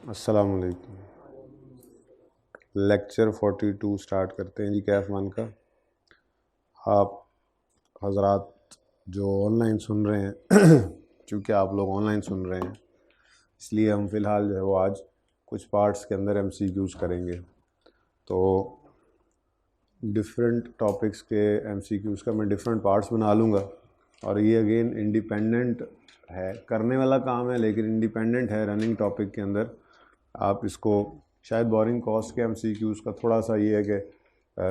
अस्सलाम वालेकुम। Lecture 42 start करते हैं जी कैफ वन का। आप हजरात जो ऑनलाइन सुन रहे हैं चूँकि आप लोग ऑनलाइन सुन रहे हैं इसलिए हम फ़िलहाल जो है वो आज कुछ पार्ट्स के अंदर MCQs करेंगे। तो डिफरेंट टॉपिक्स के MCQs का मैं डिफरेंट पार्ट्स बना लूँगा और ये अगेन इंडिपेंडेंट है, करने वाला काम है लेकिन इंडिपेंडेंट है रनिंग टॉपिक के अंदर। आप इसको शायद बोरिंग कॉस्ट के MCQs का थोड़ा सा ये है कि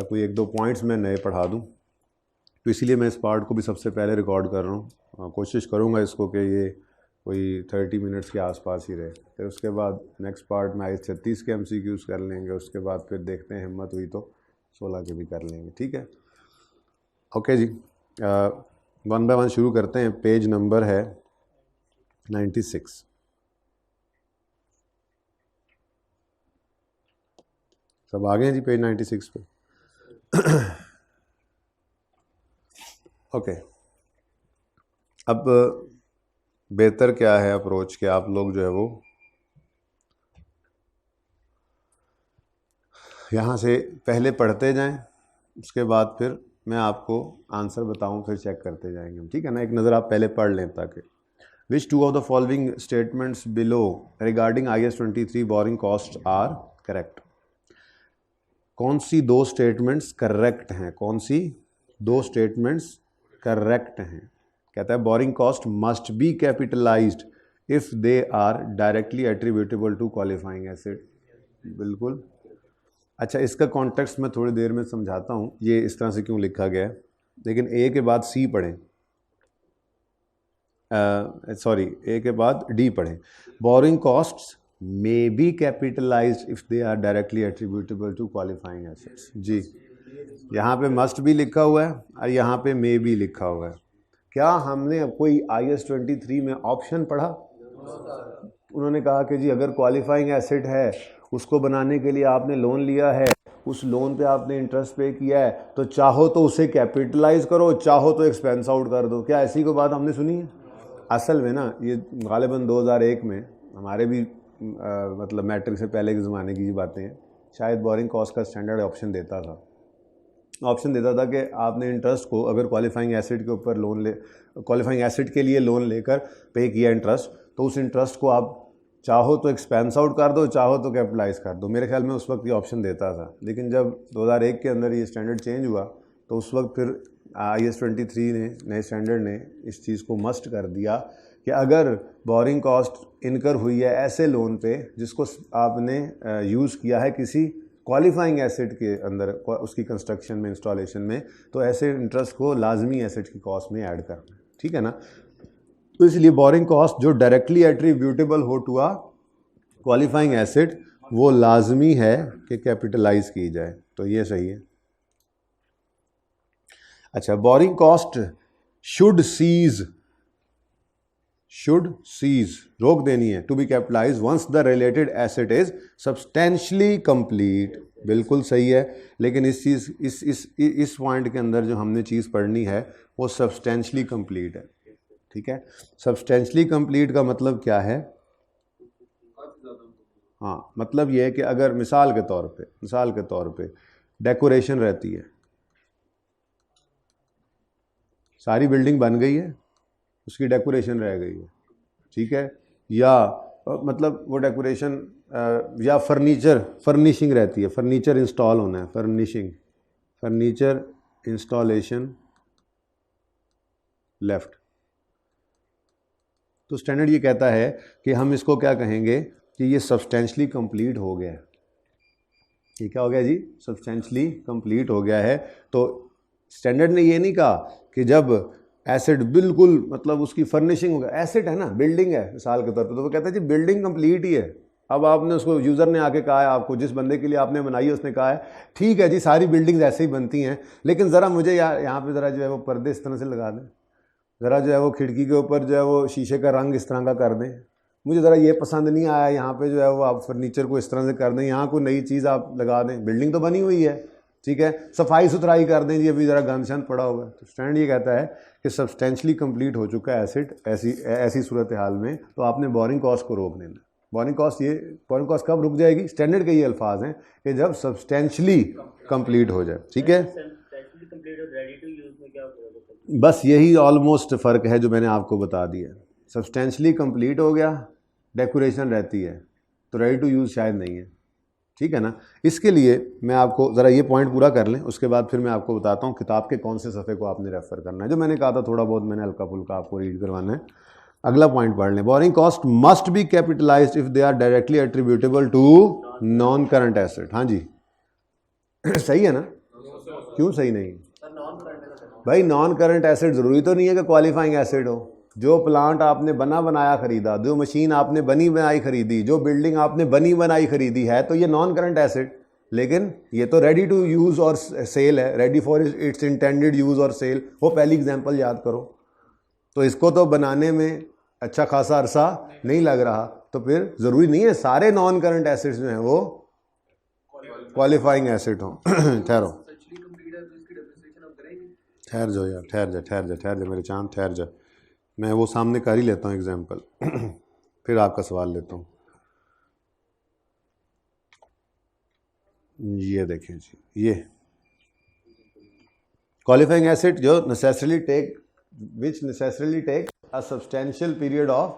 कोई एक दो पॉइंट्स मैं नए पढ़ा दूँ, तो इसीलिए मैं इस पार्ट को भी सबसे पहले रिकॉर्ड कर रहा हूँ। कोशिश करूँगा इसको कि ये कोई 30 मिनट्स के आसपास ही रहे। फिर उसके बाद नेक्स्ट पार्ट में 36 के MCQs कर लेंगे, उसके बाद फिर देखते हैं हिम्मत हुई तो 16 के भी कर लेंगे। ठीक है, ओके जी। वन बाय वन शुरू करते हैं। पेज नंबर है 96। सब आ गए हैं जी पेज 96 पे। ओके, अब बेहतर क्या है अप्रोच कि आप लोग जो है वो यहाँ से पहले पढ़ते जाएं, उसके बाद फिर मैं आपको आंसर बताऊं, फिर चेक करते जाएंगे हम। ठीक है ना, एक नज़र आप पहले पढ़ लें ताकि which two of the following statements below regarding IS 23 borrowing cost are correct. कौन सी दो स्टेटमेंट्स करेक्ट हैं, कौन सी दो स्टेटमेंट्स करेक्ट हैं। कहता है borrowing cost must be capitalized if they are directly attributable to qualifying asset. बिल्कुल। अच्छा, इसका कॉन्टेक्स्ट मैं थोड़ी देर में समझाता हूँ ये इस तरह से क्यों लिखा गया है, लेकिन ए के बाद सी पढ़ें, सॉरी ए के बाद डी पढ़ें। Borrowing costs may be capitalized if they are directly attributable to qualifying assets. जी, यहाँ पे मस्ट भी लिखा हुआ है और यहाँ पे मे भी लिखा हुआ है। क्या हमने कोई IS 23 में ऑप्शन पढ़ा? उन्होंने कहा कि जी अगर क्वालिफाइंग एसेट है, उसको बनाने के लिए आपने लोन लिया है, उस लोन पे आपने इंटरेस्ट पे किया है, तो चाहो तो उसे कैपिटलाइज करो, चाहो तो एक्सपेंस आउट कर दो। क्या ऐसी कोई बात हमने सुनी है? असल में ना ये गालिबन 2001 में हमारे भी मतलब मैट्रिक से पहले के ज़माने की बातें हैं, शायद बोरिंग कॉस्ट का स्टैंडर्ड ऑप्शन देता था कि आपने इंटरेस्ट को अगर क्वालिफाइंग एसेट के ऊपर लोन ले, क्वालिफाइंग एसेट के लिए लोन लेकर पे किया इंटरेस्ट, तो उस इंटरेस्ट को आप चाहो तो एक्सपेंस आउट कर दो, चाहो तो कैपिटलाइज कर दो। मेरे ख्याल में उस वक्त ये ऑप्शन देता था, लेकिन जब 2001 के अंदर ये स्टैंडर्ड चेंज हुआ तो उस वक्त फिर IS 23 ने, नए स्टैंडर्ड ने इस चीज़ को मस्ट कर दिया कि अगर बोरिंग कॉस्ट इनकर हुई है ऐसे लोन पे जिसको आपने यूज़ किया है किसी क्वालिफाइंग एसेट के अंदर, उसकी कंस्ट्रक्शन में, इंस्टॉलेशन में, तो ऐसे इंटरेस्ट को लाजमी एसेट की कॉस्ट में ऐड करना है। ठीक है ना, तो इसलिए बोरिंग कॉस्ट जो डायरेक्टली एट्रीब्यूटेबल हो टू आ क्वालिफाइंग एसेट वो लाजमी है कि कैपिटलाइज की जाए, तो ये सही है। अच्छा, बोरिंग कॉस्ट शुड सीज रोक देनी है to be capitalize once the related asset is substantially complete. बिल्कुल सही है, लेकिन इस चीज़ इस पॉइंट के अंदर जो हमने चीज़ पढ़नी है वो सब्सटेंशियली कंप्लीट है। ठीक है, सब्सटेंशियली कंप्लीट का मतलब क्या है? हाँ, मतलब ये है कि अगर मिसाल के तौर पे डेकोरेशन रहती है, सारी बिल्डिंग बन गई है, उसकी डेकोरेशन रह गई है, ठीक है, या मतलब वो डेकोरेशन या फर्निशिंग रहती है, फर्नीचर इंस्टॉल होना है, फर्नीचर इंस्टॉलेशन लेफ्ट, तो स्टैंडर्ड ये कहता है कि हम इसको क्या कहेंगे कि ये सब्सटेंशियली कंप्लीट हो गया है। ये क्या हो गया जी? सब्सटेंशियली कंप्लीट हो गया है। तो स्टैंडर्ड ने ये नहीं कहा कि जब एसेट बिल्कुल मतलब उसकी फर्निशिंग हो गया, एसेट है ना, बिल्डिंग है मिसाल के तौर पे, तो वो कहता है जी बिल्डिंग कंप्लीट ही है। अब आपने उसको, यूज़र ने आके कहा है आपको, जिस बंदे के लिए आपने बनाई है उसने कहा है ठीक है जी सारी बिल्डिंग्स ऐसे ही बनती हैं, लेकिन ज़रा मुझे यहाँ पे ज़रा जो है वो पर्दे इस तरह से लगा दें, ज़रा जो है वो खिड़की के ऊपर जो है वो शीशे का रंग इस तरह का कर दें, मुझे ज़रा ये पसंद नहीं आया, यहाँ पे जो है वो आप फर्नीचर को इस तरह से कर दें, यहाँ कोई नई चीज़ आप लगा दें, बिल्डिंग तो बनी हुई है, ठीक है, सफाई सुथराई कर दें जी, अभी ज़रा गंद शंद पड़ा होगा। तो स्टैंड ये कहता है कि सब्सटेंशियली कंप्लीट हो चुका है एसेट, ऐसी सूरत हाल में तो आपने बोरिंग कॉस्ट को रोक देना। बोरिंग कॉस्ट कब रुक जाएगी? स्टैंडर्ड के ये अल्फाज हैं कि जब सब्सटेंशली कंप्लीट हो जाए, ठीक है। बस यही ऑलमोस्ट फ़र्क है जो मैंने आपको बता दिया। सब्सटेंशली कंप्लीट हो गया, डेकोरेशन रहती है, तो रेडी टू यूज़ शायद नहीं है, ठीक है ना। इसके लिए मैं आपको ज़रा ये पॉइंट पूरा कर लें, उसके बाद फिर मैं आपको बताता हूँ किताब के कौन से सफ़े को आपने रेफ़र करना है। जो मैंने कहा था थोड़ा बहुत मैंने हल्का फुल्का आपको रीड करवाना है। अगला पॉइंट पढ़ लें। Borrowing cost must be capitalized if they are directly attributable to non current asset. हाँ जी सही है ना? क्यों सही नहीं? भाई नॉन करंट एसेट ज़रूरी तो नहीं है कि क्वालिफाइंग एसेट हो। जो प्लांट आपने बना बनाया खरीदा, जो मशीन आपने बनी बनाई खरीदी, जो बिल्डिंग आपने बनी बनाई खरीदी है, तो ये नॉन करंट एसेट। लेकिन ये तो रेडी टू यूज़ और सेल है, ready for its intended use और सेल। वो पहली एग्जांपल याद करो। तो इसको तो बनाने में अच्छा खासा अरसा नहीं लग रहा, तो फिर ज़रूरी नहीं है सारे नॉन करंट एसेट्स जो हैं वो क्वालिफाइंग एसेट हों। ठहरो, ठहर जाओ यार, ठहर जा मेरे चांद, ठहर जा। मैं वो सामने कर ही लेता हूँ एग्जाम्पल फिर आपका सवाल लेता हूँ। ये देखें जी, ये क्वालिफाइंग एसेट जो which necessarily take a substantial period of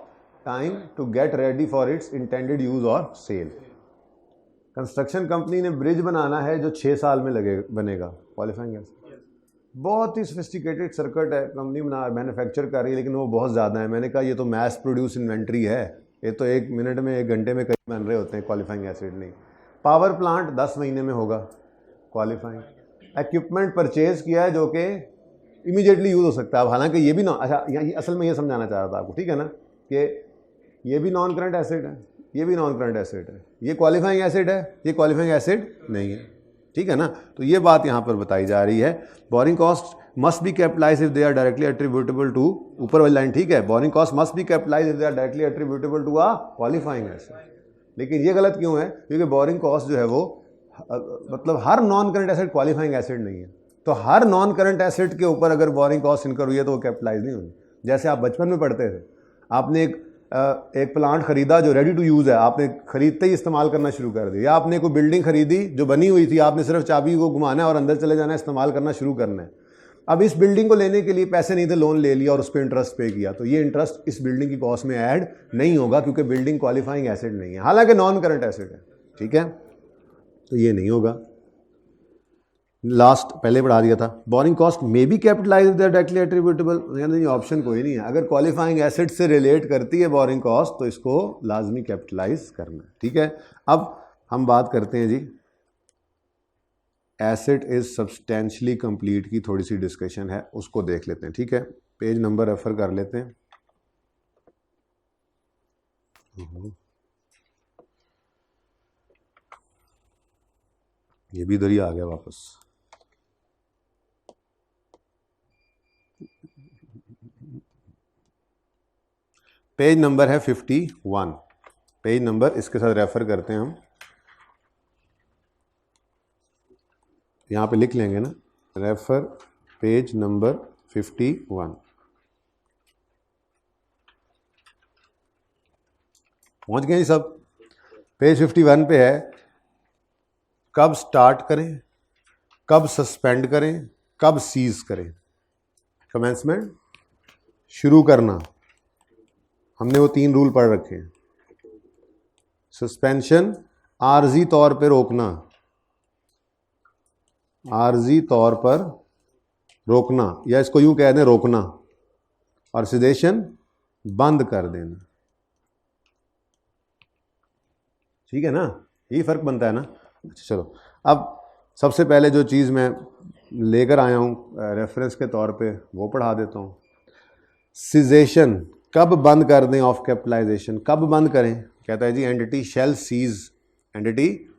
time to get ready for its intended use or sale। Construction company ने ब्रिज बनाना है जो 6 साल में बनेगा, क्वालिफाइंग एसेट। बहुत ही सोफिस्टिकेटेड सर्किट है, कंपनी मैन्युफैक्चर कर रही है, लेकिन वो बहुत ज़्यादा है। मैंने कहा ये तो मैस प्रोड्यूस इन्वेंट्री है, ये तो 1 मिनट में 1 घंटे में कई बन रहे होते हैं, क्वालिफाइंग एसिड नहीं। पावर प्लांट 10 महीने में होगा, क्वालिफाइंग। इक्विपमेंट परचेज किया है जो कि इमीडिएटली यूज़ हो सकता है। अब हालांकि ये भी असल में ये समझाना चाह रहा था आपको, ठीक है ना, कि ये भी नॉन करंट एसिड है, ये भी नॉन करंट एसिड है, ये क्वालिफाइंग एसिड है, ये क्वालिफाइंग एसिड नहीं है, ठीक है ना। तो ये बात यहाँ पर बताई जा रही है। Borrowing cost must be capitalized if they are directly attributable to, ऊपर वाली लाइन ठीक है, borrowing cost must be capitalized if they are directly attributable to a qualifying asset. लेकिन ये गलत क्यों है? क्योंकि बोरिंग कॉस्ट जो है वो मतलब हर non current asset qualifying asset नहीं है। तो हर नॉन करंट एसिड के ऊपर अगर बोरिंग कॉस्ट इनकर हुई है तो वो कैपिटलाइज नहीं होगी। जैसे आप बचपन में पढ़ते थे, आपने एक प्लांट खरीदा जो रेडी टू यूज़ है, आपने खरीदते ही इस्तेमाल करना शुरू कर दिया। या आपने कोई बिल्डिंग खरीदी जो बनी हुई थी, आपने सिर्फ चाबी को घुमाना है और अंदर चले जाना है, इस्तेमाल करना शुरू करना है। अब इस बिल्डिंग को लेने के लिए पैसे नहीं थे, लोन ले लिया और उस पर इंटरेस्ट पे किया, तो ये इंटरेस्ट इस बिल्डिंग की कॉस्ट में ऐड नहीं होगा, क्योंकि बिल्डिंग क्वालिफाइंग एसिड नहीं है, हालांकि नॉन करंट एसिड है, ठीक है। तो ये नहीं होगा। लास्ट पहले बढ़ा दिया था, borrowing cost may be capitalised directly attributable, यानी ऑप्शन कोई नहीं है। अगर क्वालिफाइंग एसिड से रिलेट करती है बोरिंग कॉस्ट तो इसको लाजमी कैपिटलाइज करना है, ठीक है। अब हम बात करते हैं जी एसिड इज सब्सटेंशियली कंप्लीट की, थोड़ी सी डिस्कशन है, उसको देख लेते हैं, ठीक है। पेज नंबर रेफर कर लेते हैं। ये भी इधर ही आ गया वापस। पेज नंबर है 51, पेज नंबर इसके साथ रेफर करते हैं हम, यहाँ पे लिख लेंगे ना, रेफर पेज नंबर 51। पहुँच गए जी सब? पेज 51 पे है, कब स्टार्ट करें, कब सस्पेंड करें, कब सीज करें। कमेंसमेंट शुरू करना, हमने वो 3 रूल पढ़ रखे हैं। सस्पेंशन आर्जी तौर पे रोकना, आर्जी तौर पर रोकना, या इसको यूं कह दें रोकना, और सिदेशन बंद कर देना, ठीक है ना। यही फर्क बनता है ना। अच्छा चलो, अब सबसे पहले जो चीज़ मैं लेकर आया हूँ रेफरेंस के तौर पे वो पढ़ा देता हूँ। सीजेशन कब बंद कर दें ऑफ कैपिटलाइजेशन, कब बंद करें? कहता है जी entity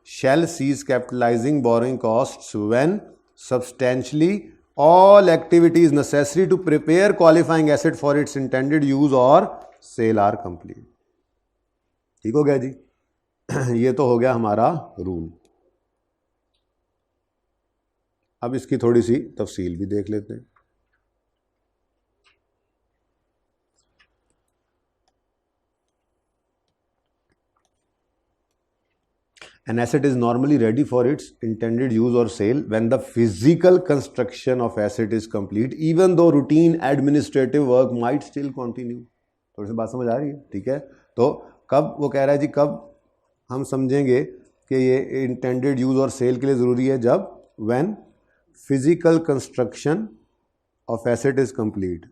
shall cease capitalizing borrowing costs when substantially all activities necessary to prepare qualifying asset for its intended use और सेल आर कंप्लीट। ठीक हो गया जी। ये तो हो गया हमारा रूल। अब इसकी थोड़ी सी तफसील भी देख लेते हैं। An asset is normally ready for its intended use or sale when the physical construction of asset is complete, even though routine administrative work might still continue. थोड़ी सी बात समझ आ रही है? ठीक है, तो कब वो कह रहा है जी, कब हम समझेंगे कि ये इंटेंडेड यूज और सेल के लिए ज़रूरी है? जब when physical construction of asset is complete,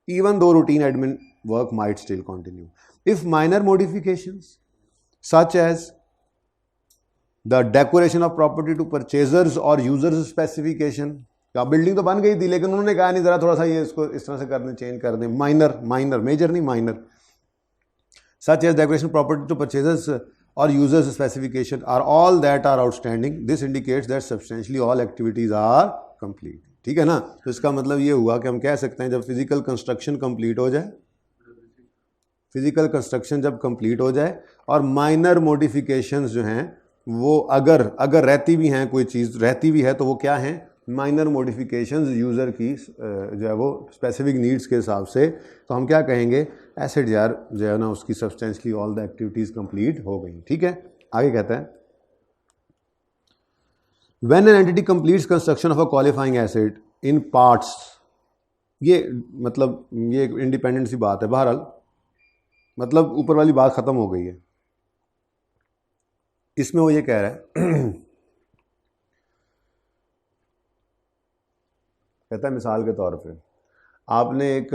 even though routine admin work might still continue. If minor modifications such as the decoration of property to purchasers or users specification, क्या building तो बन गई थी लेकिन उन्होंने कहा नहीं ज़रा थोड़ा सा ये इसको इस तरह से कर दें, चेंज कर दें, माइनर मेजर नहीं, minor, such as decoration property to purchasers or users specification are all that are outstanding, this indicates that substantially all activities are complete. ठीक है ना? तो इसका मतलब ये हुआ कि हम कह सकते हैं जब फिजिकल कंस्ट्रक्शन कंप्लीट हो जाए, फिजिकल कंस्ट्रक्शन जब कंप्लीट हो जाए और माइनर मॉडिफिकेशंस जो हैं वो अगर रहती भी हैं, कोई चीज़ रहती भी है तो वो क्या हैं? माइनर मॉडिफिकेशंस यूज़र की जो है वो स्पेसिफिक नीड्स के हिसाब से, तो हम क्या कहेंगे? एसेट यार जो है ना उसकी substantially all the activities complete हो गई. ठीक है, आगे कहता है when an entity completes construction of a qualifying asset in parts, ये मतलब ये एक इंडिपेंडेंट सी बात है, बहरहाल मतलब ऊपर वाली बात ख़त्म हो गई है. इसमें वो ये कह रहा है कहता है मिसाल के तौर पे आपने एक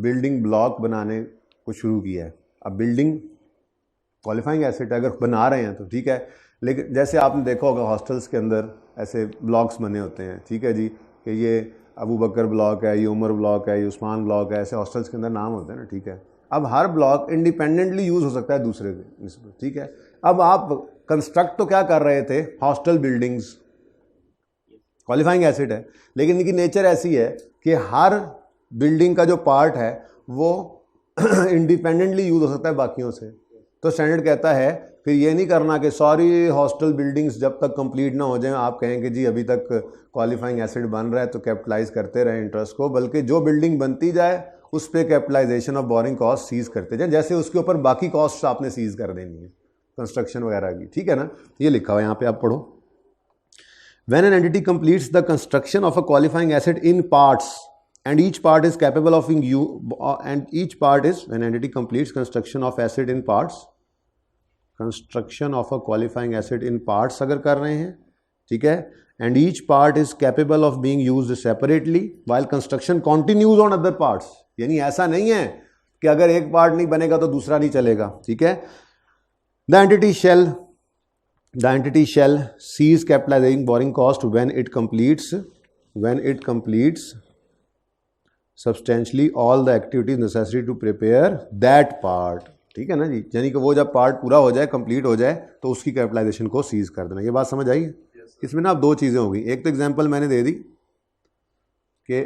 बिल्डिंग ब्लॉक बनाने को शुरू किया है. अब बिल्डिंग क्वालिफाइंग एसेट अगर बना रहे हैं तो ठीक है, लेकिन जैसे आपने देखा होगा हॉस्टल्स के अंदर ऐसे ब्लॉक्स बने होते हैं, ठीक है जी, कि ये अबू बकर ब्लॉक है, ये उमर ब्लॉक है, ये उस्मान ब्लॉक है, ऐसे हॉस्टल्स के अंदर नाम होते हैं ना. ठीक है, अब हर ब्लॉक इंडिपेंडेंटली यूज़ हो सकता है दूसरे के. ठीक है, अब आप कंस्ट्रक्ट तो क्या कर रहे थे? हॉस्टल बिल्डिंग्स, क्वालिफाइंग एसेट है, लेकिन इनकी नेचर ऐसी है कि हर बिल्डिंग का जो पार्ट है वो इंडिपेंडेंटली यूज़ हो सकता है बाकियों से. तो स्टैंडर्ड कहता है फिर ये नहीं करना कि सॉरी हॉस्टल बिल्डिंग्स जब तक कंप्लीट ना हो जाए आप कहें कि जी अभी तक क्वालिफाइंग एसेट बन रहा है तो कैपिटलाइज करते रहें इंटरेस्ट को, बल्कि जो बिल्डिंग बनती जाए उस पर capitalization of borrowing cost cease करते जाए, जैसे उसके ऊपर बाकी कॉस्ट आपने सीज कर देनी है कंस्ट्रक्शन वगैरह की. ठीक है ना, ये लिखा हुआ है यहाँ पे, आप पढ़ो. When an entity completes the construction of a qualifying asset in parts and each part is capable of being used, and each part is when an entity completes construction of asset in parts, construction of a qualifying asset in parts अगर कर रहे हैं, ठीक है, and each part is capable of being used separately while construction continues on other parts. यानी ऐसा नहीं है कि अगर एक पार्ट नहीं बनेगा तो दूसरा नहीं चलेगा. ठीक है, the entity shall cease capitalizing borrowing cost when it completes substantially all the activities necessary to prepare that part. ठीक है ना जी, यानी कि वो जब पार्ट पूरा हो जाए, कंप्लीट हो जाए तो उसकी कैपिटलाइजेशन को सीज कर देना. ये बात समझ आई? इसमें ना अब दो चीज़ें होंगी. एक तो एग्जांपल मैंने दे दी कि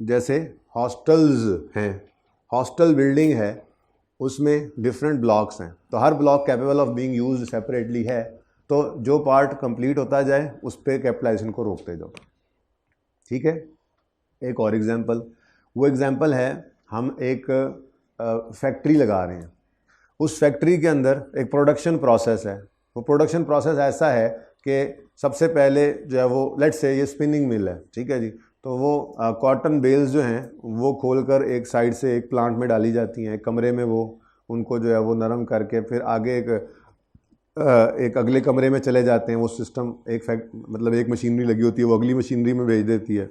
जैसे हॉस्टल्स हैं, हॉस्टल बिल्डिंग है, उसमें डिफरेंट ब्लॉक्स हैं, तो हर block capable of being used separately है, तो जो पार्ट कंप्लीट होता जाए उस पर कैपिटलाइजेशन को रोकते जाओ. ठीक है, एक और एग्जांपल, वो एग्जांपल है हम एक फैक्ट्री लगा रहे हैं, उस फैक्ट्री के अंदर एक प्रोडक्शन प्रोसेस है. वो प्रोडक्शन प्रोसेस ऐसा है कि सबसे पहले जो है वो लेट्स से ये स्पिनिंग मिल है, ठीक है जी, तो वो कॉटन बेल्स जो हैं वो खोलकर एक साइड से एक प्लांट में डाली जाती हैं, एक कमरे में वो उनको जो है वो नरम करके फिर आगे एक अगले कमरे में चले जाते हैं. वो सिस्टम मतलब एक मशीनरी लगी होती है, वो अगली मशीनरी में भेज देती है,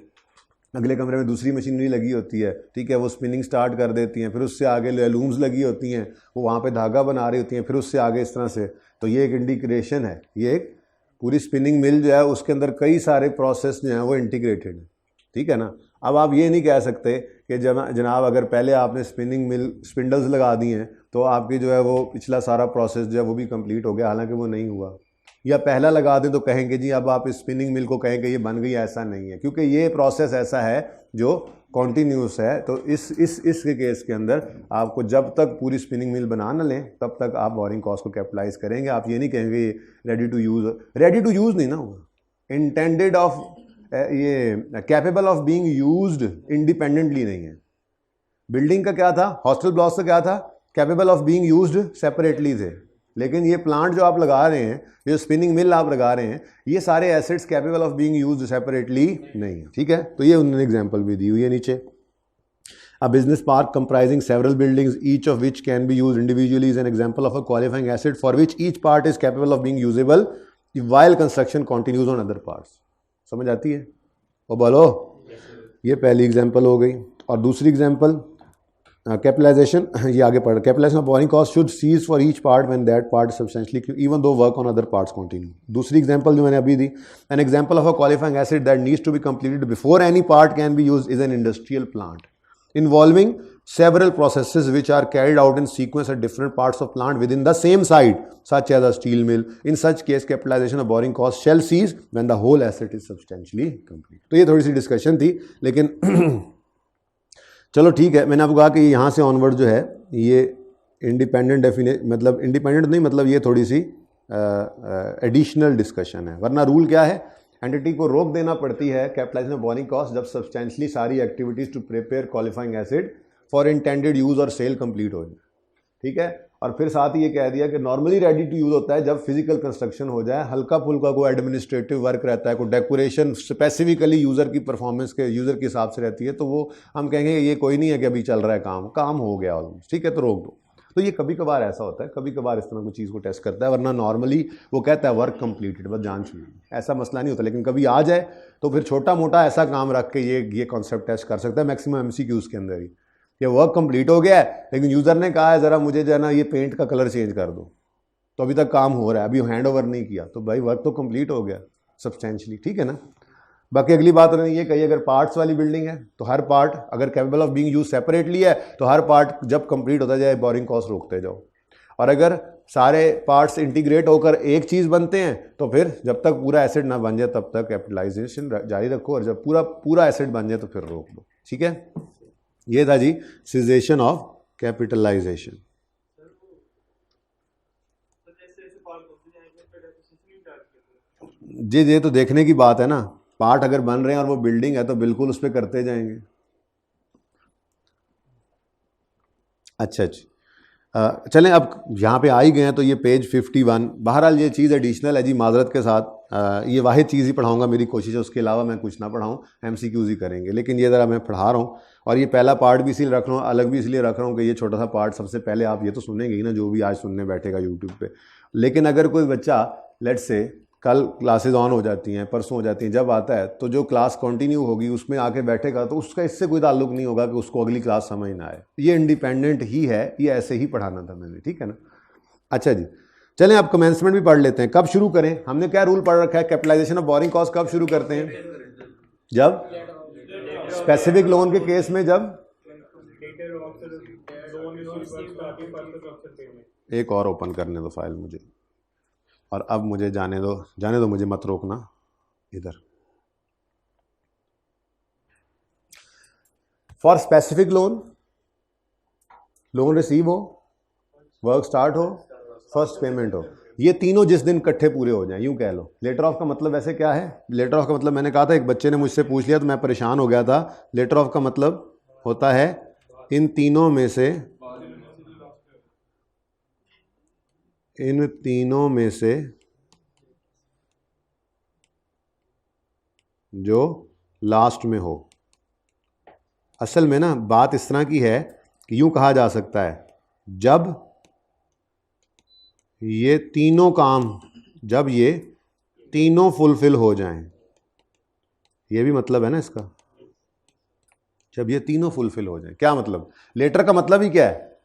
अगले कमरे में दूसरी मशीनरी लगी होती है, ठीक है, वो स्पिनिंग स्टार्ट कर देती हैं, फिर उससे आगे लूम्स लगी होती हैं, वो वहाँ पे धागा बना रही होती हैं, फिर उससे आगे इस तरह से. तो ये एक इंटीग्रेशन है, ये एक पूरी स्पिनिंग मिल जो है उसके अंदर कई सारे प्रोसेस जो हैं वो इंटीग्रेटेड है. ठीक है ना, अब आप ये नहीं कह सकते कि जनाब अगर पहले आपने स्पिनिंग मिल स्पिंडल्स लगा दी हैं तो आपकी जो है वो पिछला सारा प्रोसेस जो है वो भी कंप्लीट हो गया, हालांकि वो नहीं हुआ. या पहला लगा दें तो कहेंगे जी अब आप स्पिनिंग मिल को कहेंगे ये बन गई, ऐसा नहीं है, क्योंकि ये प्रोसेस ऐसा है जो कॉन्टीन्यूस है. तो इस केस के अंदर आपको जब तक पूरी स्पिनिंग मिल बना न लें तब तक आप बोरिंग कॉस्ट को कैपिटलाइज करेंगे. आप ये नहीं कहेंगे रेडी टू यूज़ नहीं ना होगा, इंटेंडेड ऑफ ये capable of being used independently नहीं है. बिल्डिंग का क्या था, हॉस्टल ब्लॉक्स का क्या था, capable of being used separately थे. लेकिन ये प्लांट जो आप लगा रहे हैं, जो स्पिनिंग मिल आप लगा रहे हैं, ये सारे assets capable of being used separately नहीं है, ठीक है। तो ये उन्होंने एग्जांपल भी दी हुई है नीचे। A business park comprising several buildings, each of which can be used individually, is an example of a qualifying asset for which each part is capable of being usable while construction continues on other parts. समझ आती है? और बोलो, ये पहली example हो गई। और दूसरी एग्जांपल कैपिटलाइजेशन, ये आगे पढ़, capitalization of borrowing cost should cease for each part when that part substantially even though work on other parts continue. दूसरी एग्जांपल जो मैंने अभी दी, an example of a qualifying asset that needs to be completed before any part can be used is an industrial plant involving several processes which are carried out in sequence at different parts of plant within the same site, such as a steel mill. In such case, capitalization of borrowing cost shall cease when the whole asset is substantially complete. तो ये थोड़ी सी discussion थी, लेकिन चलो ठीक है। मैंने आपको कहा कि यहाँ से ऑनवर्ड जो है ये इंडिपेंडेंट डेफिनेशन, मतलब इंडिपेंडेंट नहीं, मतलब ये थोड़ी सी एडिशनल डिस्कशन है, वरना रूल क्या है, एंटिटी को रोक देना पड़ती है कैपिटलाइजेशन ऑफ बोरिंग कॉस्ट जब सब्सटेंशियली सारी activities to prepare qualifying asset for intended use और सेल कंप्लीट हो जाए, ठीक है। और फिर साथ ही ये कह दिया कि नॉर्मली रेडी टू यूज होता है जब फिजिकल कंस्ट्रक्शन हो जाए, हल्का फुल्का कोई एडमिनिस्ट्रेटिव वर्क रहता है, कोई डेकोरेशन स्पेसिफिकली यूज़र की परफॉर्मेंस के यूज़र के हिसाब से रहती है, तो वो हम कहेंगे ये कोई नहीं है कि अभी चल रहा है काम हो गया ऑलमोस्ट, ठीक है, तो रोक दो। तो ये कभी कभार ऐसा होता है, कभी कभार इस तरह की चीज़ को टेस्ट करता है, वरना नॉर्मली वो कहता है वर्क कंप्लीटेड, बस जान छुई, ऐसा मसला नहीं होता। लेकिन कभी आ जाए तो फिर छोटा मोटा ऐसा काम रख के ये कॉन्सेप्ट टेस्ट कर सकता है, मैक्सिमम एमसीक्यूज़ के अंदर ही। ये वर्क कंप्लीट हो गया है, लेकिन यूज़र ने कहा है ज़रा मुझे जो है ना ये पेंट का कलर चेंज कर दो, तो अभी तक काम हो रहा है, अभी हैंड ओवर नहीं किया, तो भाई वर्क तो कंप्लीट हो गया सब्सटेंशियली, ठीक है ना। बाकी अगली बात उन्होंने ये कही, अगर पार्ट्स वाली बिल्डिंग है तो हर पार्ट अगर capable of being use separately है तो हर पार्ट जब कंप्लीट होता जाए बोरिंग कॉस्ट रोकते जाओ, और अगर सारे पार्ट्स इंटीग्रेट होकर एक चीज़ बनते हैं तो फिर जब तक पूरा एसेट ना बन जाए तब तक कैपिटलाइजेशन जारी रखो, और जब पूरा एसेट बन जाए तो फिर रोक दो, ठीक है। ये था जी सीजेशन ऑफ कैपिटलाइजेशन। जी ये तो देखने की बात है ना, पार्ट अगर बन रहे हैं और वो बिल्डिंग है तो बिल्कुल उस पर करते जाएंगे। अच्छा, चलें अब यहाँ पे आ ही गए हैं तो ये पेज 51, बहरहाल ये चीज़ एडिशनल है जी, माजरत के साथ ये वाहिद चीज़ ही पढ़ाऊँगा, मेरी कोशिश है उसके अलावा मैं कुछ ना पढ़ाऊँ, एमसीक्यूज़ ही करेंगे, लेकिन ये ज़रा मैं पढ़ा रहा हूँ। और ये पहला पार्ट भी इसलिए रख रहा हूँ, अलग भी इसलिए रख रहा हूँ कि ये छोटा सा पार्ट सबसे पहले आप ये तो सुनेंगे ही ना, जो भी आज सुनने बैठेगा यूट्यूब पे। लेकिन अगर कोई बच्चा लेट्स से कल क्लासेस ऑन हो जाती हैं, परसों हो जाती हैं, जब आता है तो जो क्लास कंटिन्यू होगी उसमें आके बैठेगा तो उसका इससे कोई ताल्लुक नहीं होगा कि उसको अगली क्लास समझ ना आए, ये इंडिपेंडेंट ही है, ये ऐसे ही पढ़ाना था मैंने, ठीक है ना। अच्छा जी, चलें अब कमेंसमेंट भी पढ़ लेते हैं। कब शुरू करें, हमने क्या रूल पढ़ रखा है, कैपिटलाइजेशन ऑफ बोरिंग कॉस्ट कब शुरू करते हैं, जब स्पेसिफिक लोन के केस में, जब एक और ओपन करने दो फाइल मुझे, और अब मुझे जाने दो मुझे, मत रोकना इधर। फॉर स्पेसिफिक लोन रिसीव हो, वर्क स्टार्ट हो, फर्स्ट पेमेंट हो, ये तीनों जिस दिन इकट्ठे पूरे हो जाएं, यूं कह लो। लेटर ऑफ का मतलब वैसे क्या है, लेटर ऑफ का मतलब मैंने कहा था, एक बच्चे ने मुझसे पूछ लिया तो मैं परेशान हो गया था। लेटर ऑफ का मतलब होता है इन तीनों में से जो लास्ट में हो। असल में ना बात इस तरह की है कि यूं कहा जा सकता है, जब ये तीनों काम, जब ये तीनों फुलफिल हो जाएं, ये भी मतलब है ना इसका, जब ये तीनों फुलफिल हो जाएं। क्या मतलब, लेटर का मतलब ही क्या है,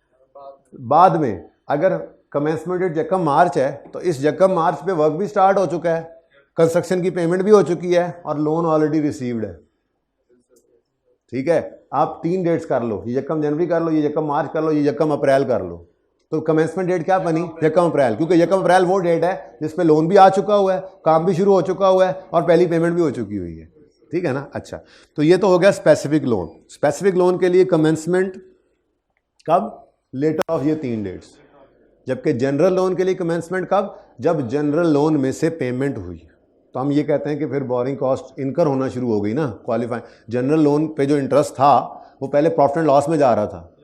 बाद में। अगर कमेंसमेंट डेट यकम मार्च है तो इस यकम मार्च पे वर्क भी स्टार्ट हो चुका है, कंस्ट्रक्शन की पेमेंट भी हो चुकी है और लोन ऑलरेडी रिसीव्ड है, ठीक है। आप 3 डेट्स कर लो, ये यकम जनवरी कर लो, ये यकम मार्च कर लो, ये यकम अप्रैल कर लो, तो कमेंसमेंट डेट क्या बनी, यकम अप्रैल, क्योंकि यकम अप्रैल वो डेट है जिसपे लोन भी आ चुका हुआ है, काम भी शुरू हो चुका हुआ है और पहली पेमेंट भी हो चुकी हुई है, ठीक है ना। अच्छा, तो ये तो हो गया स्पेसिफिक लोन। स्पेसिफिक लोन के लिए कमेंसमेंट कब, लेटर ऑफ ये 3 डेट्स। जबकि जनरल लोन के लिए कमेंसमेंट कब, जब जनरल लोन में से पेमेंट हुई, तो हम ये कहते हैं कि फिर बोरिंग कॉस्ट इनकर होना शुरू हो गई ना, क्वालिफाई। जनरल लोन पे जो इंटरेस्ट था वो पहले प्रॉफिट एंड लॉस में जा रहा था,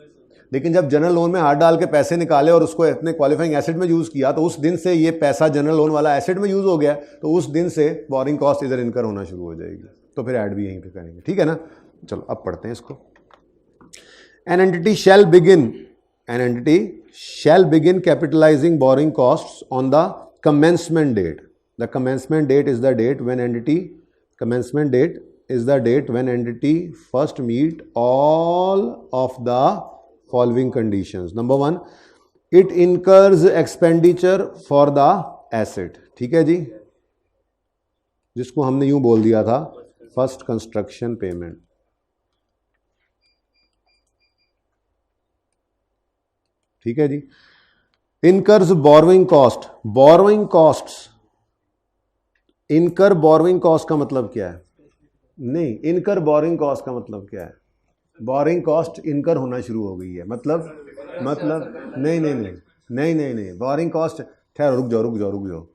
लेकिन जब जनरल लोन में हाथ डाल के पैसे निकाले और उसको अपने क्वालिफाइंग एसेट में यूज किया तो उस दिन से ये पैसा जनरल लोन वाला एसेट में यूज हो गया, तो उस दिन से बोरिंग कॉस्ट इधर इनकर होना शुरू हो जाएगी, तो फिर ऐड भी यहीं पे करेंगे, ठीक है ना। चलो अब पढ़ते हैं इसको। An entity shall begin capitalizing borrowing costs on the commencement date. The commencement date is the date when entity first meet all of the following conditions. Number 1, it incurs expenditure for the asset. ठीक है जी, जिसको हमने यूं बोल दिया था first construction payment. ठीक है जी। incurs borrowing cost, borrowing costs, incur borrowing cost का मतलब क्या है? नहीं, incur borrowing cost का मतलब क्या है? borrowing cost incur होना शुरू हो गई है, मतलब नहीं, borrowing cost, ठहरो, रुक जाओ।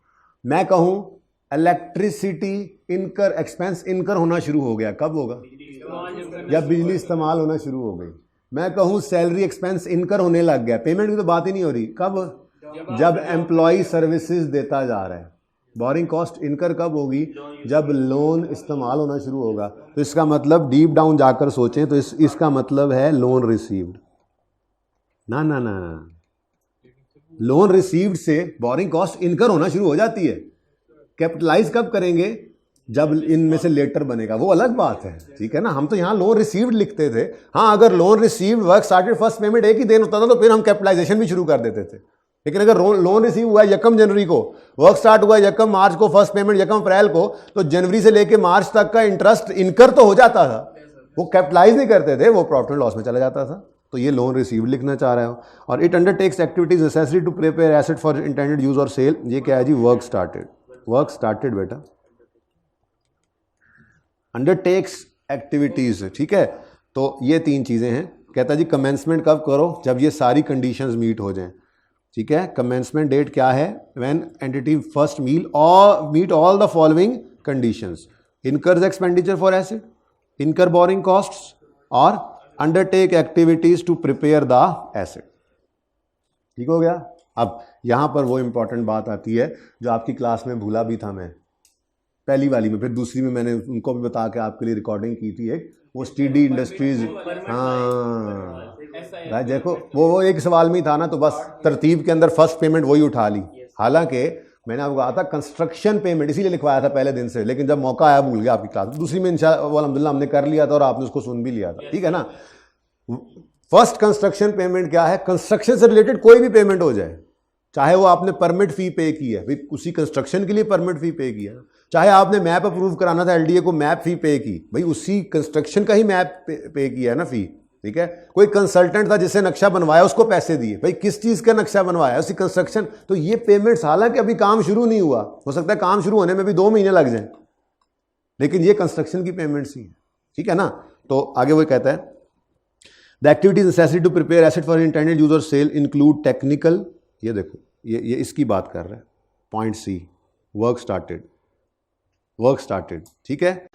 मैं कहूं इलेक्ट्रिसिटी इनकर एक्सपेंस इनकर होना शुरू हो गया, कब होगा? जब बिजली इस्तेमाल होना शुरू हो गई। मैं कहूं सैलरी एक्सपेंस इनकर होने लग गया, पेमेंट की तो बात ही नहीं हो रही, कब? जब एम्प्लॉय सर्विसेज देता जा रहा है। बोरिंग कॉस्ट इनकर कब होगी? जब लोन इस्तेमाल होना शुरू होगा। तो इसका मतलब डीप डाउन जाकर सोचें तो इसका मतलब है लोन रिसीव्ड। ना, लोन रिसीव्ड से बोरिंग कॉस्ट इनकर होना शुरू हो जाती है। कैपिटलाइज कब करेंगे? जब इनमें से लेटर बनेगा, वो अलग बात है, ठीक है ना। हम तो यहाँ लोन रिसीव्ड लिखते थे। हाँ, अगर loan received work started first payment एक ही दिन होता था तो फिर हम कैपिटलाइजेशन भी शुरू कर देते थे। लेकिन अगर लोन रिसीव हुआ 1 जनवरी को, वर्क स्टार्ट हुआ 1 मार्च को, फर्स्ट पेमेंट 1 अप्रैल को, तो जनवरी से लेके मार्च तक का इंटरेस्ट इनकर तो हो जाता था, वो कैपिटलाइज नहीं करते थे, वो प्रॉफिट एंड लॉस में चला जाता था। तो ये लोन रिसीव्ड लिखना चाह रहे हो। और it undertakes activities necessary to prepare asset for intended use और सेल। ये क्या है जी? वर्क स्टार्टेड बेटा, अंडरटेक्स एक्टिविटीज, ठीक है। तो ये 3 चीजें हैं। कहता जी कमेंसमेंट कब करो? जब ये सारी कंडीशंस मीट हो जाएं, ठीक है। कमेंसमेंट डेट क्या है? When entity first meet all the following conditions: incurs expenditure for asset, incur borrowing costs और undertake activities to prepare the asset. ठीक हो गया। अब यहां पर वो इंपॉर्टेंट बात आती है जो आपकी क्लास में भूला भी था मैं, पहली वाली में, फिर दूसरी में मैंने उनको भी बता के आपके लिए रिकॉर्डिंग की थी एक, वो स्टीडी इंडस्ट्रीज। हाँ भाई देखो, वो एक सवाल में ही था ना, तो बस तरतीब के अंदर फर्स्ट पेमेंट वही उठा ली। हालांकि मैंने आपको कहा था कंस्ट्रक्शन पेमेंट, इसीलिए लिखवाया था पहले दिन से, लेकिन जब मौका आया भूल गया आपकी क्लास। दूसरी में इंशाअल्लाह अल्हम्दुलिल्लाह हमने कर लिया था और आपने उसको सुन भी लिया था, ठीक है ना। फर्स्ट कंस्ट्रक्शन पेमेंट क्या है? कंस्ट्रक्शन से रिलेटेड कोई भी पेमेंट हो जाए, चाहे वो आपने परमिट फी पे की है, भाई उसी कंस्ट्रक्शन के लिए परमिट फी पे किया, चाहे आपने मैप अप्रूव कराना था एलडीए को, मैप फी पे की, भाई उसी कंस्ट्रक्शन का ही मैप पे किया है ना फी, ठीक है। कोई कंसल्टेंट था जिससे नक्शा बनवाया, उसको पैसे दिए, भाई किस चीज का नक्शा बनवाया? उसी कंस्ट्रक्शन। तो ये पेमेंट्स, हालांकि अभी काम शुरू नहीं हुआ, हो सकता है काम शुरू होने में भी 2 महीने लग जाए, लेकिन ये कंस्ट्रक्शन की पेमेंट्स ही है, ठीक है ना। तो आगे वो कहता है the activities necessary to prepare asset for intended use और सेल इंक्लूड टेक्निकल, ये देखो ये इसकी बात कर रहा है, पॉइंट सी, वर्क स्टार्टेड, ठीक है।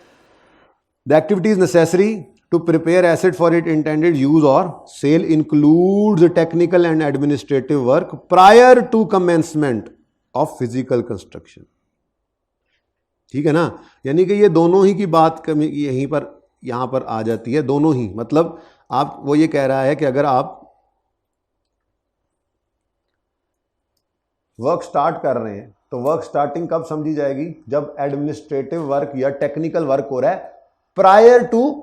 The activities necessary to prepare asset for its intended use or sale includes technical and administrative work prior to commencement of physical construction। ठीक है ना। यानी कि ये दोनों ही की बात यहीं पर यहां पर आ जाती है, दोनों ही। मतलब आप, वो ये कह रहा है कि अगर आप वर्क स्टार्ट कर रहे हैं तो वर्क स्टार्टिंग कब समझी जाएगी? जब एडमिनिस्ट्रेटिव वर्क या टेक्निकल वर्क हो रहा है प्रायर टू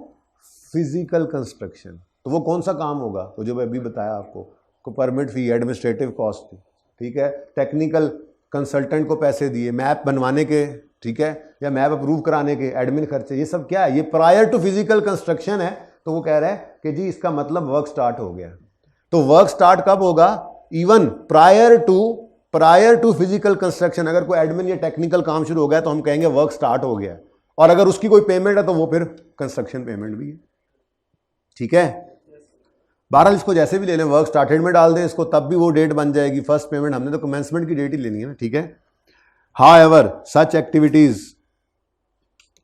फिजिकल कंस्ट्रक्शन। तो वो कौन सा काम होगा? तो जो मैं अभी बताया आपको, परमिट फी, एडमिनिस्ट्रेटिव कॉस्ट थी, ठीक है, टेक्निकल कंसल्टेंट को पैसे दिए, मैप बनवाने के, ठीक है, या मैप अप्रूव कराने के एडमिन खर्चे, ये सब क्या है? ये प्रायर टू फिजिकल कंस्ट्रक्शन है। तो वो कह रहा है कि जी इसका मतलब वर्क स्टार्ट हो गया। तो वर्क स्टार्ट कब होगा? Even prior to physical construction. अगर कोई एडमिन या टेक्निकल काम शुरू हो गया तो हम कहेंगे वर्क स्टार्ट हो गया, और अगर उसकी कोई पेमेंट है तो वो फिर कंस्ट्रक्शन पेमेंट भी है, ठीक है। बहरहाल इसको जैसे भी ले लें, वर्क स्टार्टेड में डाल दें इसको, तब भी वो डेट बन जाएगी फर्स्ट पेमेंट। हमने तो कमेंसमेंट की डेट ही लेनी है ना, ठीक है। हाउएवर सच एक्टिविटीज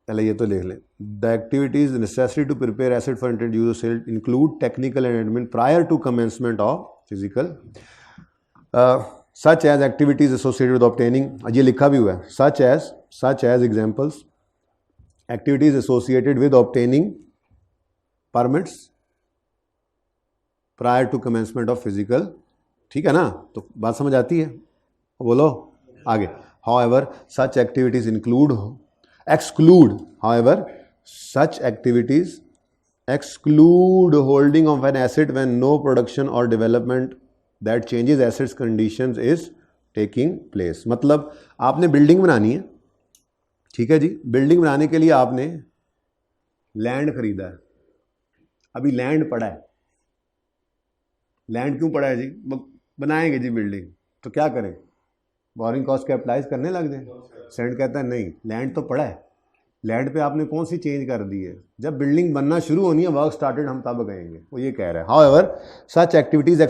पहले ये तो लिख लें, the activities necessary to prepare asset for intend use sale include technical and admin prior to commencement of physical, such as activities associated with obtaining, ये लिखा भी हुआ है, such as examples activities associated with obtaining permits prior to commencement of physical, ठीक है ना, तो बात समझ आती है, बोलो आगे। However such activities exclude holding of an asset when no production or development that changes assets conditions is taking place। मतलब आपने बिल्डिंग बनानी है, ठीक है जी, बिल्डिंग बनाने के लिए आपने लैंड खरीदा है, अभी लैंड पड़ा है, लैंड क्यों पड़ा है जी, बनाएंगे जी बिल्डिंग, तो क्या करें, बोरिंग कॉस्ट कैपिटलाइज करने लग जाए। सेंड कहता है नहीं, लैंड तो पड़ा है, लैंड पे आपने कौन सी चेंज कर दी है, जब बिल्डिंग बनना शुरू होनी है, वर्क स्टार्टेड, हम तब गएंगे, वो ये कह रहा है। However such activities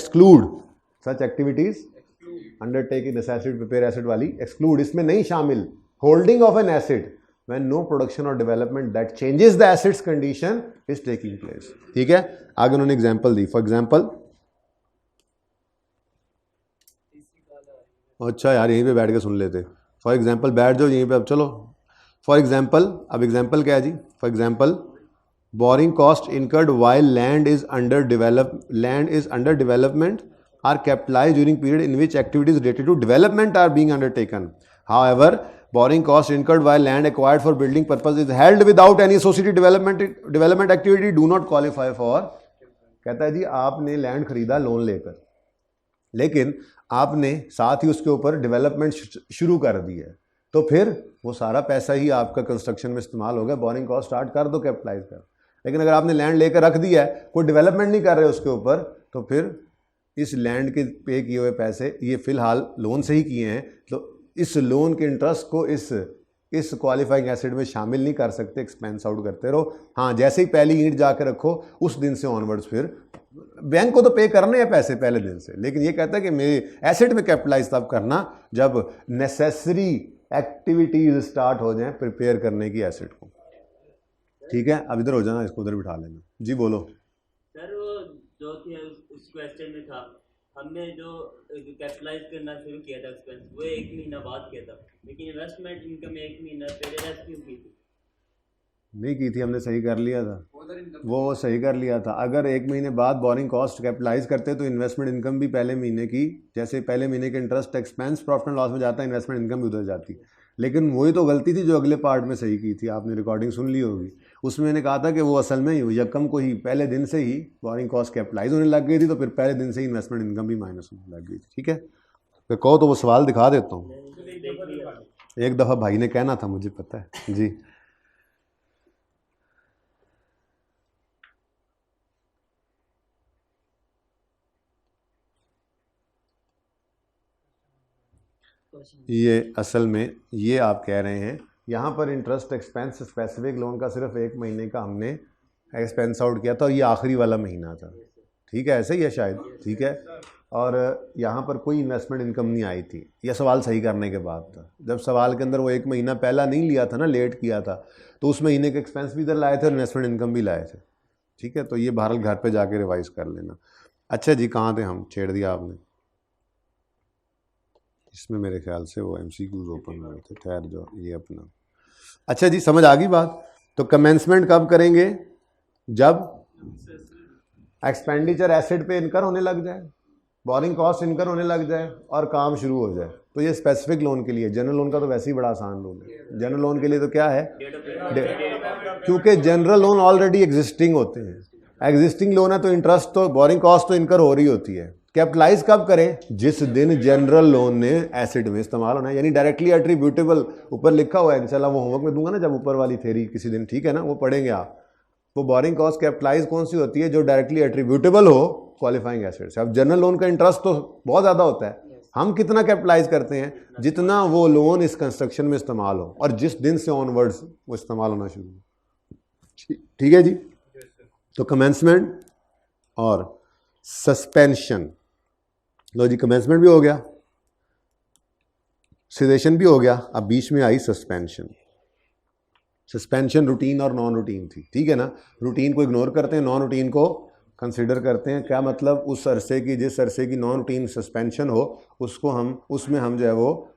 undertaking necessary to prepare asset वाली एक्सक्लूड, इसमें नहीं शामिल holding of an asset when no production और development that changes the asset's condition is taking place, ठीक है। आगे उन्होंने एग्जांपल दी, फॉर एग्जांपल, अच्छा यार यहीं पे बैठ के सुन लेते, फॉर एग्जांपल बैठ जाओ यहीं पे, अब चलो, फॉर एग्जांपल, अब एग्जांपल क्या है जी, for example borrowing cost incurred while land is under development are capitalized during period in which activities related to development are being undertaken. However borrowing cost incurred while land acquired for building purpose is held without any associated development activity do not qualify for, कहता है जी आपने land खरीदा loan लेकर, लेकिन आपने साथ ही उसके ऊपर डेवलपमेंट शुरू कर दी है, तो फिर वो सारा पैसा ही आपका कंस्ट्रक्शन में इस्तेमाल हो गया, बोरिंग कॉस्ट स्टार्ट कर दो, कैपिटलाइज कर। लेकिन अगर आपने लैंड लेकर रख दिया है, कोई डेवलपमेंट नहीं कर रहे उसके ऊपर, तो फिर इस लैंड के पे किए हुए पैसे, ये फिलहाल लोन से ही किए हैं, तो इस लोन के इंटरेस्ट को इस क्वालिफाइंग एसेट में शामिल नहीं कर सकते, एक्सपेंस आउट करते रहो। हाँ, जैसे ही पहली ईंट जाकर रखो, उस दिन से ऑनवर्ड्स फिर बैंक को तो पे करने हैं पैसे पहले दिन से, लेकिन ये कहता है कि मेरे एसेट में कैपिटलाइज तब करना जब नेसेसरी एक्टिविटीज स्टार्ट हो जाएं प्रिपेयर करने की एसेट को, ठीक है। अब इधर हो जाना, इसको उधर बिठा लेना जी, बोलो सर। वो जो थे उस क्वेश्चन में था, हमने जो कैपिटलाइज करना शुरू किया था एक्सपेंस, वो 1 महीना बाद किया था, लेकिन इन्वेस्टमेंट इनकम 1 महीना पहले रेस्ट क्यों की थी? नहीं की थी, हमने सही कर लिया था, वो सही कर लिया था। अगर 1 महीने बाद बोरिंग कॉस्ट कैपिटलाइज करते तो इन्वेस्टमेंट इनकम भी पहले महीने की, जैसे पहले महीने के interest expense profit and loss में जाता है, इन्वेस्टमेंट इनकम भी उधर जाती। लेकिन वही तो गलती थी जो अगले पार्ट में सही की थी, आपने रिकॉर्डिंग सुन ली होगी, उसमें मैंने कहा था कि वो असल में यकम को ही पहले दिन से ही बोरिंग कॉस्ट कैपिटलाइज होने लग गई थी, तो फिर पहले दिन से ही इन्वेस्टमेंट इनकम भी माइनस होने लग गई थी, ठीक है। तो कहो तो वो सवाल दिखा देता हूँ, एक दफ़ा भाई ने कहना था, मुझे पता है जी। ये असल में ये आप कह रहे हैं, यहाँ पर इंटरेस्ट एक्सपेंस स्पेसिफिक लोन का सिर्फ 1 महीने का हमने एक्सपेंस आउट किया था, और ये आखिरी वाला महीना था, ठीक है, ऐसे ही है शायद, ठीक है। और यहाँ पर कोई इन्वेस्टमेंट इनकम नहीं आई थी, यह सवाल सही करने के बाद था। जब सवाल के अंदर वो 1 महीना पहला नहीं लिया था ना, लेट किया था, तो उस महीने के एक्सपेंस भी इधर लाए थे और इन्वेस्टमेंट इनकम भी लाए थे, ठीक है। तो ये बहरहाल घर पे जाके रिवाइज कर लेना। अच्छा जी, कहाँ थे हम, छेड़ दिया आपने, इसमें मेरे ख्याल से वो MCQs ओपन हुए थे, ठहर जाओ, ये अपना। अच्छा जी, समझ आ गई बात। तो कमेंसमेंट कब करेंगे, जब एक्सपेंडिचर एसेट पे इनकर होने लग जाए, बोरिंग कॉस्ट इनकर होने लग जाए और काम शुरू हो जाए। तो ये स्पेसिफिक लोन के लिए, जनरल लोन का तो वैसे ही बड़ा आसान लोन है। जनरल लोन के लिए तो क्या है, क्योंकि जनरल लोन ऑलरेडी एग्जिस्टिंग होते हैं, एग्जिस्टिंग लोन है तो इंटरेस्ट तो, बोरिंग कॉस्ट तो इनकर हो रही होती है। कैपिटलाइज कब करें, जिस दिन जनरल लोन ने एसिड में इस्तेमाल होना है, यानी डायरेक्टली एट्रीब्यूटेबल, ऊपर लिखा हुआ है, इंशाल्लाह वो होमवर्क में दूंगा ना जब ऊपर वाली थ्योरी किसी दिन, ठीक है ना, वो पढ़ेंगे आप। वो बोरिंग कॉस्ट कैपिटलाइज कौन सी होती है, जो डायरेक्टली एट्रीब्यूटेबल हो क्वालिफाइंग एसेट से। अब जनरल लोन का इंटरेस्ट तो बहुत ज़्यादा होता है, हम कितना कैपिटलाइज करते हैं, जितना वो लोन इस कंस्ट्रक्शन में इस्तेमाल हो और जिस दिन से ऑनवर्ड्स वो इस्तेमाल होना शुरू हो, ठीक है जी। तो कमेंसमेंट और सस्पेंशन, लो जी, कमेंसमेंट भी हो गया, सिदेशन भी हो गया, अब बीच में आई सस्पेंशन। सस्पेंशन रूटीन और नॉन रूटीन थी, ठीक है ना। रूटीन को इग्नोर करते हैं, नॉन रूटीन को कंसिडर करते हैं। क्या मतलब, उस अरसे की, जिस अरसे की नॉन रूटीन सस्पेंशन हो उसको हम, उसमें हम जो है वो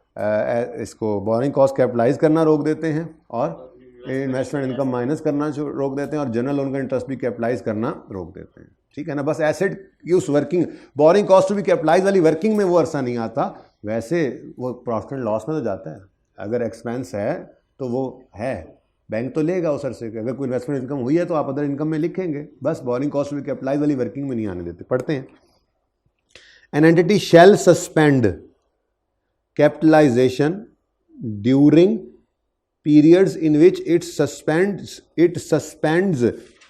इसको बोरिंग कॉस्ट कैपिटलाइज करना रोक देते हैं और इन्वेस्टमेंट इनकम माइनस करना रोक देते हैं और जनरल लोन का इंटरेस्ट भी कैपिटलाइज करना रोक देते हैं, ठीक है ना। बस एसेट की उस वर्किंग, बोरिंग कॉस्ट टू भी कैपिटलाइज वाली वर्किंग में वो अरसा नहीं आता, वैसे वो प्रॉफिट एंड लॉस में तो जाता है। अगर एक्सपेंस है तो वो है, बैंक तो लेगा उस अरसे के। अगर कोई इन्वेस्टमेंट इनकम हुई है तो आप अदर इनकम में लिखेंगे, बस बोरिंग कॉस्ट टू भी कैपिटलाइज वाली वर्किंग में नहीं आने देते। पढ़ते हैं, an entity shall suspend capitalization during periods in which it suspends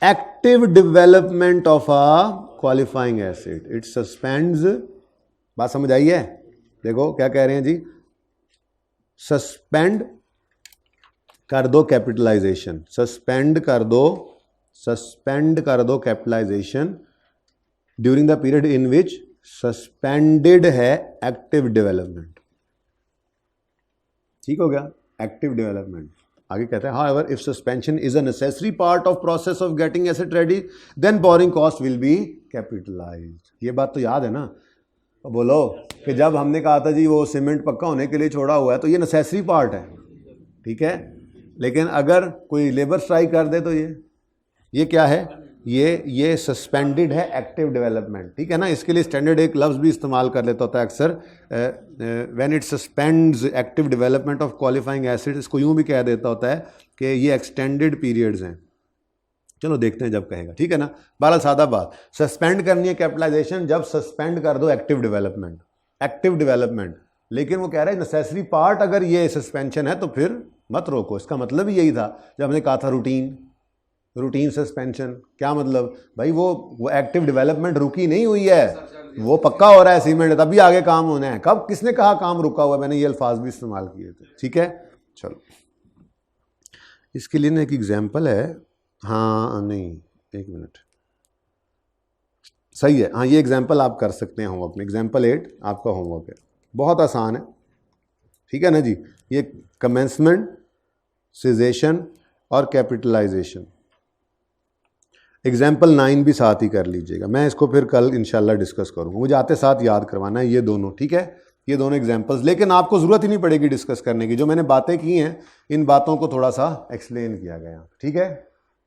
active development of a qualifying asset. It suspends, बात समझ आई है? देखो क्या कह रहे हैं जी, सस्पेंड कर दो कैपिटलाइजेशन, सस्पेंड कर दो capitalization during the period in which suspended है एक्टिव डेवलपमेंट। ठीक हो गया, एक्टिव डेवलपमेंट। आगे कहते हैं, however if suspension is a necessary part of process of getting asset ready then borrowing cost will be capitalized। ये बात तो याद है ना, तो बोलो कि जब हमने कहा था जी वो सीमेंट पक्का होने के लिए छोड़ा हुआ है तो ये नेसेसरी पार्ट है, ठीक है। लेकिन अगर कोई लेबर स्ट्राइक कर दे तो ये क्या है, ये सस्पेंडेड है एक्टिव डेवलपमेंट, ठीक है ना। इसके लिए स्टैंडर्ड एक लफ्ज़ भी इस्तेमाल कर लेता होता है अक्सर, when it suspends active development of qualifying acid, इसको यूँ भी कह देता होता है कि ये एक्सटेंडेड पीरियड्स हैं। चलो देखते हैं जब कहेगा, ठीक है ना। बहरहाल सादा बात, सस्पेंड करनी है कैपिटलाइजेशन जब सस्पेंड कर दो एक्टिव डेवलपमेंट। लेकिन वो कह रहा है नेसेसरी पार्ट अगर ये सस्पेंशन है तो फिर मत रोको। इसका मतलब ही यही था जब हमने कहा था रूटीन सस्पेंशन। क्या मतलब भाई, वो एक्टिव डेवलपमेंट रुकी नहीं हुई है, वो पक्का हो रहा है सीमेंट, तभी आगे काम होना है। कब, किसने कहा काम रुका हुआ है? मैंने ये अल्फाज भी इस्तेमाल किए थे, ठीक है। चलो इसके लिए ना एक एग्जाम्पल है, हाँ नहीं एक मिनट, सही है, हाँ ये एग्जाम्पल आप कर सकते हैं होमवर्क में। एग्जाम्पल 8 आपका होमवर्क है, बहुत आसान है, ठीक है ना जी। ये कमेंसमेंट, सीजेशन और कैपिटलाइजेशन। एग्जाम्पल 9 भी साथ ही कर लीजिएगा, मैं इसको फिर कल इंशाल्लाह डिस्कस करूँगा। मुझे आते साथ याद करवाना है ये दोनों, ठीक है, ये दोनों एग्जाम्पल्स। लेकिन आपको ज़रूरत ही नहीं पड़ेगी डिस्कस करने की, जो मैंने बातें की हैं इन बातों को थोड़ा सा एक्सप्लेन किया गया, ठीक है।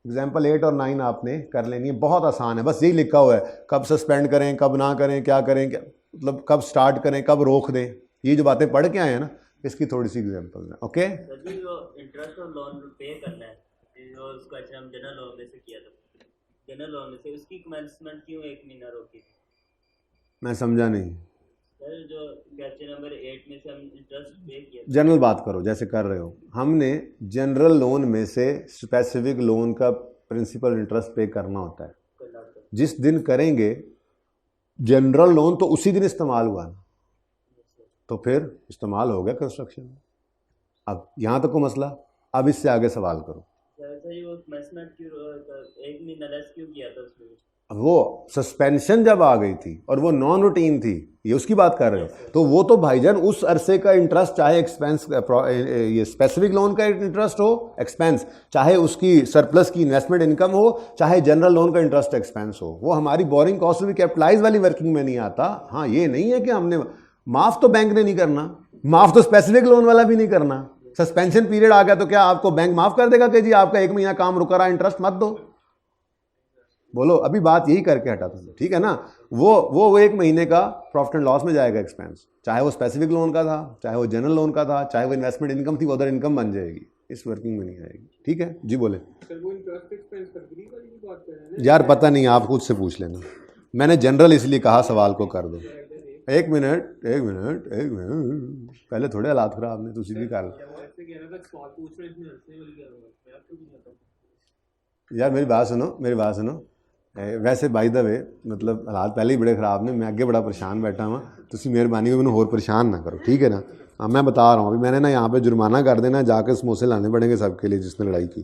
एग्जाम्पल 8 और 9 आपने कर लेनी है, बहुत आसान है, बस यही लिखा हुआ है, कब सस्पेंड करें, कब ना करें, क्या करें, क्या मतलब कब स्टार्ट करें, कब रोक दें, ये जो बातें पढ़ के आए हैं ना, इसकी थोड़ी सी एग्जाम्पल है। ओके, इंटरेस्ट और लोन पे करना है, जो उसका हम जनरल लोन में से किया था, जनरल लोन में से उसकी कमेंसमेंट क्यों 1 महीना रोकी? मैं समझा नहीं सर, जो क्वेश्चन नंबर 8 में से हम इंटरेस्ट पे किया, जनरल बात करो जैसे कर रहे हो। हमने जनरल लोन में से स्पेसिफिक लोन का प्रिंसिपल इंटरेस्ट पे करना होता है। जिस दिन करेंगे जनरल लोन तो उसी दिन इस्तेमाल हुआ ना, तो फिर इस्तेमाल हो गया कंस्ट्रक्शन में। अब यहाँ तक को मसला, अब इससे आगे सवाल करो। वो कमेंसमेंट क्यों 1 महीना लेस क्यों किया था उसमें? वो सस्पेंशन जब आ गई थी और वो नॉन रूटीन थी, ये उसकी बात कर रहे हो, तो वो तो भाईजान उस अरसे का इंटरेस्ट, चाहे एक्सपेंस, ये स्पेसिफिक लोन का इंटरेस्ट हो एक्सपेंस, चाहे उसकी सरप्लस की इन्वेस्टमेंट इनकम हो, चाहे जनरल लोन का इंटरेस्ट एक्सपेंस हो, वो हमारी बोरिंग कॉस्ट भी कैपिटलाइज वाली वर्किंग में नहीं आता। हाँ, ये नहीं है कि हमने माफ़ तो बैंक ने नहीं करना, माफ़ तो स्पेसिफिक लोन वाला भी नहीं करना। सस्पेंशन पीरियड आ गया तो क्या आपको बैंक माफ़ कर देगा कि जी आपका 1 महीना काम रुका रहा, इंटरेस्ट मत दो? बोलो, अभी बात यही करके हटा तुमने, ठीक है ना। वो 1 महीने का प्रॉफिट एंड लॉस में जाएगा एक्सपेंस, चाहे वो स्पेसिफिक लोन का था, चाहे वो जनरल लोन का था, चाहे वो इन्वेस्टमेंट इनकम थी, वो अदर इनकम बन जाएगी, इस वर्किंग में नहीं आएगी, ठीक है जी। बोले यार पता नहीं, आप खुद से पूछ लेना, मैंने जनरल इसलिए कहा सवाल को कर दो। एक मिनट पहले थोड़े हालात खराब ने, तुसी भी कर यार, मेरी बात सुनो। वैसे बाय द वे मतलब हालात पहले ही बड़े ख़राब ने, मैं अगे बड़ा परेशान बैठा हुआ, तुसी मेहरबानी को मैंने होर परेशान ना करो, ठीक है ना। हाँ मैं बता रहा हूँ, अभी मैंने ना यहाँ पे जुर्माना कर देना, जाकर समोसे लाने पड़ेंगे सबके लिए जिसने लड़ाई की।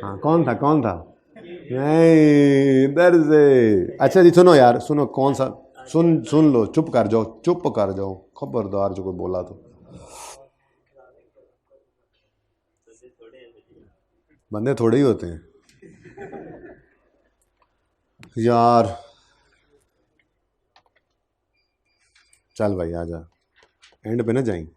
हाँ कौन था? नहीं इधर से। अच्छा जी सुनो यार, सुनो, कौन सा, सुन लो, चुप कर जाओ, खबरदार जो कोई बोला तो। बंदे थोड़े ही होते हैं यार। चल भाई आ जा, एंड पे ना जाएंगे।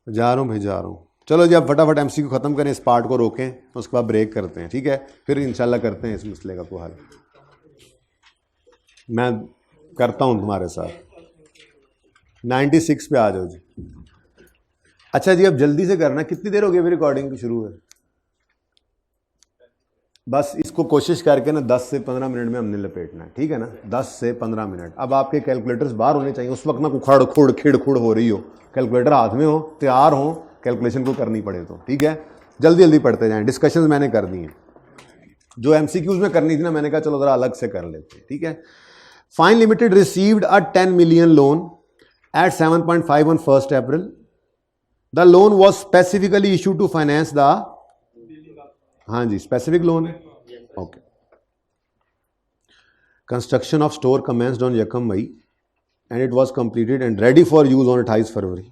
जा रहा हूँ भाई, जा रहा हूँ। चलो जी अब फटाफट एमसीक्यू ख़त्म करें, इस पार्ट को रोकें, उसके बाद ब्रेक करते हैं, ठीक है? फिर इंशाल्लाह करते हैं इस मसले का कोई हल, मैं करता हूँ तुम्हारे साथ। 96 पे आ जाओ जी। अच्छा जी अब जल्दी से करना, कितनी देर हो गई अभी रिकॉर्डिंग की शुरू है? बस इसको कोशिश करके ना 10 से 15 मिनट में हमने लपेटना है, ठीक है ना? 10 से 15 मिनट। अब आपके कैलकुलेटर्स बाहर होने चाहिए, उस वक्त ना उखड़ खुड़ खिड़ खुड़ हो रही हो, कैलकुलेटर हाथ में हो, तैयार हो, कैलकुलेशन को करनी पड़े तो, ठीक है? जल्दी जल्दी पढ़ते जाएं। डिस्कशंस मैंने कर दी हैं, जो एमसीक्यूज में करनी थी ना, मैंने कहा चलो ज़रा अलग से कर लेते हैं, ठीक है? Fine limited received a 10 million loan at 7.5 on 1st April. The loan was specifically issued to finance the, हाँ जी स्पेसिफिक लोन है, okay. Construction of store commenced on यकम May and it was completed and ready for use on 28 February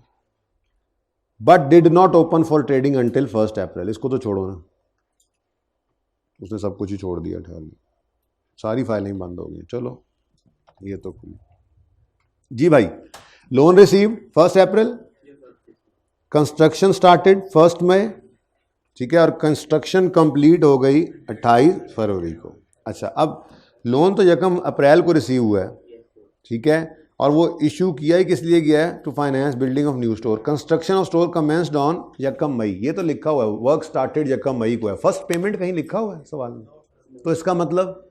but did not open for trading until 1st April। इसको तो छोड़ो ना, उसने सब कुछ ही छोड़ दिया, ठहर सारी फाइलें बंद हो गई। चलो ये तो जी भाई, loan received 1st April, construction started 1st मई, ठीक है, और कंस्ट्रक्शन कंप्लीट हो गई 28 फरवरी को। अच्छा अब लोन तो 1 अप्रैल को रिसीव हुआ है, ठीक है, और वो इशू किया ही किस लिए गया है? To finance building of new store. Construction of store commenced on 1 मई, ये तो लिखा हुआ है, वर्क स्टार्टेड 1 मई को है। फर्स्ट पेमेंट कहीं लिखा हुआ है सवाल में, तो इसका मतलब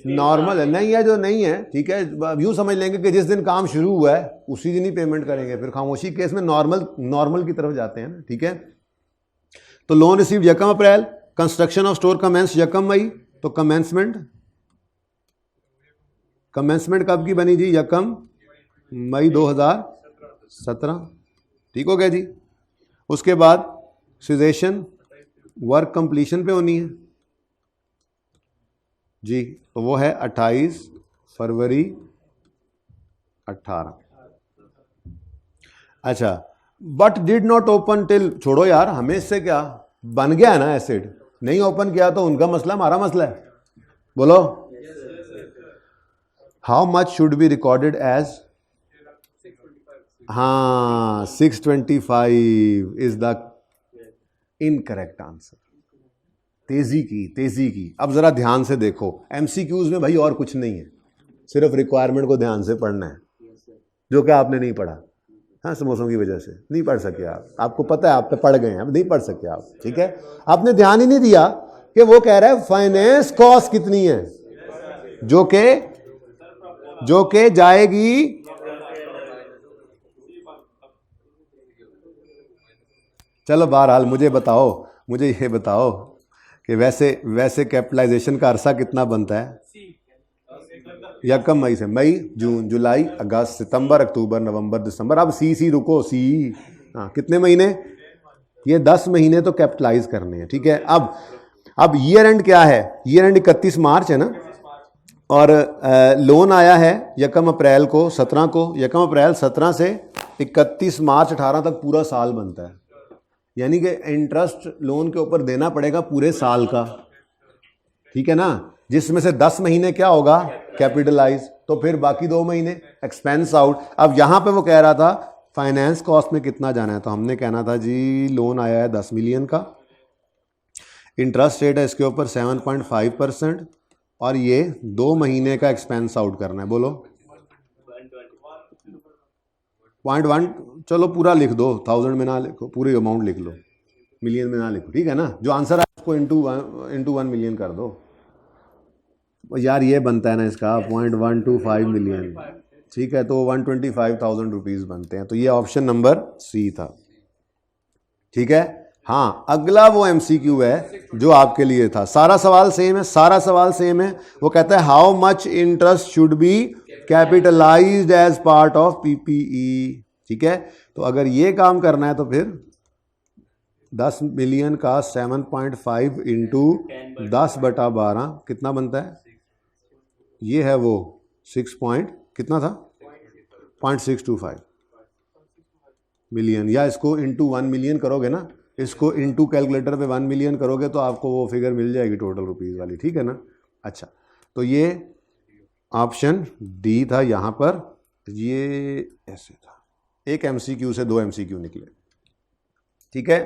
नॉर्मल है, नहीं है जो नहीं है, ठीक है। यूँ समझ लेंगे कि जिस दिन काम शुरू हुआ है उसी दिन ही पेमेंट करेंगे, फिर खामोशी केस में नॉर्मल की तरफ जाते हैं ना, ठीक है। तो loan receive 1 April, construction of store commence 1 मई, तो कमेंसमेंट कब की बनी जी? 1 मई 2017, ठीक हो गया जी। उसके बाद सीजेशन वर्क कंप्लीशन पे होनी है जी, तो वो है 28 फरवरी 18। अच्छा but did not open till, छोड़ो यार हमें इससे क्या, बन गया है ना एसिड, नहीं ओपन किया तो उनका मसला, हमारा मसला है। बोलो how much should be recorded as, हाँ 625 इज द इनकरेक्ट आंसर। तेजी की। अब जरा ध्यान से देखो, एमसीक्यूज में भाई और कुछ नहीं है, सिर्फ रिक्वायरमेंट को ध्यान से पढ़ना है, जो कि आपने नहीं पढ़ा, हाँ समोसों की वजह से नहीं पढ़ सके आप, आपको पता है आप पे पढ़ गए हैं, अब नहीं पढ़ सके आप, ठीक है। आपने ध्यान ही नहीं दिया कि वो कह रहा है फाइनेंस कॉस्ट कितनी है, जो के जाएगी, चलो बहरहाल मुझे ये बताओ कि वैसे कैपिटलाइजेशन का अरसा कितना बनता है? 1 मई से, मई जून जुलाई अगस्त सितंबर अक्टूबर नवंबर दिसंबर। अब सी रुको, हाँ कितने महीने? ये 10 महीने तो कैपिटलाइज करने हैं, ठीक है। अब ईयर एंड क्या है? ईयर एंड 31 मार्च है ना, और लोन आया है 1 अप्रैल को 17 को, 1 अप्रैल 17 से 31 मार्च 18 तक पूरा साल बनता है, यानी कि इंटरेस्ट लोन के ऊपर देना पड़ेगा पूरे साल का, ठीक है ना, जिसमें से 10 महीने क्या होगा? कैपिटलाइज, तो फिर बाकी 2 महीने एक्सपेंस आउट। अब यहां पे वो कह रहा था फाइनेंस कॉस्ट में कितना जाना है, तो हमने कहना था जी लोन आया है 10 मिलियन का, इंटरेस्ट रेट है इसके ऊपर 7.5%, और ये 2 महीने का एक्सपेंस आउट करना है। बोलो 0.1, चलो पूरा लिख दो, 1000 में ना लिखो, पूरी अमाउंट लिख लो, मिलियन में ना लिखो, ठीक है ना। जो आंसर है उसको इंटू 1 मिलियन कर दो यार, ये बनता है ना इसका 0.125 मिलियन, ठीक है, तो 125,000 रुपीज़ बनते हैं, तो ये ऑप्शन नंबर सी था, ठीक है। हाँ अगला वो एमसीक्यू है जो आपके लिए था, सारा सवाल सेम है, वो कहता है how much interest should be capitalized as part of PPE, ठीक है। तो अगर ये काम करना है तो फिर 10 मिलियन का 7.5 इंटू 10/12 कितना बनता है? ये है वो 6 पॉइंट कितना था, 0.625 मिलियन, या इसको इंटू 1 मिलियन करोगे ना इसको इनटू कैलकुलेटर पे 1 मिलियन करोगे तो आपको वो फिगर मिल जाएगी टोटल रुपीज़ वाली, ठीक है ना। अच्छा, तो ये ऑप्शन डी था यहाँ पर, ये ऐसे था। एक MCQ से 2 MCQ निकले, ठीक है।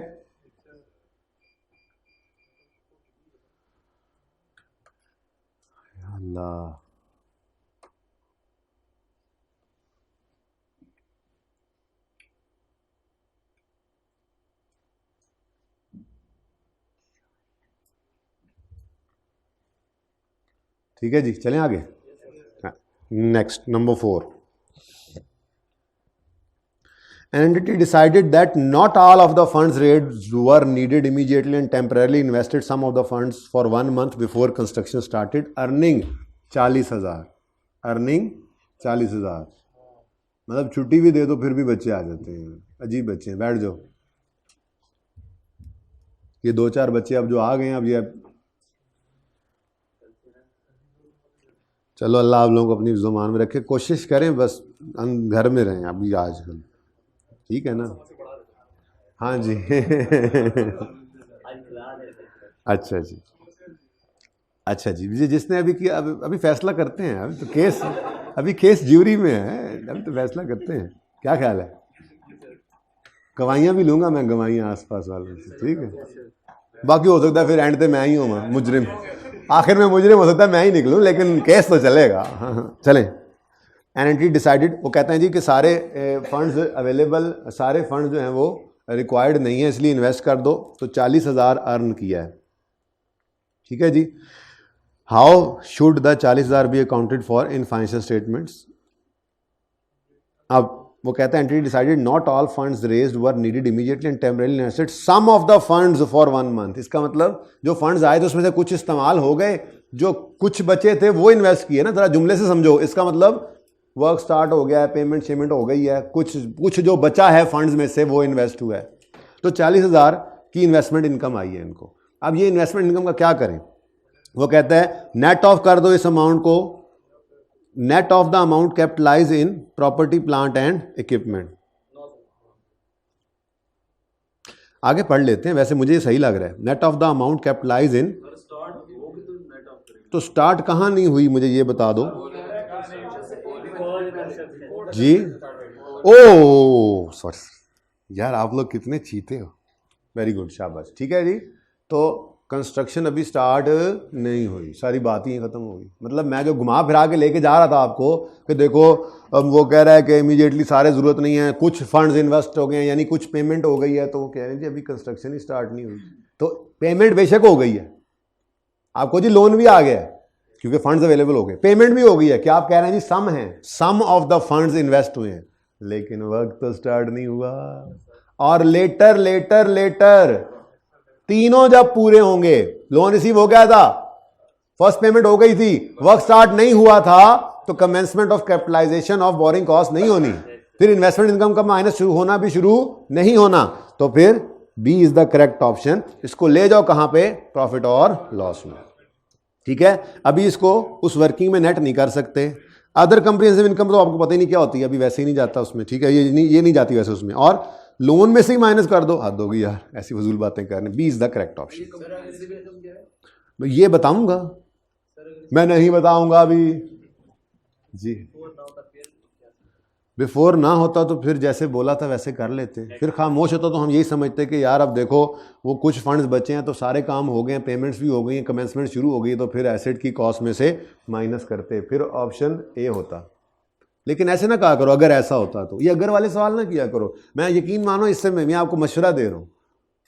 अल्लाह, ठीक है जी, चलें आगे। Next number 4, an entity decided that not all of the funds raised were needed immediately and temporarily invested some of the funds for 1 month before construction started, earning 40,000। Earning 40,000, मतलब छुट्टी भी दे दो फिर भी बच्चे आ जाते हैं। अजीब बच्चे हैं, बैठ जाओ। ये 2-4 बच्चे अब जो आ गए हैं, अब ये चलो अल्लाह आप लोगों को अपनी ज़ुबान में रखे, कोशिश करें बस घर में रहें अभी आजकल, ठीक है ना। हाँ जी अच्छा जी, अच्छा जी, जिसने अभी किया अभी फैसला करते हैं। अभी केस ज्यूरी में है, अभी तो फैसला करते हैं। क्या ख्याल है? गवाहियाँ भी लूँगा मैं, गवाहियाँ आसपास वालों से, ठीक है। बाकी हो सकता है फिर एंड पे मैं ही हूँ मुजरिम, आखिर में मुजरिम हो सकता है मैं ही निकलूँ, लेकिन केस तो चलेगा। हाँ चलें। एंटिटी डिसाइडेड, वो कहते हैं जी कि सारे फंड्स अवेलेबल, सारे फंड्स जो हैं वो रिक्वायर्ड नहीं है, इसलिए इन्वेस्ट कर दो। तो 40,000 अर्न किया है, ठीक है जी। How should the 40,000 be accounted for in financial statements. अब वो कहते हैं entity decided not all funds raised were needed immediately and temporary invested some of the funds for 1 month. इसका मतलब जो फंड्स आए थे उसमें से कुछ इस्तेमाल हो गए, जो कुछ बचे थे वो इन्वेस्ट किए ना। जरा जुमले से समझो, इसका मतलब वर्क स्टार्ट हो गया है, पेमेंट शेमेंट हो गई है, कुछ जो बचा है फंड्स में से वो इन्वेस्ट हुआ है। तो 40,000 की इन्वेस्टमेंट इनकम आई है इनको। अब ये इन्वेस्टमेंट इनकम का क्या करें? वो कहता है नेट ऑफ कर दो इस अमाउंट को, net of the amount capitalize in property plant and equipment. आगे पढ़ लेते हैं, वैसे मुझे ये सही लग रहा है। Net of the amount capitalize in, तो स्टार्ट कहां नहीं हुई मुझे ये बता दो जी। ओ सॉरी यार, आप लोग कितने चीते हो। वेरी गुड, शाबाश, ठीक है जी। तो कंस्ट्रक्शन अभी स्टार्ट नहीं हुई, सारी बात ही खत्म हो गई। मतलब मैं जो घुमा फिरा के लेके जा रहा था आपको कि देखो अब वो कह रहा है कि इमीडिएटली सारे ज़रूरत नहीं है, कुछ फंड्स इन्वेस्ट हो गए हैं, यानी कुछ पेमेंट हो गई है। तो वो कह रहे हैं जी अभी कंस्ट्रक्शन ही स्टार्ट नहीं हुई। तो पेमेंट बेशक हो गई है आपको जी, लोन भी आ गया है क्योंकि फंड्स अवेलेबल हो गए, पेमेंट भी हो गई है। क्या आप कह रहे हैं जी सम है, सम ऑफ द फंड्स इन्वेस्ट हुए हैं, लेकिन वर्क तो स्टार्ट नहीं हुआ। और लेटर लेटर लेटर तीनों जब पूरे होंगे, लोन रिसीव हो गया था, फर्स्ट पेमेंट हो गई थी, वर्क स्टार्ट नहीं हुआ था, तो commencement of capitalization of borrowing cost नहीं होनी, फिर इन्वेस्टमेंट इनकम का माइनस होना भी शुरू नहीं होना। तो फिर B is the correct option. इसको ले जाओ कहां पे? प्रॉफिट और लॉस में, ठीक है। अभी इसको उस वर्किंग में नेट नहीं कर सकते। अदर कंप्रिहेंसिव इनकम तो आपको पता ही नहीं क्या होती है, अभी वैसे ही नहीं जाता उसमें, ठीक है। ये नहीं जाती वैसे उसमें। और लोन में से ही माइनस कर दो, हद होगी यार, ऐसी फजूल बातें करने। B is the correct option. ये बताऊंगा मैं, नहीं बताऊंगा अभी जी। बिफोर ना होता तो फिर जैसे बोला था वैसे कर लेते, फिर खामोश होता तो हम यही समझते कि यार अब देखो वो कुछ फंड्स बचे हैं तो सारे काम हो गए हैं, पेमेंट्स भी हो गई हैं, कमेंसमेंट शुरू हो गई, तो फिर एसेट की कॉस्ट में से माइनस करते, फिर ऑप्शन ए होता। लेकिन ऐसे ना कहा करो अगर ऐसा होता तो, ये अगर वाले सवाल ना किया करो। मैं यकीन मानो इससे मैं आपको मशवरा दे रहा हूँ,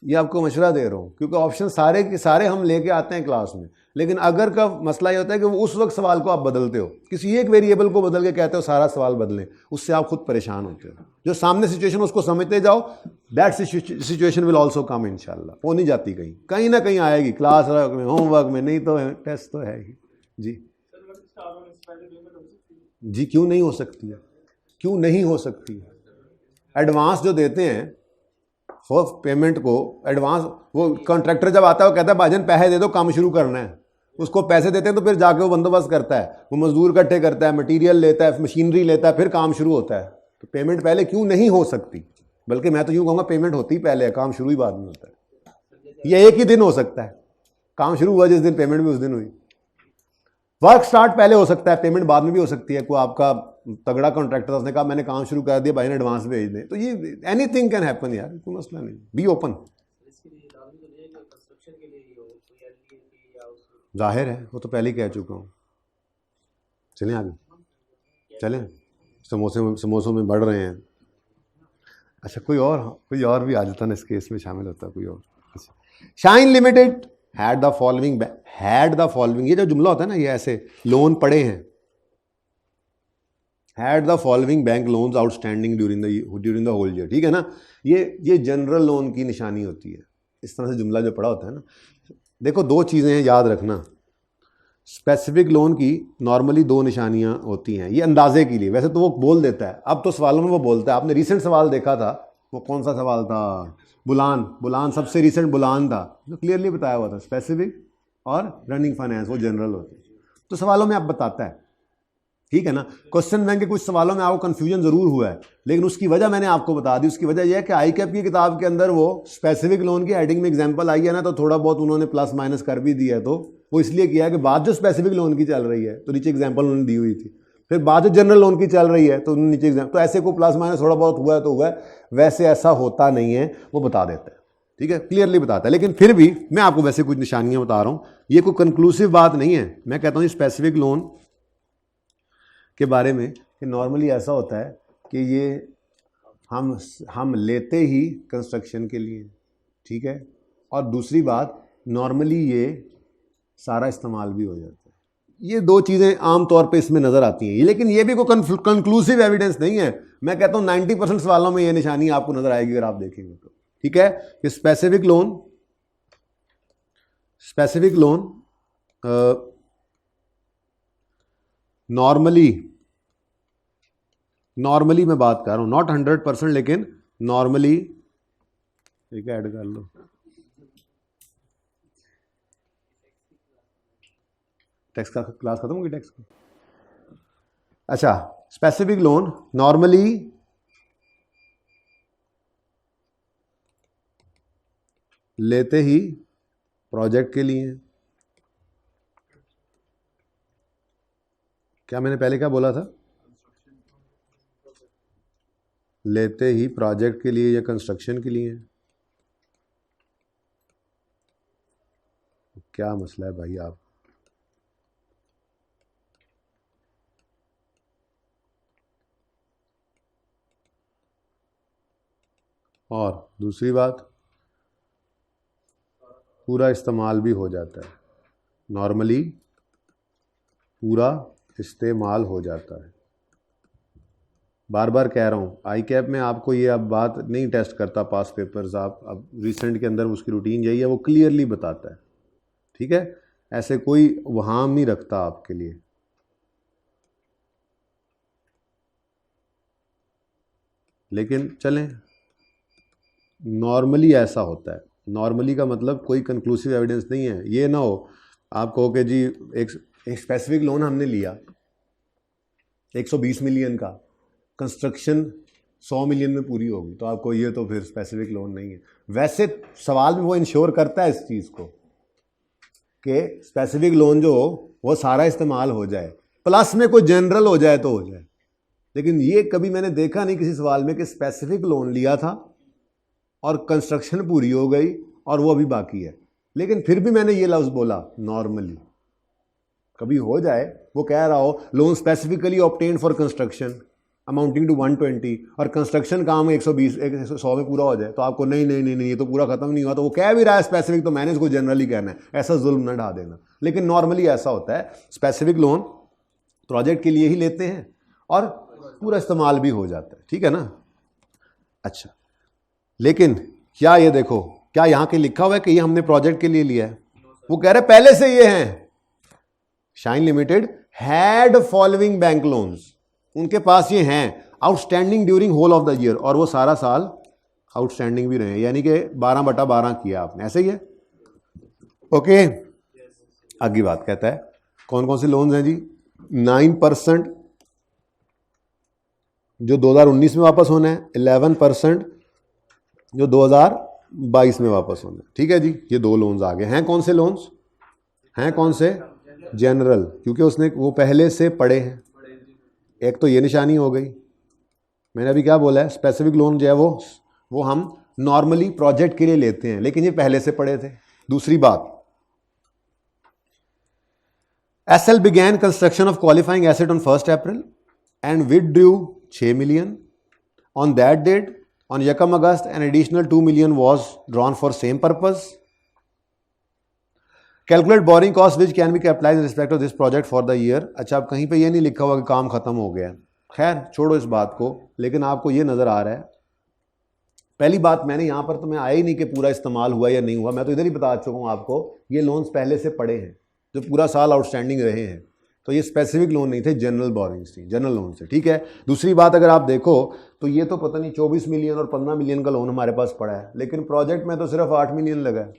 ये आपको मशवरा दे रहा हूँ, क्योंकि ऑप्शन सारे के सारे हम लेके आते हैं क्लास में, लेकिन अगर का मसला ये होता है कि उस वक्त सवाल को आप बदलते हो, किसी एक वेरिएबल को बदल के कहते हो सारा सवाल बदलें, उससे आप खुद परेशान होते हो। जो सामने सिचुएशन उसको समझते जाओ, that situation will also come इंशाल्लाह। वो नहीं जाती कहीं ना कहीं आएगी, क्लास में, होमवर्क में, नहीं तो टेस्ट तो है ही जी। जी क्यों नहीं हो सकती है? क्यों नहीं हो सकती है? एडवांस जो देते हैं फर्स्ट पेमेंट को, एडवांस, वो कॉन्ट्रैक्टर जब आता है वो कहता है भाईजान पैसे दे दो, काम शुरू करना है। उसको पैसे देते हैं तो फिर जाके वो बंदोबस्त करता है, वो मजदूर इकट्ठे करता है, मटीरियल लेता है, मशीनरी लेता है, फिर काम शुरू होता है। तो पेमेंट पहले क्यों नहीं हो सकती? बल्कि मैं तो यूँ कहूँगा पेमेंट होती ही पहले है, काम शुरू ही बाद में होता है। ये एक ही दिन हो सकता है, काम शुरू हुआ जिस दिन, पेमेंट भी उस दिन हुई। वर्क स्टार्ट पहले हो सकता है, पेमेंट बाद में भी हो सकती है। कोई आपका तगड़ा कॉन्ट्रैक्टर, उसने कहा मैंने काम शुरू कर दिया, भाई ने एडवांस भेज दें, तो ये एनीथिंग कैन हैपन यार, कोई मसला नहीं, बी ओपन। जाहिर है, वो तो पहले ही कह चुका हूँ। चलें आगे, चलें, समोसों में बढ़ रहे हैं। अच्छा, कोई और भी आ जाता ना इस केस में शामिल होता है कोई और। Shine limited had the following, ये जो जुमला होता है ना, ये ऐसे लोन पड़े हैं, had the following bank loans outstanding during the whole year, ठीक है ना। ये जनरल लोन की निशानी होती है, इस तरह से जुमला जो पड़ा होता है ना। देखो, दो चीज़ें हैं याद रखना। स्पेसिफिक लोन की नॉर्मली दो निशानियां होती हैं, ये अंदाजे के लिए, वैसे तो वो बोल देता है, अब तो सवालों में वो बोलता है। आपने रिसेंट सवाल देखा था, वो कौन सा सवाल था, बुलान सबसे रिसेंट बुलान था, जो क्लियरली बताया हुआ था स्पेसिफिक और रनिंग फाइनेंस वो जनरल होते हैं, तो सवालों में आप बताता है, ठीक है ना। क्वेश्चन बैंक के कुछ सवालों में आपको कंफ्यूजन जरूर हुआ है, लेकिन उसकी वजह मैंने आपको बता दी। उसकी वजह यह है कि ICAP की किताब के अंदर वो स्पेसिफिक लोन की हेडिंग में एग्जांपल आई है ना, तो थोड़ा बहुत उन्होंने प्लस माइनस कर भी दिया है। तो वो इसलिए किया है कि बात जो स्पेसिफिक लोन की चल रही है तो नीचे एग्जाम्पल उन्होंने दी हुई थी, फिर बात जो जनरल लोन की चल रही है तो नीचे एग्जाम्पल, तो ऐसे को प्लस माइनस थोड़ा बहुत हुआ है तो हुआ है, वैसे ऐसा होता नहीं है, वो बता देता है, ठीक है, क्लियरली बताता है। लेकिन फिर भी मैं आपको वैसे कुछ निशानियां बता रहा हूं, ये कोई कंक्लूसिव बात नहीं है। मैं कहता हूं स्पेसिफिक लोन के बारे में कि नॉर्मली ऐसा होता है कि ये हम लेते ही कंस्ट्रक्शन के लिए, ठीक है, और दूसरी बात नॉर्मली ये सारा इस्तेमाल भी हो जाता है। ये दो चीज़ें आम तौर पे इसमें नज़र आती हैं, लेकिन ये भी कोई कंक्लूसिव एविडेंस नहीं है। मैं कहता हूँ 90% सवालों में ये निशानी आपको नज़र आएगी अगर आप देखेंगे तो, ठीक है। कि स्पेसिफिक लोन नॉर्मली मैं बात कर रहा हूँ, नॉट 100%, लेकिन नॉर्मली, एक ऐड कर लो, टैक्स का क्लास खत्म होगी टैक्स की। अच्छा, स्पेसिफिक लोन नॉर्मली लेते ही प्रोजेक्ट के लिए, क्या मैंने पहले क्या बोला था, लेते ही प्रोजेक्ट के लिए या कंस्ट्रक्शन के लिए, क्या मसला है भाई आप। और दूसरी बात, पूरा इस्तेमाल भी हो जाता है, नॉर्मली पूरा इस्तेमाल हो जाता है। बार बार कह रहा हूँ, ICAP में आपको ये अब बात नहीं टेस्ट करता पास पेपर्स, आप अब रिसेंट के अंदर उसकी रूटीन यही है, वो क्लियरली बताता है, ठीक है। ऐसे कोई वहाँ नहीं रखता आपके लिए। लेकिन चलें, नॉर्मली ऐसा होता है। नॉर्मली का मतलब कोई कंक्लूसिव एविडेंस नहीं है। ये ना हो आप कहो कि जी एक स्पेसिफिक लोन हमने लिया 120 मिलियन का, कंस्ट्रक्शन 100 मिलियन में पूरी होगी, तो आपको ये तो फिर स्पेसिफिक लोन नहीं है। वैसे सवाल में वो इंश्योर करता है इस चीज़ को कि स्पेसिफिक लोन जो हो वो सारा इस्तेमाल हो जाए, प्लस में कोई जनरल हो जाए तो हो जाए। लेकिन ये कभी मैंने देखा नहीं किसी सवाल में कि स्पेसिफिक लोन लिया था और कंस्ट्रक्शन पूरी हो गई और वो अभी बाकी है, लेकिन फिर भी मैंने ये लफ्ज़ बोला नॉर्मली। कभी हो जाए वो कह रहा हो loan specifically obtained for construction amounting to 120 और कंस्ट्रक्शन काम 100 में पूरा हो जाए, तो आपको नहीं ये तो पूरा खत्म नहीं हुआ, तो वो कह भी रहा है स्पेसिफिक, तो मैंने इसको जनरली कहना है। ऐसा जुल्म न ढा देना। लेकिन नॉर्मली ऐसा होता है, स्पेसिफिक लोन प्रोजेक्ट के लिए ही लेते हैं और पूरा इस्तेमाल भी हो जाता है, ठीक है ना। अच्छा, लेकिन क्या ये देखो, क्या यहाँ के लिखा हुआ है कि ये हमने प्रोजेक्ट के लिए लिया है? वो कह रहे पहले से ये हैं। Shine limited had following bank loans, उनके पास ये हैं outstanding during whole of the year, और वो सारा साल आउटस्टैंडिंग भी रहे, यानी कि 12/12 किया आपने, ऐसे ही है। ओके, आगे बात कहता है कौन कौन से लोन्स हैं जी। 9% जो 2019 में वापस होना है, 11% जो 2022 में वापस होने। ठीक है जी, ये 2 लोन्स आ गए हैं। कौन से लोन्स हैं? कौन से? जनरल, क्योंकि उसने वो पहले से पड़े हैं। एक तो ये निशानी हो गई। मैंने अभी क्या बोला है, स्पेसिफिक लोन जो है वो हम नॉर्मली प्रोजेक्ट के लिए लेते हैं, लेकिन ये पहले से पड़े थे। दूसरी बात, SL began construction of qualifying asset on 1 April and withdrew 6 million on that date. On Yakam August an additional 2 million was drawn for same purpose. Calculate borrowing cost which can be capitalized in respect of this project for the year. अच्छा, अब कहीं पे ये नहीं लिखा हुआ कि काम खत्म हो गया। खैर छोड़ो इस बात को, लेकिन आपको ये नजर आ रहा है। पहली बात, मैंने यहाँ पर तो मैं आया ही नहीं कि पूरा इस्तेमाल हुआ या नहीं हुआ, मैं तो इधर ही बता चुका हूँ आपको, ये लोन्स पहले से पड़े हैं जो पूरा साल आउटस्टैंडिंग रहे हैं। तो ये स्पेसिफिक लोन नहीं थे, जनरल बोरिंग्स थी, जनरल लोन से। ठीक है। दूसरी बात, अगर आप देखो तो ये तो पता नहीं 24 मिलियन और 15 मिलियन का लोन हमारे पास पड़ा है, लेकिन प्रोजेक्ट में तो सिर्फ 8 मिलियन लगा है।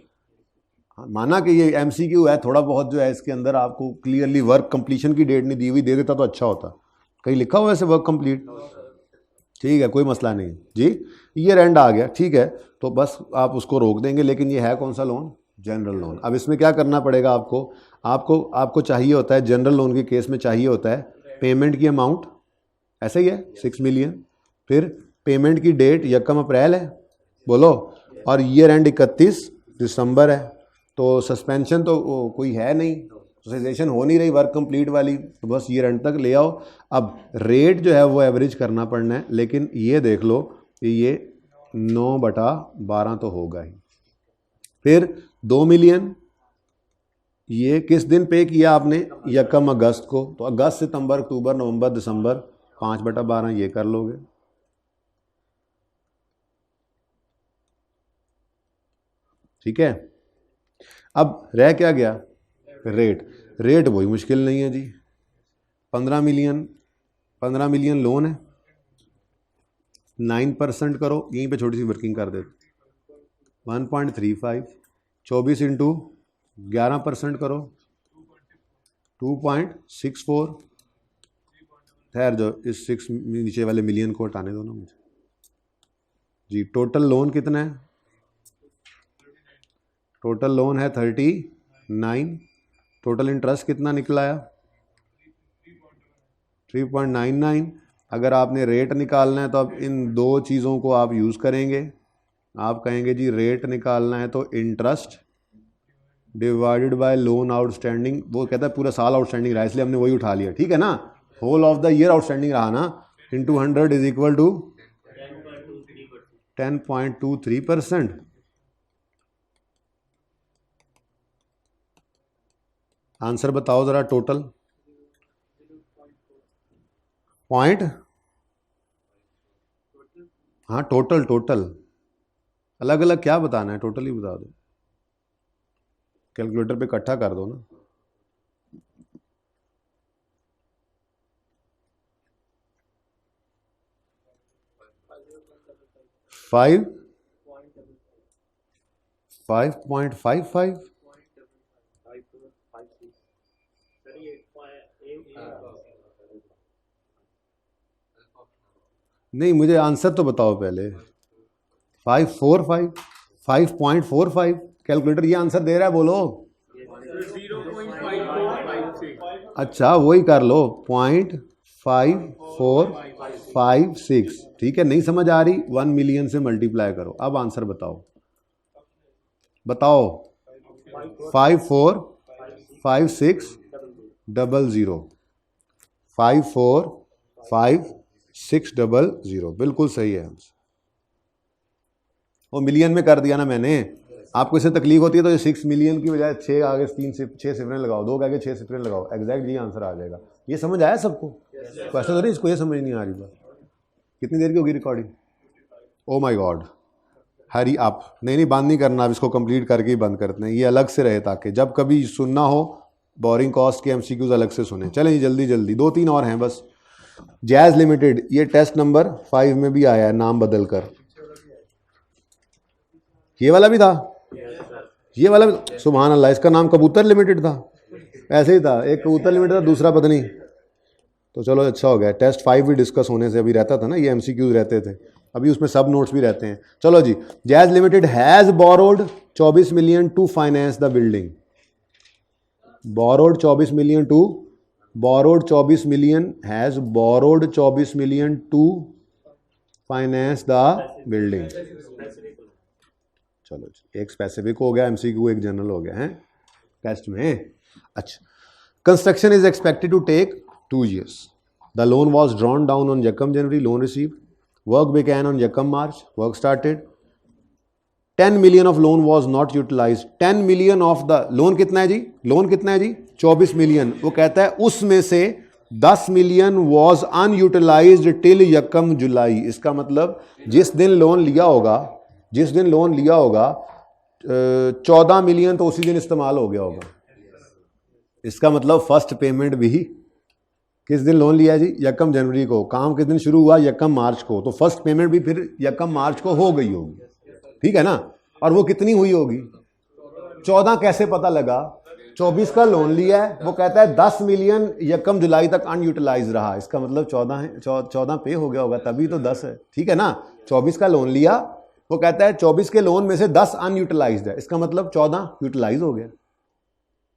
माना कि ये एमसीक्यू है, थोड़ा बहुत जो है इसके अंदर आपको क्लियरली वर्क कंप्लीशन की डेट नहीं दी हुई, दे देता तो अच्छा होता। कहीं लिखा हुआ ऐसे वर्क कंप्लीट? ठीक है, कोई मसला नहीं जी। ईयर एंड आ गया, ठीक है, तो बस आप उसको रोक देंगे। लेकिन ये है कौन सा लोन? General loan. अब इसमें क्या करना पड़ेगा आपको चाहिए होता है, जनरल लोन के केस में चाहिए होता है पेमेंट की अमाउंट, ऐसा ही है 6 मिलियन, फिर पेमेंट की डेट 1 अप्रैल है, बोलो, और ईयर एंड 31 दिसंबर है। तो सस्पेंशन तो कोई है नहीं, सस्पेंशन हो नहीं रही वर्क कंप्लीट वाली, तो बस ईयर एंड तक ले आओ। अब रेट जो है वो एवरेज करना पड़ना है, लेकिन ये देख लो कि ये 9/12 तो होगा ही। फिर 2 मिलियन ये किस दिन पे किया आपने? 1 अगस्त को, तो अगस्त, सितंबर, अक्टूबर, नवंबर, दिसंबर, 5/12 ये कर लोगे। ठीक है। अब रह क्या गया? रेट वही मुश्किल नहीं है जी। 15 मिलियन लोन है, 9% करो, यहीं पे छोटी सी वर्किंग कर देते, 1.35, 24 इंटू 11% करो, 2.64। खैर जो इस 6 नीचे वाले मिलियन को हटाने दो ना मुझे जी। टोटल लोन कितना है? टोटल लोन है 39। टोटल इंटरेस्ट कितना निकला है? 3.99। अगर आपने रेट निकालना है तो अब इन दो चीज़ों को आप यूज़ करेंगे। आप कहेंगे जी रेट निकालना है तो interest divided by loan outstanding, वो कहता है पूरा साल आउटस्टैंडिंग रहा है इसलिए हमने वही उठा लिया। ठीक है ना, whole of the year outstanding रहा ना, into 100 is equal to 10.23%। Answer बताओ जरा। टोटल पॉइंट, हाँ टोटल अलग अलग क्या बताना है? टोटल ही बता दो, कैलकुलेटर पे इकट्ठा कर दो ना। फाइव 5.55 नहीं, मुझे आंसर तो बताओ पहले। 5.45 कैलकुलेटर ये आंसर दे रहा है, बोलो। अच्छा वही कर लो, 0.5456। ठीक है, नहीं समझ आ रही, 1 मिलियन से मल्टीप्लाई करो। अब आंसर बताओ 545600 545600 बिल्कुल सही है आंसर। वो मिलियन में कर दिया ना मैंने। आपको इससे तकलीफ होती है तो ये 6 मिलियन की बजाय 6 आगे 6 सिफरें लगाओ, 2 आगे 6 सिफरें लगाओ, एग्जैक्टली आंसर आ जाएगा। ये समझ आया सबको? ऐसा तो नहीं इसको ये समझ नहीं आ रही बात। कितनी देर की होगी रिकॉर्डिंग? ओ माय गॉड, हरी आप। नहीं बंद नहीं करना, अब इसको कंप्लीट करके ही बंद करते हैं, ये अलग से रहे ताकि जब कभी सुनना हो बोरिंग कॉस्ट के एमसीक्यूज अलग से सुने। चलें जल्दी 2-3 और हैं बस। जैज लिमिटेड, ये टेस्ट नंबर 5 में भी आया है नाम बदल कर। ये वाला भी था, ये वाला भी, सुभान अल्लाह, इसका नाम कबूतर लिमिटेड था। ऐसे ही था, एक कबूतर लिमिटेड था, दूसरा पता नहीं। तो चलो अच्छा हो गया, टेस्ट 5 भी डिस्कस होने से अभी रहता था ना, ये एमसीक्यूज रहते थे। अभी उसमें सब नोट्स भी रहते हैं। चलो जी, Jazz limited has borrowed 24 million to finance the building. Borrowed 24 million to, borrowed 24 million, has borrowed 24 million to finance the building. चलो जी, एक स्पेसिफिक हो गया एमसीक्यू, एक जनरल हो गया है टेस्ट में। अच्छा, construction is expected to take 2 years. The loan was drawn down on Yakam January, loan received. Work began on Yakam March, work started. 10 million of loan was not utilized. 10 million of the loan कितना है जी? Loan कितना है जी? 24 million. वो कहता है उसमें से 10 million was unutilized till Yakam जुलाई। इसका मतलब जिस दिन लोन लिया होगा, 14 मिलियन तो उसी दिन इस्तेमाल हो गया होगा। इसका मतलब फर्स्ट पेमेंट भी किस दिन लोन लिया जी? यकम जनवरी को। काम किस दिन शुरू हुआ? यकम मार्च को। तो फर्स्ट पेमेंट भी फिर यकम मार्च को हो गई होगी, ठीक है ना? और वो कितनी हुई होगी? 14 कैसे पता लगा? 24 का लोन लिया है, वो कहता है 10 मिलियन यकम जुलाई तक अनयूटिलाइज रहा। इसका मतलब 14 है, 14 पे हो गया होगा, तभी तो 10 है, ठीक है ना? 24 का लोन लिया, वो कहता है 24 के लोन में से 10 अनयूटिलाइज्ड है, इसका मतलब 14 यूटिलाइज हो गया।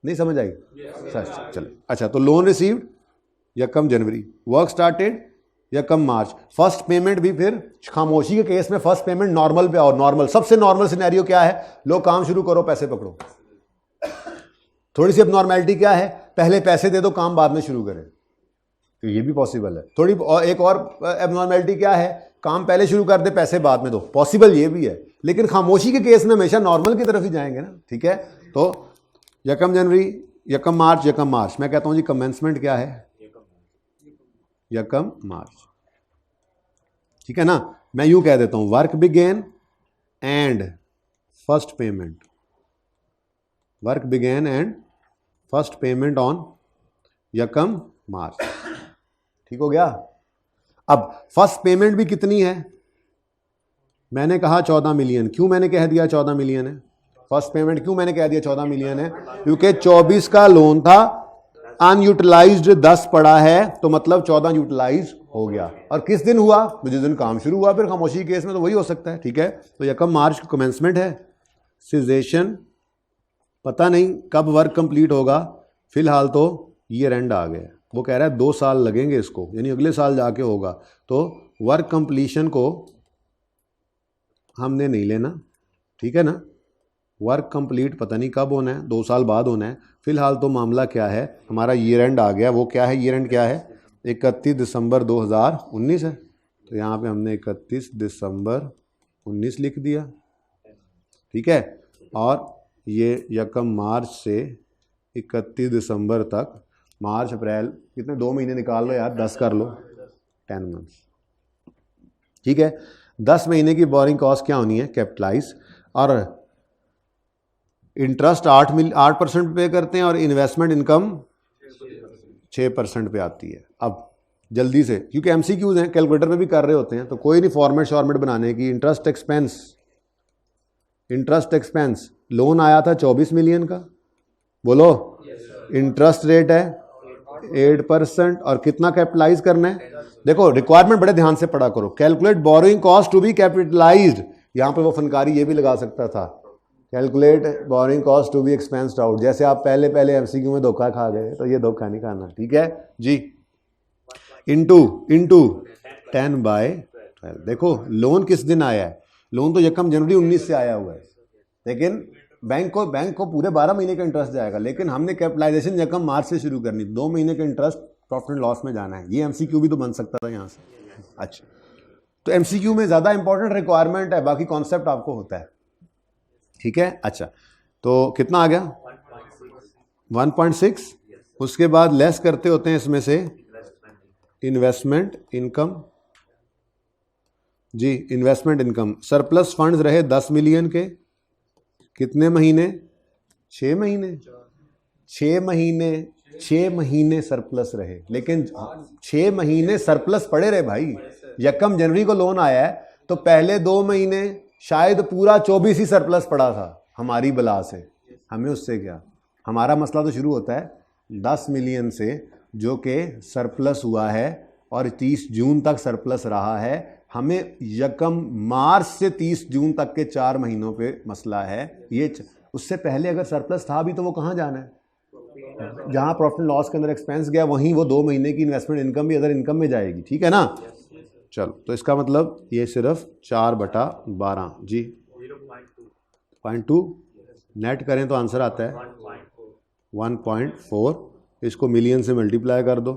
नहीं समझ आई? चलो अच्छा, तो लोन रिसीव्ड यकम जनवरी, वर्क स्टार्टेड यकम मार्च, फर्स्ट पेमेंट भी फिर खामोशी के केस में फर्स्ट पेमेंट नॉर्मल पे। और नॉर्मल, सबसे नॉर्मल सिनेरियो क्या है? लो काम शुरू करो, पैसे पकड़ो। थोड़ी सी अब क्या है? पहले पैसे दे दो, काम बाद में शुरू करें, तो ये भी पॉसिबल है। थोड़ी और एक और एबनॉर्मेलिटी क्या है? काम पहले शुरू कर दे, पैसे बाद में दो, पॉसिबल ये भी है। लेकिन खामोशी के केस में हमेशा नॉर्मल की तरफ ही जाएंगे ना, ठीक है? तो यकम जनवरी, यकम मार्च, यकम मार्च। मैं कहता हूं जी कमेंसमेंट क्या है? यकम मार्च, ठीक है ना? मैं यूं कह देता हूं work began and first payment, work began and first payment on यकम मार्च, ठीक हो गया? अब फर्स्ट पेमेंट भी कितनी है? मैंने कहा 14 मिलियन। क्यों मैंने कह दिया 14 मिलियन है? फर्स्ट पेमेंट क्यों मैंने कह दिया 14 मिलियन है? क्योंकि 24 का लोन था, अनयूटिलाइज्ड 10 पड़ा है, तो मतलब 14 यूटिलाइज हो गया। और किस दिन हुआ? जिस दिन काम शुरू हुआ। फिर खामोशी केस में तो वही हो सकता है, ठीक है? तो यकम मार्च को कमेंसमेंट है। सिजेशन पता नहीं कब वर्क कंप्लीट होगा, फिलहाल तो ईयर एंड आ गया। वो कह रहा है 2 साल लगेंगे इसको, यानी अगले साल जाके होगा। तो वर्क कंप्लीशन को हमने नहीं लेना, ठीक है ना? वर्क कंप्लीट पता नहीं कब होना है, 2 साल बाद होना है। फिलहाल तो मामला क्या है, हमारा ईयर एंड आ गया। वो क्या है? ईयर एंड क्या है? 31 दिसंबर 2019 है। तो यहाँ पे हमने 31 दिसंबर 19 लिख दिया, ठीक है? और ये यकम मार्च से 31 दिसंबर तक, मार्च अप्रैल, कितने 2 महीने निकाल लो यार, 10 कर लो, 10 मंथ्स, ठीक है? 10 महीने की बोरिंग कॉस्ट क्या होनी है? कैपिटलाइज। और इंटरेस्ट 8% पे करते हैं और इन्वेस्टमेंट इनकम 6% पे आती है। अब जल्दी से, क्योंकि एमसीक्यूज हैं, कैलकुलेटर पे भी कर रहे होते हैं, तो कोई नहीं फॉर्मेट शॉर्मेट बनाने की। Interest expense, interest expense, loan आया था 24 मिलियन का, बोलो। इंटरेस्ट रेट है 8% और कितना कैपिटलाइज करना है? देखो रिक्वायरमेंट बड़े ध्यान से पढ़ा करो। Calculate borrowing cost to be capitalized, यहां पे वो फनकारी ये भी लगा सकता था, calculate borrowing cost to be expensed out. जैसे आप पहले एमसीक्यू में धोखा खा गए, तो ये धोखा नहीं खाना, ठीक है जी? इनटू 10/12। देखो लोन किस दिन आया है? लोन तो यकम जनवरी 19 से आया हुआ है, लेकिन बैंक को पूरे 12 महीने का इंटरेस्ट जाएगा। लेकिन हमने कैपिटलाइजेशन यकम मार्च से शुरू करनी, 2 महीने का इंटरेस्ट प्रॉफिट एंड लॉस में जाना है। ये एमसीक्यू भी तो बन सकता था यहाँ से। अच्छा, तो एमसीक्यू में ज़्यादा इंपॉर्टेंट रिक्वायरमेंट है, बाकी कॉन्सेप्ट आपको होता है, ठीक है? अच्छा, तो कितना आ गया? 1.6। उसके बाद लेस करते होते हैं इसमें से इन्वेस्टमेंट इनकम जी, इन्वेस्टमेंट इनकम। सरप्लस फंड्स रहे 10 मिलियन के, कितने महीने? 6 महीने। 6 महीने सरप्लस रहे, लेकिन 6 महीने सरप्लस पड़े रहे भाई। यकम जनवरी को लोन आया है, तो पहले 2 महीने शायद पूरा 24 ही सरप्लस पड़ा था हमारी बला से। हमें उससे क्या, हमारा मसला तो शुरू होता है 10 मिलियन से, जो कि सरप्लस हुआ है और 30 जून तक सरप्लस रहा है। हमें यकम मार्च से 30 जून तक के 4 महीनों पे मसला है। ये उससे पहले अगर सरप्लस था भी तो वो कहाँ जाना है? जहाँ प्रॉफिट एंड लॉस के अंदर एक्सपेंस गया वहीं वो 2 महीने की इन्वेस्टमेंट इनकम भी अदर इनकम में जाएगी। ठीक है ना? चलो, तो इसका मतलब ये सिर्फ 4/12 जी 0.2 नेट करें तो आंसर आता है 1.4। इसको मिलियन से मल्टीप्लाई कर दो।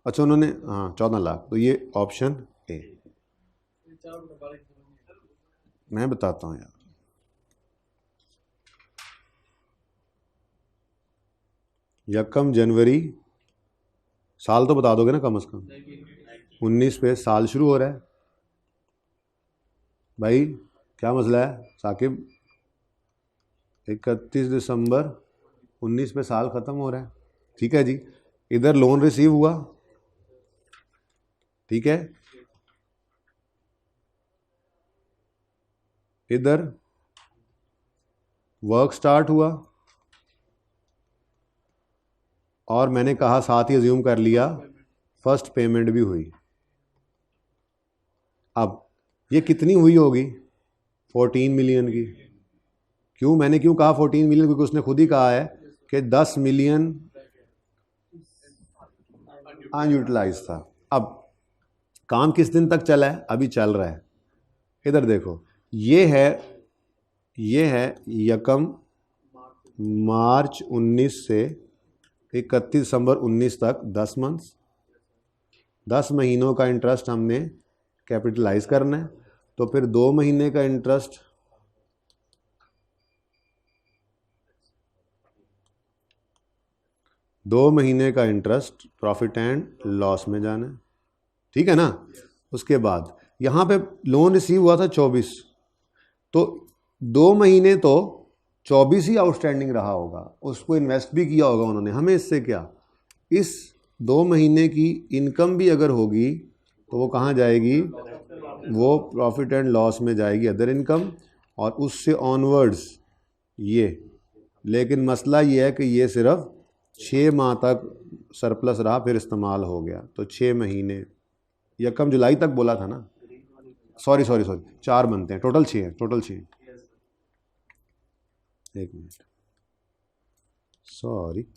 अच्छा, उन्होंने 14 लाख। तो ये ऑप्शन ए। मैं बताता हूँ यार, यकम जनवरी, साल तो बता दोगे ना कम से कम? 19 पे साल शुरू हो रहा है भाई। क्या मसला है साकिब? 31 दिसंबर 19 पे साल ख़त्म हो रहा है। ठीक है जी। इधर लोन रिसीव हुआ, ठीक है, इधर वर्क स्टार्ट हुआ, और मैंने कहा साथ ही अज्यूम कर लिया फर्स्ट पेमेंट भी हुई। अब ये कितनी हुई होगी? 14 मिलियन की। क्यों, मैंने क्यों कहा 14 मिलियन? क्योंकि उसने खुद ही कहा है कि 10 मिलियन अनयूटिलाइज था। अब काम किस दिन तक चला है? अभी चल रहा है। इधर देखो, ये है यकम मार्च 19 से 31 दिसंबर 19 तक 10 मंथ्स, 10 महीनों का इंटरेस्ट हमने कैपिटलाइज करना है। तो फिर 2 महीने का इंटरेस्ट प्रॉफिट एंड लॉस में जाना है। ठीक है ना? उसके बाद यहाँ पे लोन रिसीव हुआ था 24, तो 2 महीने तो 24 ही आउटस्टैंडिंग रहा होगा, उसको इन्वेस्ट भी किया होगा उन्होंने। हमें इससे क्या, इस 2 महीने की इनकम भी अगर होगी तो वो कहाँ जाएगी? वो प्रॉफिट एंड लॉस में जाएगी, अदर इनकम, और उससे ऑनवर्ड्स ये। लेकिन मसला ये है कि ये सिर्फ 6 माह तक सरप्लस रहा, फिर इस्तेमाल हो गया। तो 6 महीने, यकम जुलाई तक बोला था ना? सॉरी 4 बनते हैं, टोटल 6 हैं, टोटल 6। एक मिनट, सॉरी,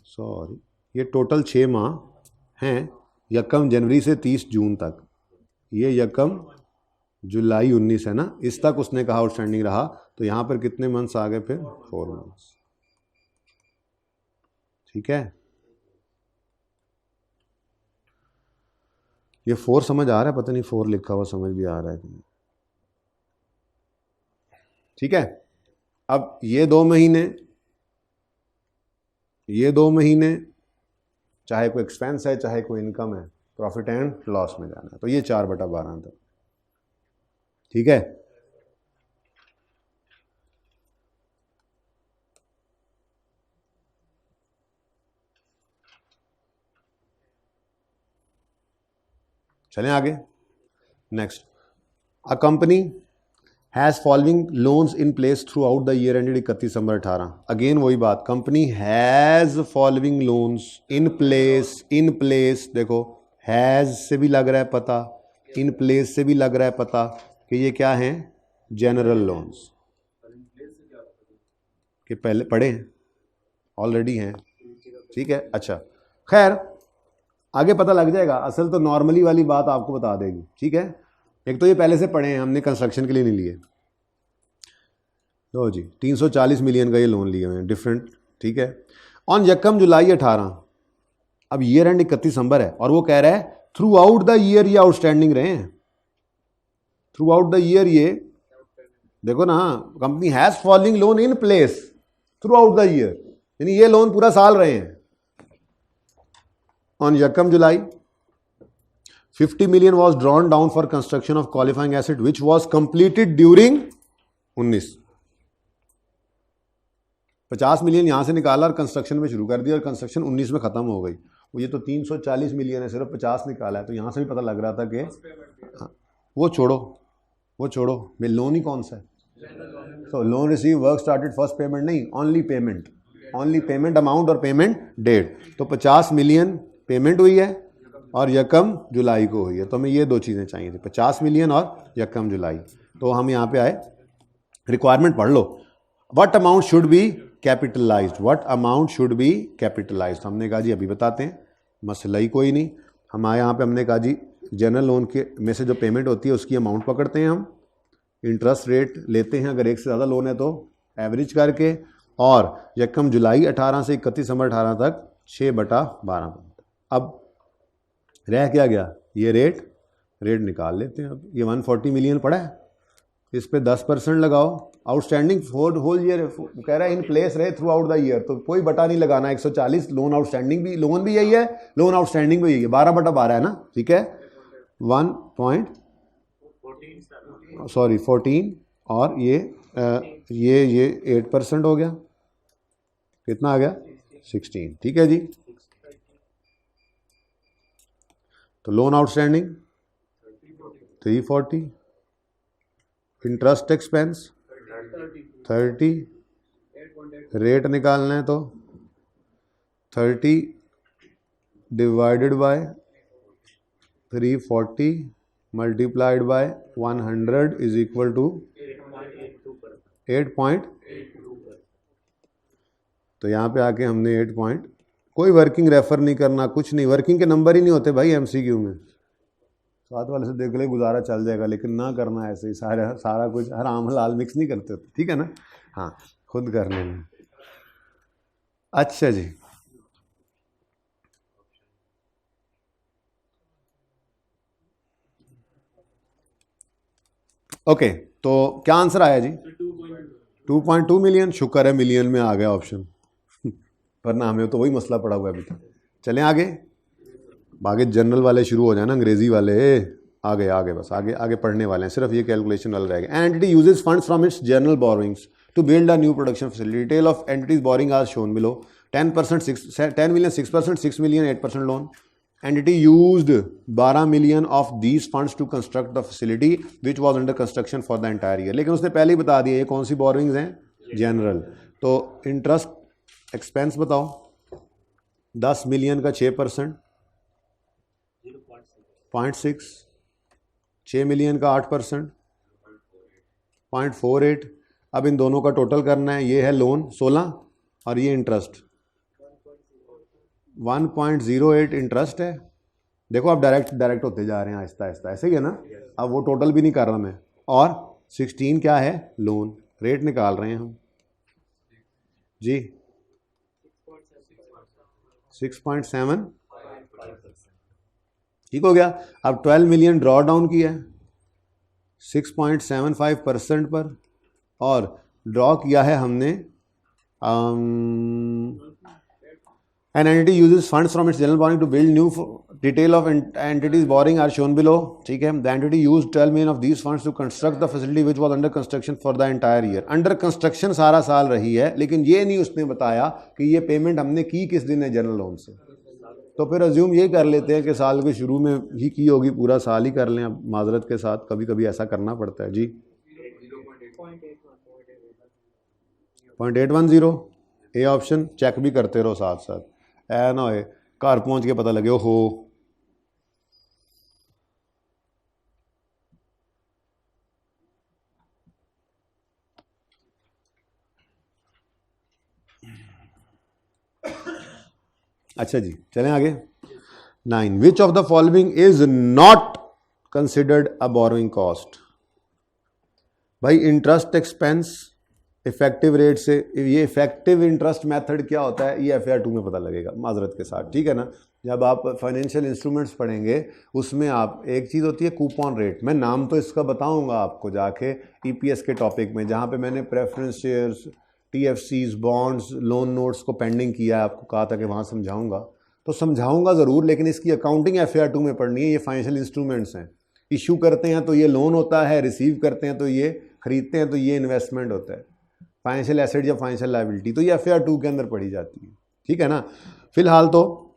ये टोटल 6 माह हैं, यकम जनवरी से 30 जून तक। ये यकम जुलाई 19 है ना, इस तक उसने कहा आउटस्टैंडिंग रहा। तो यहाँ पर कितने मंथ्स आ गए फिर? 4 मंथ्स। ठीक है, ये 4 समझ आ रहा है? पता नहीं 4 लिखा हुआ समझ भी आ रहा है कि नहीं। ठीक है, अब ये 2 महीने चाहे कोई एक्सपेंस है चाहे कोई इनकम है, प्रॉफिट एंड लॉस में जाना है। तो ये 4/12 तक। ठीक है, चलें आगे। Next, a company has following loans in place through out the year ended 31 December 18। Again वही बात, company has following loans in place. देखो, हैज़ से भी लग रहा है पता, इन प्लेस से भी लग रहा है पता कि ये क्या हैं? General loans. कि पहले पढ़े हैं, ऑलरेडी हैं। ठीक है, अच्छा, खैर आगे पता लग जाएगा। असल तो नॉर्मली वाली बात आपको बता देगी। ठीक है, एक तो ये पहले से पढ़े हैं, हमने कंस्ट्रक्शन के लिए नहीं लिए। लो जी, 340 मिलियन का ये लोन लिए हुए हैं, डिफरेंट। ठीक है, ऑन यकम जुलाई 18, अब ईयर एंड 31 दिसंबर है, और वो कह रहा है थ्रू आउट द ईयर ये आउटस्टैंडिंग रहे हैं। थ्रू आउट द ईयर, ये देखो ना, company has following loan in place through out the year, यानी ये लोन पूरा साल रहे हैं। ऑन यकम जुलाई 50 million was drawn down for construction of qualifying asset which was completed during 19। 50 million यहां से निकाला और कंस्ट्रक्शन में शुरू कर दिया, और कंस्ट्रक्शन 19 में खत्म हो गई। वो ये तो 340 मिलियन है, सिर्फ 50 निकाला है। तो यहां से भी पता लग रहा था कि वो छोड़ो मैं लोन ही कौन सा है? तो loan receive work started, first payment नहीं, ओनली पेमेंट अमाउंट और पेमेंट डेट। तो 50 मिलियन पेमेंट हुई है, और यकम जुलाई को हुई है, तो हमें ये दो चीज़ें चाहिए थी, 50 मिलियन और यकम जुलाई। तो हम यहाँ पे आए, रिक्वायरमेंट पढ़ लो, what amount should be capitalized, what amount should be capitalized. हमने कहा जी अभी बताते हैं, मसला ही कोई नहीं। हमारे यहाँ पे हमने कहा जी जनरल लोन के में से जो पेमेंट होती है उसकी अमाउंट पकड़ते हैं हम, इंटरेस्ट रेट लेते हैं अगर एक से ज़्यादा लोन है तो एवरेज करके, और यकम जुलाई 18 से 31 दिसंबर 18 तक 6/12। अब रह क्या गया, ये रेट निकाल लेते हैं। अब ये 140 मिलियन पड़ा है, इस पे 10% लगाओ, आउटस्टैंडिंग फॉर होल ईयर कह रहा है इन प्लेस रहे थ्रू आउट द ईयर, तो कोई बटा नहीं लगाना। 140 लोन आउटस्टैंडिंग भी, लोन भी यही है, लोन आउटस्टैंडिंग भी यही है, 12/12 है ना, ठीक है। 14 और ये 8% हो गया, कितना आ गया 16, ठीक है जी। तो loan outstanding 340, interest expense 30, rate निकालना है तो 30 divided by 340 multiplied by 100 is equal to 8 तो यहाँ पे आके हमने 8 पॉइंट, कोई वर्किंग रेफर नहीं करना, कुछ नहीं, वर्किंग के नंबर ही नहीं होते भाई एमसीक्यू में, साथ वाले से देख ले गुजारा चल जाएगा, लेकिन ना करना ऐसे ही सारा कुछ हराम हलाल मिक्स नहीं करते होते, ठीक है ना, हाँ खुद कर लेना। अच्छा जी, ओके तो क्या आंसर आया जी 2.2 मिलियन, शुक्र है मिलियन में आ गया ऑप्शन वरना हमें तो वही मसला पड़ा हुआ है अभी तक। चलें आगे जनरल वाले शुरू हो जाए ना, अंग्रेजी वाले आगे बस आगे पढ़ने वाले हैं, सिर्फ ये कैलकुलेशन वाला रहेगा। An entity uses funds from its general borrowings to build a new production facility, detail of entities borrowing are shown below. 10 million 6%, 6 million 8% loan. Entity used 12 million of these funds to construct the facility which was under construction for the entire year। लेकिन उसने पहले ही बता दिया ये कौन सी borings हैं, general. तो interest expense बताओ, 10 मिलियन का 6% 0.6, 6 मिलियन का 8% 0.48। अब इन दोनों का टोटल करना है, ये है लोन 16 और ये इंटरेस्ट 1.08 इंटरेस्ट है। देखो आप डायरेक्ट होते जा रहे हैं आहिस्ता आहिस्ता, ऐसे ही है ना। अब वो टोटल भी नहीं कर रहा मैं, और 16 क्या है लोन, रेट निकाल रहे हैं हम जी 6.7, ठीक हो गया। अब 12 मिलियन ड्रॉ डाउन किया है 6.75% पर, और ड्रॉ किया है हमने An entity uses funds from its general borrowing to build new, detail of entities borrowing are shown below, ठीक है। The entity used 12 million of these funds to construct the facility which was under construction for the entire year। Under construction सारा साल रही है, लेकिन ये नहीं उसने बताया कि ये पेमेंट हमने की किस दिन है जनरल लोन से। तो फिर अज्यूम ये कर लेते हैं कि साल के शुरू में ही की होगी, पूरा साल ही कर लें। अब माजरत के साथ कभी कभी ऐसा करना पड़ता है जी। 0.810 ए ऑप्शन, चेक भी करते रहो साथ साथ, ऐ ना होए घर पहुंच के पता लगे हो। अच्छा जी चलें आगे। 9 विच of the following is not considered a borrowing cost. भाई इंटरेस्ट एक्सपेंस इफेक्टिव रेट से, ये इफेक्टिव इंटरेस्ट मेथड क्या होता है ये FAR 2 में पता लगेगा माजरत के साथ, ठीक है ना। जब आप फाइनेंशियल इंस्ट्रूमेंट्स पढ़ेंगे उसमें आप एक चीज़ होती है कूपन रेट, मैं नाम तो इसका बताऊंगा आपको जाके EPS के टॉपिक में, जहाँ पे मैंने preference shares, TFCs, bonds, loan notes को पेंडिंग किया है, आपको कहा था कि वहाँ समझाऊंगा, तो समझाऊंगा ज़रूर, लेकिन इसकी अकाउंटिंग FAR 2 में पढ़नी है। ये फाइनेंशियल इंस्ट्रूमेंट्स हैं, इशू करते हैं तो ये लोन होता है, रिसीव करते हैं तो ये खरीदते हैं तो ये इन्वेस्टमेंट होता है, फाइनेंशियल एसेट या फाइनेंशियल लायबिलिटी, तो ये FAR 2 के अंदर पढ़ी जाती है, ठीक है ना। फिलहाल तो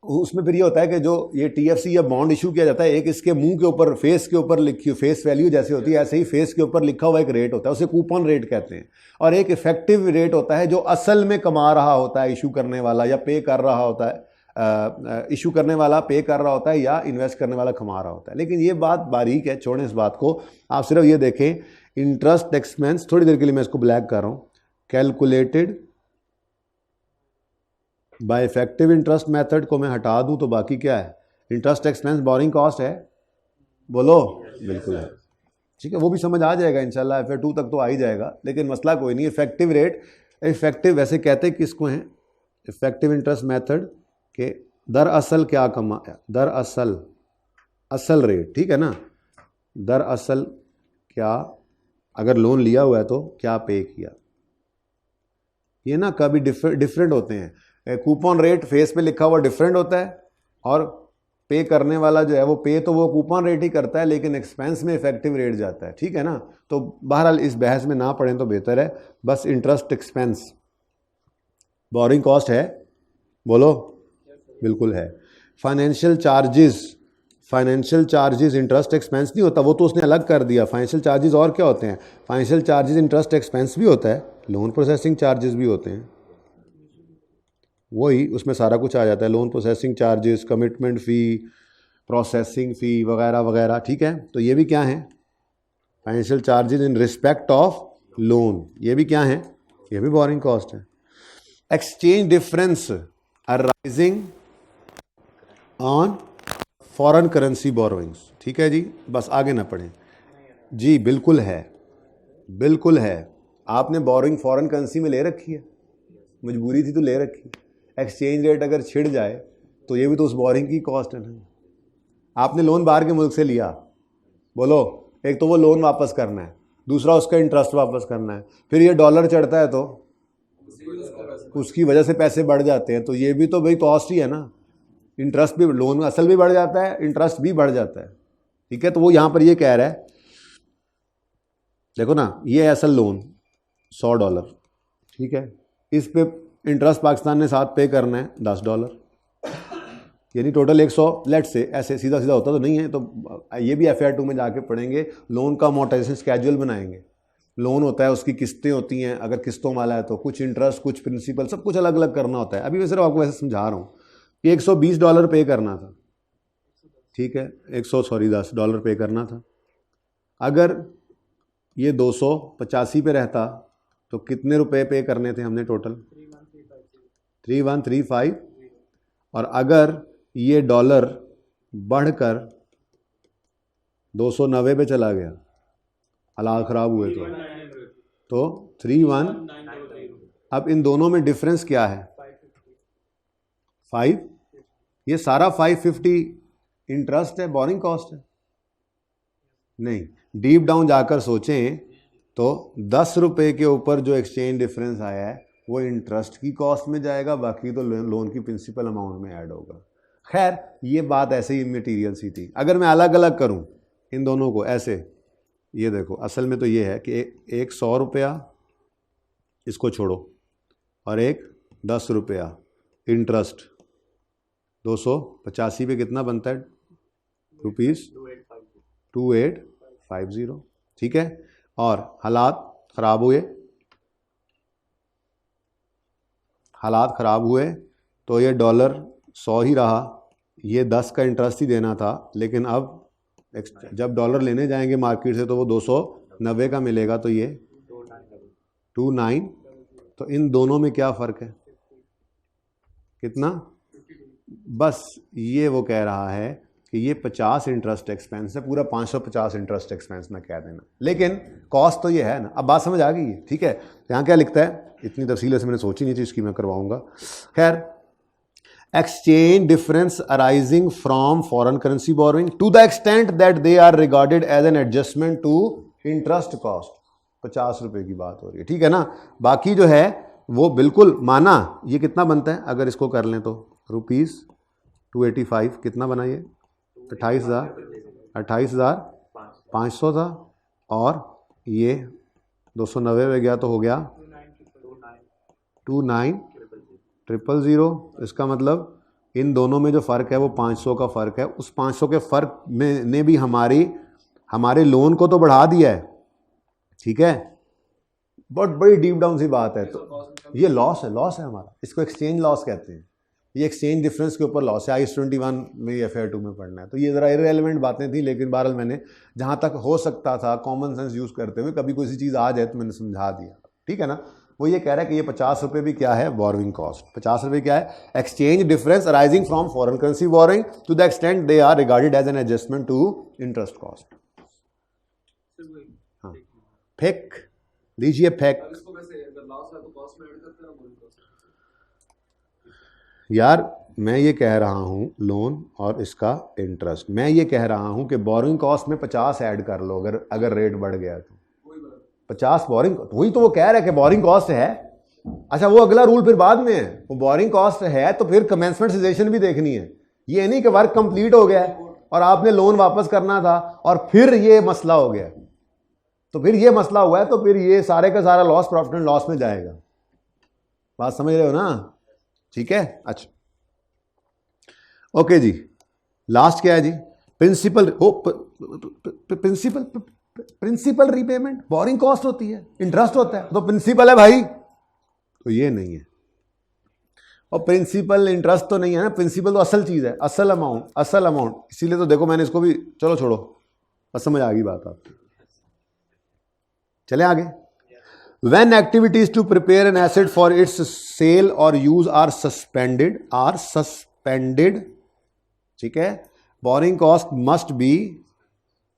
उसमें फिर ये होता है कि जो ये TFC या बॉन्ड इशू किया जाता है, एक इसके मुंह के ऊपर, फेस के ऊपर लिखी, फेस वैल्यू जैसे होती है ऐसे ही फेस के ऊपर लिखा हुआ एक रेट होता है, उसे कूपन रेट कहते हैं। और एक इफेक्टिव रेट होता है जो असल में कमा रहा होता है इशू करने वाला या पे कर रहा होता है इशू करने वाला पे कर रहा होता है या इन्वेस्ट करने वाला कमा रहा होता है। लेकिन ये बात बारीक है, छोड़ें इस बात को, आप सिर्फ ये देखें इंटरेस्ट एक्सपेंस, थोड़ी देर के लिए मैं इसको ब्लैक कर रहा हूँ, calculated by effective interest method को मैं हटा दूं तो बाकी क्या है, इंटरेस्ट एक्सपेंस बोरिंग कॉस्ट है, बोलो बिल्कुल है, ठीक है, वो भी समझ आ जाएगा इंशाल्लाह, FA2 तक तो आ ही जाएगा, लेकिन मसला कोई नहीं। इफेक्टिव रेट, इफेक्टिव वैसे कहते किसको हैं, इफेक्टिव इंटरेस्ट मेथड के दरअसल क्या कमाया, दरअसल असल रेट, ठीक है ना, दरअसल क्या अगर लोन लिया हुआ है तो क्या पे किया, ये ना कभी डिफरेंट होते हैं। कूपन रेट फेस पे लिखा हुआ डिफरेंट होता है और पे करने वाला जो है वो पे तो वो कूपन रेट ही करता है लेकिन एक्सपेंस में इफेक्टिव रेट जाता है, ठीक है ना। तो बहरहाल इस बहस में ना पढ़ें तो बेहतर है। बस इंटरेस्ट एक्सपेंस बोरिंग कॉस्ट है, बोलो बिल्कुल है। Financial charges, financial charges interest expense नहीं होता, वो तो उसने अलग कर दिया। फाइनेंशियल चार्जेस और क्या होते हैं, फाइनेंशियल चार्जेस इंटरेस्ट एक्सपेंस भी होता है, लोन प्रोसेसिंग चार्जेस भी होते हैं, वही उसमें सारा कुछ आ जाता है, लोन प्रोसेसिंग चार्जेस, कमिटमेंट फ़ी, प्रोसेसिंग फ़ी वगैरह वगैरह, ठीक है। तो ये भी क्या है, financial charges in respect of loan, ये भी क्या है, ये भी बोरिंग कॉस्ट है। Exchange difference arising on foreign currency borrowings, ठीक है जी, बस आगे ना पढ़ें जी, बिल्कुल है, बिल्कुल है। आपने बोरोइंग फॉरेन करेंसी में ले रखी है, मजबूरी थी तो ले रखी, एक्सचेंज रेट अगर छिड़ जाए तो ये भी तो उस बोरिंग की कॉस्ट है ना। आपने लोन बाहर के मुल्क से लिया, बोलो एक तो वो लोन वापस करना है, दूसरा उसका इंटरेस्ट वापस करना है, फिर ये डॉलर चढ़ता है तो उसकी वजह से पैसे बढ़ जाते हैं, तो ये भी तो भाई कॉस्ट ही है ना, इंटरेस्ट भी, लोन असल भी बढ़ जाता है, इंटरेस्ट भी बढ़ जाता है, ठीक है। तो वो यहाँ पर ये कह रहा है, देखो ना, ये असल लोन $100, ठीक है, इस पे इंटरेस्ट पाकिस्तान ने साथ पे करना है $10, यानी टोटल 100, लेट से, ऐसे सीधा सीधा होता तो नहीं है, तो ये भी FA2 में जाके पढ़ेंगे, लोन का अमोर्टाइजेशन स्केड्यूल बनाएंगे। लोन होता है, उसकी किस्तें होती हैं, अगर किस्तों वाला है तो कुछ इंटरेस्ट कुछ प्रिंसिपल सब कुछ अलग अलग करना होता है। अभी मैं सिर्फ आपको वैसे समझा रहा हूँ कि $120 पे करना था, ठीक है, $10 पे करना था। अगर ये 285 पे रहता तो कितने रुपए पे करने थे हमने टोटल, 3135, और अगर ये डॉलर बढ़कर 290 पे चला गया, हालात ख़राब हुए तो 31, अब इन दोनों में डिफरेंस क्या है, 5, ये सारा 550 इंटरेस्ट है, बोरिंग कॉस्ट है, नहीं, डीप डाउन जाकर सोचें तो 10 रुपए के ऊपर जो एक्सचेंज डिफरेंस आया है वो इंटरेस्ट की कॉस्ट में जाएगा, बाकी तो लोन की प्रिंसिपल अमाउंट में ऐड होगा। खैर ये बात ऐसे ही मटीरियल सी थी। अगर मैं अलग अलग करूं इन दोनों को ऐसे, ये देखो असल में तो ये है कि एक 100 रुपया इसको छोड़ो और एक 10 रुपया इंटरेस्ट, 285 पे कितना बनता है, ₹2850, ठीक है। और हालात ख़राब हुए तो ये डॉलर 100 ही रहा, ये 10 का इंटरेस्ट ही देना था, लेकिन अब जब डॉलर लेने जाएंगे मार्केट से तो वो 290 का मिलेगा, तो ये 29, तो इन दोनों में क्या फ़र्क है, कितना, बस ये वो कह रहा है कि ये 50 इंटरेस्ट एक्सपेंस है, पूरा 550 इंटरेस्ट एक्सपेंस ना कह देना, लेकिन कॉस्ट तो ये है ना। अब बात समझ आ गई है, ठीक है। यहाँ क्या लिखता है, इतनी तफसील से मैंने सोची नहीं थी, इसकी मैं करवाऊंगा। खैर, exchange difference arising from foreign currency borrowing to the extent that they are regarded as an adjustment to interest cost, 50 रुपए की बात हो रही है, ठीक है ना। बाकी जो है वो बिल्कुल माना, ये कितना बनता है अगर इसको कर लें तो ₹285 कितना बना, ये 28,500 था, और ये 290 में गया तो हो गया 29,000। इसका मतलब इन दोनों में जो फ़र्क है वो 500 का फ़र्क है। उस 500 के फ़र्क में ने भी हमारे लोन को तो बढ़ा दिया है, ठीक है, बहुत बड़ी डीप डाउन सी बात है। तो ये लॉस है हमारा, इसको एक्सचेंज लॉस कहते हैं। ये एक्सचेंज डिफरेंस के ऊपर लॉस है, IS-21 में FAR 2 में पढ़ना है। तो ये ज़रा इररेलेवेंट बातें थी, लेकिन बहरहाल मैंने जहाँ तक हो सकता था कॉमन सेंस यूज़ करते हुए, कभी कोई सी चीज़ आ जाए तो मैंने समझा दिया, ठीक है ना। वो ये कह रहा है कि ये 50 रुपये भी क्या है, बोरोइंग कॉस्ट। 50 रुपये क्या है, exchange difference arising from foreign currency borrowing to the extent they are regarded as an adjustment to interest cost. हाँ, फेक लीजिए, फेक। यार मैं ये कह रहा हूँ लोन और इसका इंटरेस्ट, मैं ये कह रहा हूँ कि बोरिंग कॉस्ट में 50 ऐड कर लो अगर रेट बढ़ गया तो 50 बोरिंग, वही तो वो कह रहा है कि बोरिंग कॉस्ट है। अच्छा वो अगला रूल फिर बाद में है, वो बोरिंग कॉस्ट है तो फिर कमेंसमेंट सिचुएशन भी देखनी है। ये नहीं कि वर्क कंप्लीट हो गया और आपने लोन वापस करना था और फिर ये मसला हो गया, तो फिर ये मसला हुआ है तो फिर ये सारे का सारा लॉस प्रॉफिट एंड लॉस में जाएगा। बात समझ रहे हो ना, ठीक है। अच्छा ओके जी, लास्ट क्या है जी, principal. Principal repayment borrowing cost होती है, इंटरेस्ट होता है, तो प्रिंसिपल है भाई, तो ये नहीं है। और प्रिंसिपल इंटरेस्ट तो नहीं है ना, प्रिंसिपल तो असल चीज है, असल अमाउंट। इसीलिए तो देखो मैंने इसको भी, चलो छोड़ो, बस समझ आ गई बात आपकी। चले आगे। When activities to prepare an asset for its sale or use are suspended, ठीक है, borrowing cost must be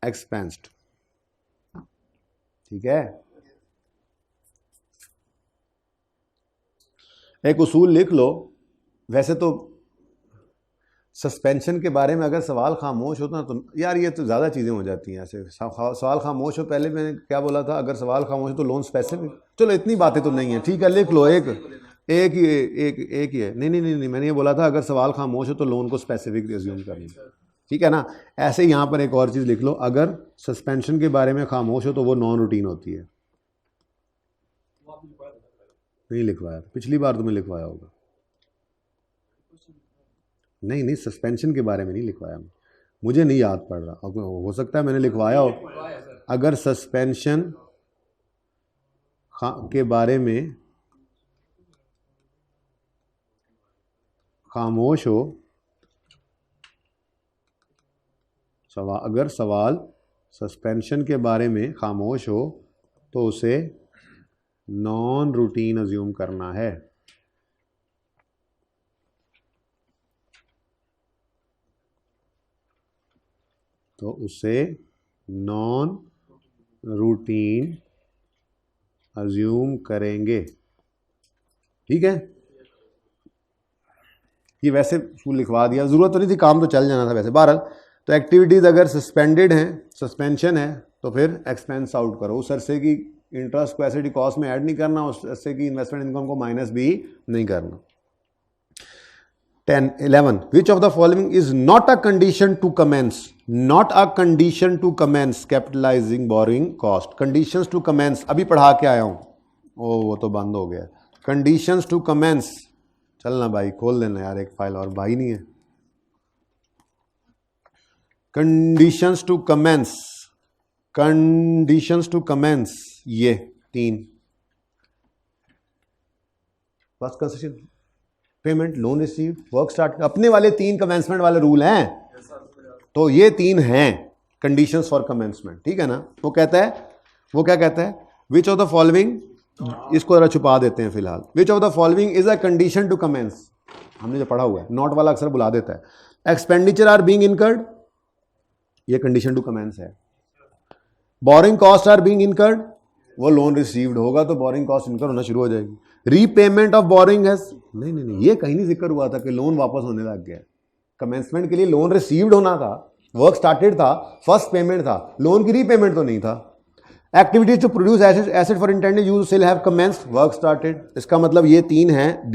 expensed, ठीक है। एक उसूल लिख लो। वैसे तो सस्पेंशन के बारे में अगर सवाल खामोश होता तो यार ये तो ज़्यादा चीज़ें हो जाती हैं ऐसे। सवाल खामोश हो, पहले मैंने क्या बोला था, अगर सवाल खामोश हो तो लोन स्पेसिफिक, चलो इतनी बातें तो नहीं है, ठीक है लिख लो, एक ही है। नहीं, मैंने ये बोला था अगर सवाल खामोश हो तो लोन को स्पेसिफिक एज्यूम करना, ठीक है ना। ऐसे ही यहाँ पर एक और चीज़ लिख लो, अगर सस्पेंशन के बारे में खामोश हो तो वो नॉन रूटीन होती है। नहीं लिखवाया, पिछली बार तुम्हें लिखवाया होगा। नहीं, सस्पेंशन के बारे में नहीं लिखवाया, मुझे नहीं याद पड़ रहा, हो सकता है मैंने लिखवाया हो। अगर सस्पेंशन के बारे में खामोश हो, अगर सवाल सस्पेंशन के बारे में खामोश हो तो उसे नॉन रूटीन अज्यूम करना है। तो उसे नॉन रूटीन अज्यूम करेंगे, ठीक है। ये वैसे उसूल लिखवा दिया, ज़रूरत तो नहीं थी, काम तो चल जाना था वैसे। बहरहाल तो एक्टिविटीज़ अगर सस्पेंडेड हैं, सस्पेंशन है, तो फिर एक्सपेंस आउट करो। उस अरसे की इंटरेस्ट को एसिड कॉस्ट में ऐड नहीं करना, उस अरसे की इन्वेस्टमेंट इनकम को माइनस भी नहीं करना। 11 which of the following is not a condition to commence capitalizing borrowing cost। conditions to commence अभी पढ़ा के आया हूं, वो तो बंद हो गया। conditions to commence, चलना भाई खोल देना यार एक फाइल, और भाई नहीं है। conditions to commence ये 3, बस concession, payment, loan receive, work start, अपने वाले 3 कमेंसमेंट वाले रूल हैं, तो ये 3 हैं कंडीशंस फॉर कमेंसमेंट, ठीक है ना। वो कहता है, वो क्या कहता है, विच ऑफ द फॉलोइंग, इसको जरा छुपा देते हैं फिलहाल, which of the following is a condition to commence, हमने जो पढ़ा हुआ है, नॉट वाला अक्सर बुला देता है। एक्सपेंडिचर आर बीइंग इनकर्ड, ये कंडीशन टू कमेंस है। Borrowing cost are being incurred, वो लोन रिसीव्ड होगा तो बोरिंग कॉस्ट इनकर होना शुरू हो जाएगी। रीपेमेंट ऑफ बोरिंग हैज, नहीं, ये कहीं नहीं जिक्र हुआ था कि लोन वापस होने लग गया। कमेंसमेंट के लिए लोन रिसीव्ड होना था, वर्क स्टार्टेड था, फर्स्ट पेमेंट था, लोन की रीपेमेंट तो नहीं था। Activities to produce asset for intended use sale have commenced, work started. इसका मतलब ये 3 हैं,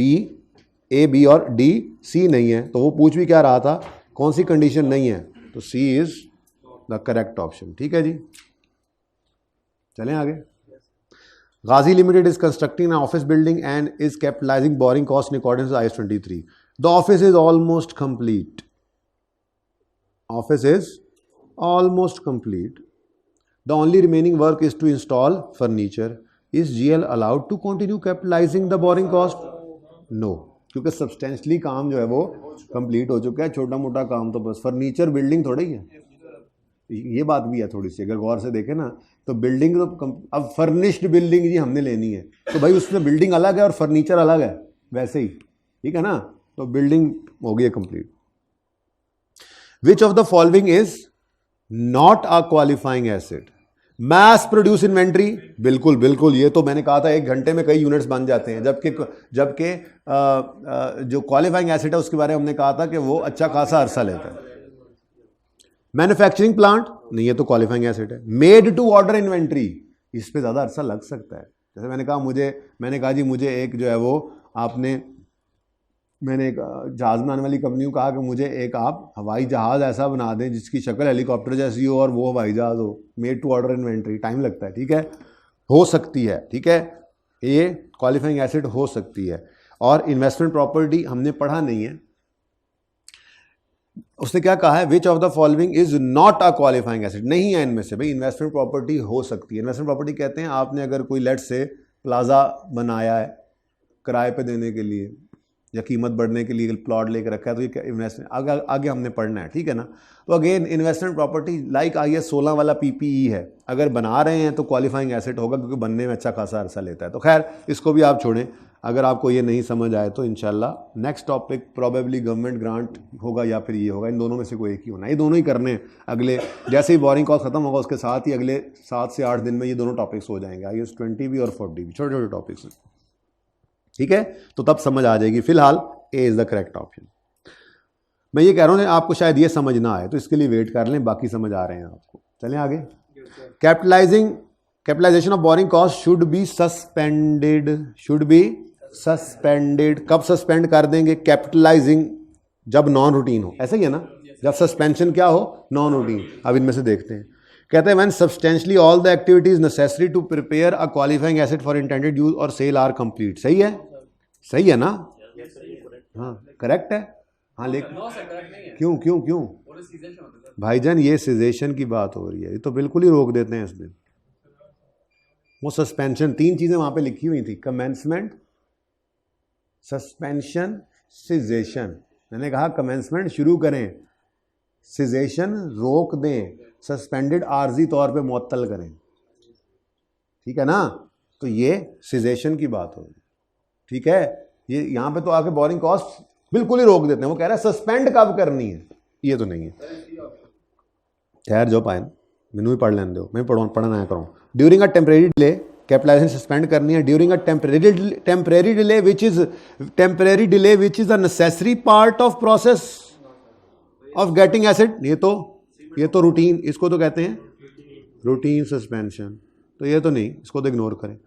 ए बी और डी, सी नहीं है। तो वो पूछ भी क्या रहा था, कौन सी कंडीशन नहीं है, तो सी इज द करेक्ट ऑप्शन, ठीक है जी। चलें आगे। Ghazi Limited is constructing an office building and is capitalizing borrowing costs in accordance with IS-23. The office is almost complete. Office is almost complete. The only remaining work is to install furniture. Is GL allowed to continue capitalizing the borrowing cost? No. क्योंकि substantially काम जो है वो complete हो चुका है, छोटा मोटा काम तो बस फर्नीचर बिल्डिंग थोड़ा ही है। ये बात भी है थोड़ी सी, अगर गौर से देखें ना तो बिल्डिंग तो अब फर्निश्ड बिल्डिंग जी हमने लेनी है तो भाई उसमें बिल्डिंग अलग है और फर्नीचर अलग है, वैसे ही ठीक है ना, तो बिल्डिंग हो गई है complete. Which of the following is not a qualifying asset? Mass produce inventory, बिल्कुल बिल्कुल, ये तो मैंने कहा था 1 घंटे में कई यूनिट्स बन जाते हैं, जबकि जो क्वालिफाइंग एसेट है उसके बारे में हमने कहा था कि वो अच्छा खासा अरसा लेता है। मैन्युफैक्चरिंग प्लांट नहीं, ये तो क्वालिफाइंग एसेट है। मेड टू ऑर्डर इन्वेंट्री, इस पे ज़्यादा अरसा लग सकता है। जैसे मैंने कहा जी मुझे एक जो है वो मैंने एक जहाज़ बनाने वाली कंपनी को कहा कि मुझे एक आप हवाई जहाज़ ऐसा बना दें जिसकी शक्ल हेलीकॉप्टर जैसी हो और वो हवाई जहाज़ हो। Made to order inventory, time लगता है, ठीक है, हो सकती है, ठीक है, ये क्वालिफाइंग एसेट हो सकती है। और इन्वेस्टमेंट प्रॉपर्टी हमने पढ़ा नहीं है, उसने क्या कहा है, which of the following is not a qualifying asset, नहीं है इनमें से। भाई इन्वेस्टमेंट प्रॉपर्टी हो सकती है। इन्वेस्टमेंट प्रॉपर्टी कहते हैं आपने अगर कोई लेट से प्लाजा बनाया है किराए पे देने के लिए या कीमत बढ़ने के लिए प्लॉट लेकर रखा है, तो ये इन्वेस्टमेंट आगे हमने पढ़ना है, ठीक है ना। तो again investment property like IS 16 वाला PPE है, अगर बना रहे हैं तो क्वालिफाइंग एसेट होगा क्योंकि बनने में अच्छा खासा अरसा लेता है। तो खैर इसको भी आप छोड़ें, अगर आपको ये नहीं समझ आए तो इंशाल्लाह next topic probably government grant होगा या फिर ये होगा, इन दोनों में से कोई एक ही होना, ये दोनों ही करने हैं। अगले जैसे ही बोरिंग कॉस्ट खत्म होगा उसके साथ ही अगले 7 से 8 दिन में ये दोनों टॉपिक्स हो जाएंगे, IS 20 भी और 40 भी, छोटे छोटे टॉपिक्स हैं, ठीक है, तो तब समझ आ जाएगी। फिलहाल A is the correct option. मैं ये कह रहा हूँ आपको शायद ये समझ ना आए तो इसके लिए वेट कर लें, बाकी समझ आ रहे हैं आपको। चलें आगे। Capitalization of borrowing cost should be suspended. कब सस्पेंड कर देंगे? कैपिटलाइजिंग जब नॉन रूटीन हो, ऐसा ही है ना, जब सस्पेंशन क्या हो, नॉन रूटीन। अब इनमें से देखते हैं, कहते हैं when substantially all the activities necessary to prepare a qualifying asset for intended use और सेल आर कंप्लीट। सही है ना, हाँ करेक्ट है, हाँ लेकिन क्यों भाईजान ये सिजेशन की बात हो रही है, ये तो बिल्कुल ही रोक देते हैं इस दिन। वो सस्पेंशन, 3 चीजें वहां पे लिखी हुई थी, कमेंसमेंट, सस्पेंशन, सिजेशन। मैंने कहा कमेंसमेंट शुरू करें, सिजेशन रोक दें, सस्पेंडेड आर्जी तौर पे मुअत्तल करें, ठीक है ना। तो ये सिजेशन की बात होगी, ठीक है। ये यहाँ पे तो आके बोरिंग कॉस्ट बिल्कुल ही रोक देते हैं, वो कह रहा है सस्पेंड कब करनी है, ये तो नहीं है। खैर जो पाए मैनू ही पढ़ लेने दो, मैं पढ़ना है करूँ। During a temporary delay capitalization suspend करनी है। During a temporary delay which is a necessary part of process of getting asset, ये तो रूटीन, इसको तो कहते हैं रूटीन सस्पेंशन, तो ये तो नहीं, इसको तो इग्नोर करें।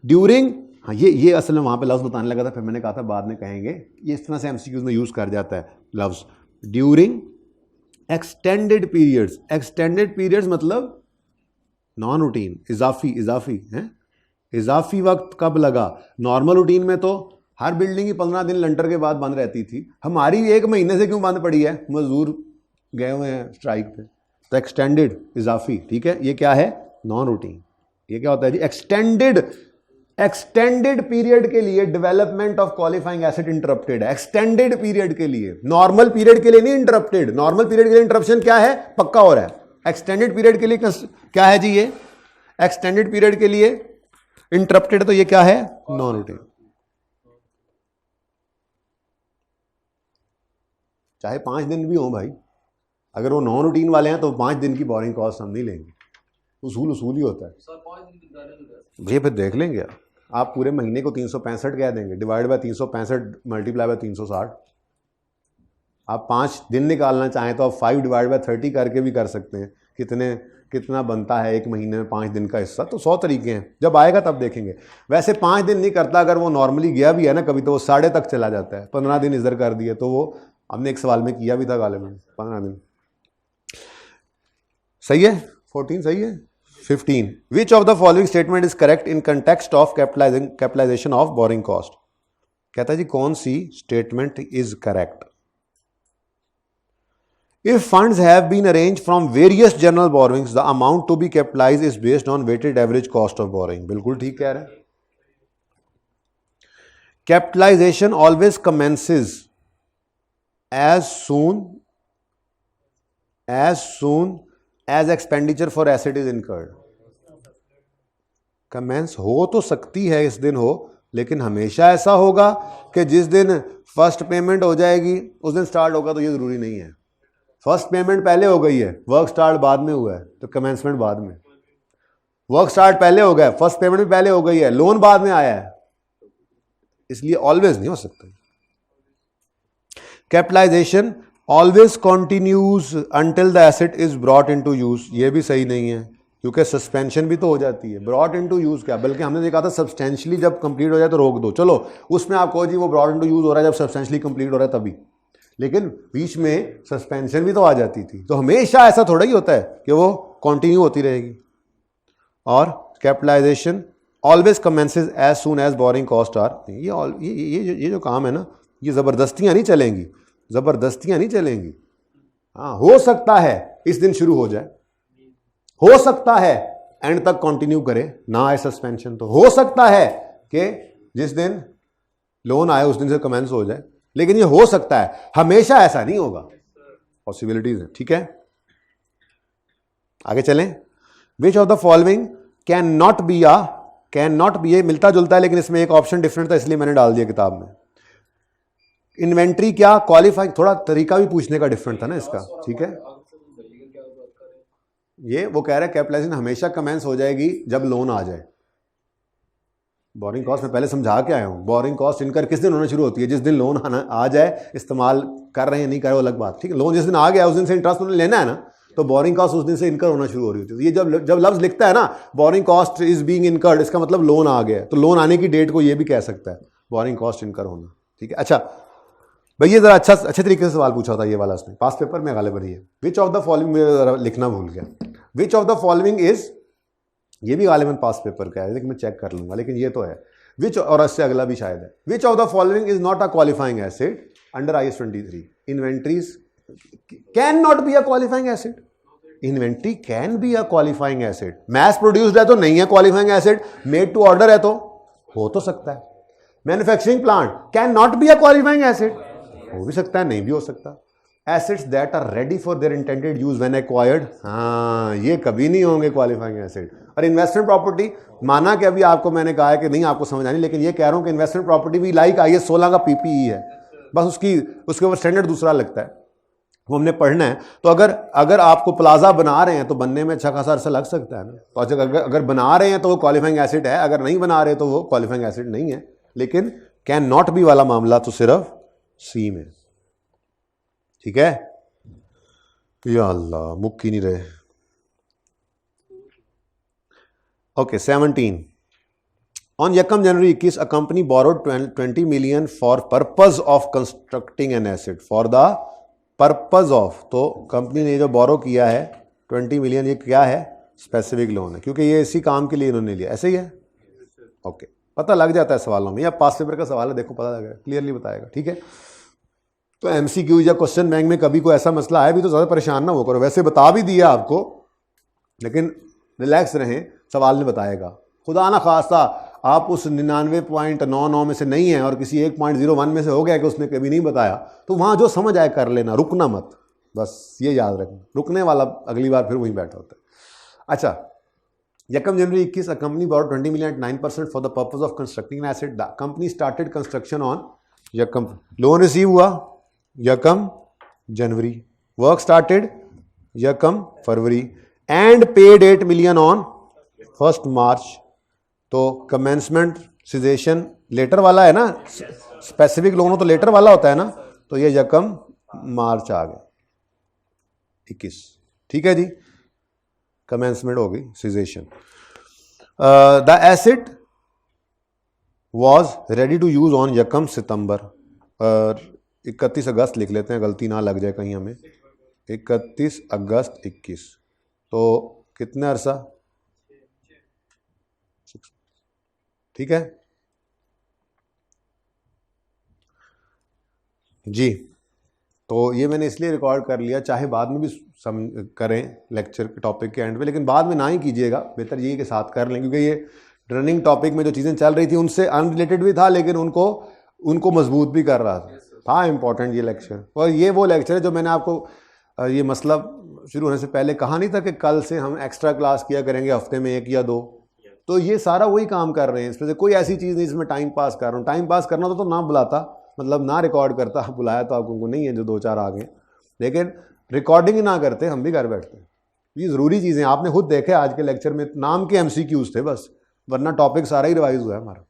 ड्यूरिंग, हाँ ये असल में वहाँ पे लफ्ज़ बताने लगा था, फिर मैंने कहा था बाद में कहेंगे, ये इस तरह से MCQs में यूज़ कर जाता है लफ्ज़। ड्यूरिंग एक्सटेंडेड पीरियड्स मतलब नॉन रूटीन, इजाफी है। इजाफी वक्त कब लगा? नॉर्मल रूटीन में तो हर बिल्डिंग ही 15 दिन लंटर के बाद बंद रहती थी, हमारी 1 महीने से क्यों बंद पड़ी है? मजदूर गए हुए हैं स्ट्राइक पे। तो एक्सटेंडेड, इजाफी, ठीक है, ये क्या है? Non routine. ये क्या होता है जी? एक्सटेंडेड पीरियड के लिए development of qualifying asset interrupted है, एक्सटेंडेड पीरियड के लिए, नॉर्मल पीरियड के लिए नहीं इंटरप्टेड। नॉर्मल पीरियड के लिए इंटरप्शन क्या है? पक्का हो रहा है। एक्सटेंडेड पीरियड के लिए क्या है जी? ये एक्सटेंडेड पीरियड के लिए इंटरप्टेड, तो ये क्या है? Non routine. चाहे 5 दिन भी हो भाई, अगर वो नॉन रूटीन वाले हैं तो 5 दिन की बोरिंग कॉस्ट हम नहीं लेंगे, उसूल ही होता है भैया। फिर देख लेंगे आप पूरे महीने को 365 कह देंगे, डिवाइड बाय 365 मल्टीप्लाई बाय 360। आप 5 दिन निकालना चाहें तो आप 5 डिवाइड बाय 30 करके भी कर सकते हैं, कितना बनता है 1 महीने में 5 दिन का हिस्सा। तो 100 तरीके हैं, जब आएगा तब देखेंगे। वैसे 5 दिन नहीं करता, अगर वो नॉर्मली गया भी है ना कभी, तो वो 12.5 तक चला जाता है। 15 दिन इधर कर दिए, तो वो हमने एक सवाल में किया भी था गालिबन, 15 दिन। सही है? 14 सही है। 15, which of the following statement is correct in context of capitalization of borrowing cost? कहता है जी कौन सी statement is correct? If funds have been arranged from various general borrowings, the amount to be capitalized is based on weighted average cost of borrowing. बिल्कुल ठीक कह रहे हैं। Capitalization always commences as soon as expenditure for asset is incurred. Commence हो तो सकती है इस दिन हो, लेकिन हमेशा ऐसा होगा कि जिस दिन फर्स्ट पेमेंट हो जाएगी उस दिन स्टार्ट होगा, तो ये जरूरी नहीं है। फर्स्ट पेमेंट पहले हो गई है, वर्क स्टार्ट बाद में हुआ है, तो कमेंसमेंट बाद में। वर्क स्टार्ट पहले हो गया, फर्स्ट पेमेंट भी पहले हो गई है, लोन बाद में आया है, इसलिए ऑलवेज नहीं हो सकता। Capitalization always continues until the asset is brought into use, ये भी सही नहीं है, क्योंकि सस्पेंशन भी तो हो जाती है। ब्रॉट इनटू यूज क्या, बल्कि हमने देखा था सब्सटेंशियली जब कंप्लीट हो जाए तो रोक दो, चलो उसमें आप कहो जी वो ब्रॉट इनटू यूज हो रहा है जब सब्सटेंशियली कंप्लीट हो रहा है तभी, लेकिन बीच में सस्पेंशन भी तो आ जाती थी। तो हमेशा ऐसा थोड़ा ही होता है कि वो कंटिन्यू होती रहेगी। और capitalization always commences as soon as borrowing cost are, ये जो काम है ना, ये ज़बरदस्तियाँ नहीं चलेंगी, ज़बरदस्तियाँ नहीं चलेंगी। हाँ, हो सकता है इस दिन शुरू हो जाए, हो सकता है एंड तक कंटिन्यू करे, ना आए सस्पेंशन, तो हो सकता है कि जिस दिन लोन आए उस दिन से कमेंस हो जाए, लेकिन ये हो सकता है, हमेशा ऐसा नहीं होगा, पॉसिबिलिटीज है। ठीक है, आगे चलें। विच of the following can not B ये मिलता जुलता है, लेकिन इसमें एक ऑप्शन डिफरेंट था इसलिए मैंने डाल दिया किताब में। इन्वेंट्री क्या क्वालिफाइंग, थोड़ा तरीका भी पूछने का डिफरेंट था ना इसका। ठीक है, ये वो कह रहे हैं कैपिटलाइजेशन हमेशा कमेंस हो जाएगी जब लोन आ जाए। बोरिंग कॉस्ट में पहले समझा के आया हूं, बोरिंग कॉस्ट इनकर किस दिन होना शुरू होती है, जिस दिन लोन आ जाए। इस्तेमाल कर रहे हैं नहीं कर रहे वो अलग बात, ठीक है। लोन जिस दिन आ गया उस दिन से इंटरेस्ट उन्हें लेना है ना, तो बोरिंग कॉस्ट उस दिन से इनकर होना शुरू हो रही होती है। ये जब लफ्ज लिखता है ना borrowing cost is being incurred, इसका मतलब लोन आ गया, तो लोन आने की डेट को ये भी कह सकता है बोरिंग कॉस्ट इनकर होना। ठीक है, अच्छा भाई ये जरा अच्छे तरीके से सवाल पूछा था ये वाला उसने, पास पेपर में गालिबन ही है। विच ऑफ द फॉलोइंग, में जरा लिखना भूल गया, विच ऑफ द फॉलोइंग इज, ये भी गालिबन पास पेपर का है लेकिन मैं चेक कर लूंगा, लेकिन ये तो है। विच, और इससे अगला भी शायद है। Which of the following is not a qualifying asset under IAS 23? Inventories can not be a qualifying asset. Inventory can be a qualifying asset, mass produced है तो नहीं है qualifying asset, made to order है तो हो तो सकता है। Manufacturing plant can not be a qualifying asset, हो भी सकता है नहीं भी हो सकता। Assets that are ready for their intended use when acquired, हाँ ये कभी नहीं होंगे क्वालिफाइंग एसेट। और इन्वेस्टमेंट प्रॉपर्टी, माना कि अभी आपको मैंने कहा है कि नहीं आपको समझ आनी, लेकिन ये कह रहा हूं कि इन्वेस्टमेंट प्रॉपर्टी भी लाइक IAS 16 का PPE है, बस उसके ऊपर स्टैंडर्ड दूसरा लगता है, वो हमने पढ़ना है। तो अगर आपको प्लाजा बना रहे हैं तो बनने में अच्छा खासा अरसा लग सकता है ना, तो अगर बना रहे हैं तो वो क्वालिफाइंग एसेट है, अगर नहीं बना रहे तो वो क्वालिफाइंग एसेट नहीं है। लेकिन कैन नॉट बी वाला मामला तो सिर्फ सी में। ठीक है, या अल्लाह मुक्क ही नहीं रहे। ओके 17, ऑन यकम January 21 a company borrowed 20 million for purpose of constructing an asset, for the purpose of, तो कंपनी ने जो बोरो किया है 20 million, ये क्या है, स्पेसिफिक लोन है, क्योंकि ये इसी काम के लिए इन्होंने लिया, ऐसे ही है। ओके, पता लग जाता है सवालों में, या पास पेपर का सवाल है, देखो पता लगेगा, क्लियरली बताएगा। ठीक है, तो MCQ या क्वेश्चन बैंक में कभी कोई ऐसा मसला आया भी तो ज़्यादा परेशान ना हो करो, वैसे बता भी दिया आपको, लेकिन रिलैक्स रहें, सवाल ने बताएगा। खुदा ना खास्ता आप उस 99.99 में से नहीं है और किसी 1.01 में से हो गया कि उसने कभी नहीं बताया, तो वहाँ जो समझ आए कर लेना, रुकना मत, बस ये याद रखना, रुकने वाला अगली बार फिर वहीं बैठा होता है। अच्छा, यकम January 21 a company borrowed 20 million at 9% for the purpose of constructing an asset, the company started construction on यकम, लोन रिसीव हुआ यकम जनवरी, वर्क स्टार्टेड यकम फरवरी, and paid 8 million on 1st March, तो कमेंसमेंट सिजेशन लेटर वाला है ना, स्पेसिफिक लोन हो तो लेटर वाला होता है ना, तो ये यकम मार्च आ गया 21। ठीक है जी, कमेंसमेंट हो गई cessation. The asset was ready to use on यकम सितंबर, और 31 अगस्त लिख लेते हैं, गलती ना लग जाए कहीं हमें, 31 अगस्त 21, तो कितने अरसा, ठीक है जी। तो ये मैंने इसलिए रिकॉर्ड कर लिया, चाहे बाद में भी करें लेक्चर के टॉपिक के एंड पे, लेकिन बाद में ना ही कीजिएगा, बेहतर यही के साथ कर लें, क्योंकि ये रनिंग टॉपिक में जो चीज़ें चल रही थी उनसे अनरिलेटेड भी था, लेकिन उनको उनको मजबूत भी कर रहा था इम्पोर्टेंट ये लेक्चर। और ये वो लेक्चर है जो मैंने आपको ये मसला शुरू होने से पहले कहा नहीं था कि कल से हम एक्स्ट्रा क्लास किया करेंगे हफ्ते में 1 या 2। तो ये सारा वही काम कर रहे हैं, इसमें से कोई ऐसी चीज़ नहीं इसमें टाइम पास कर रहा हूँ। टाइम पास करना तो ना बुलाता, मतलब ना रिकॉर्ड करता, बुलाया तो आपको नहीं है जो 2-4 आ गए, लेकिन रिकॉर्डिंग ही ना करते हम भी घर बैठते। ये ज़रूरी चीज़ें आपने खुद देखे आज के लेक्चर में नाम के MCQs थे बस, वरना टॉपिक सारा ही रिवाइज हुआ है हमारा,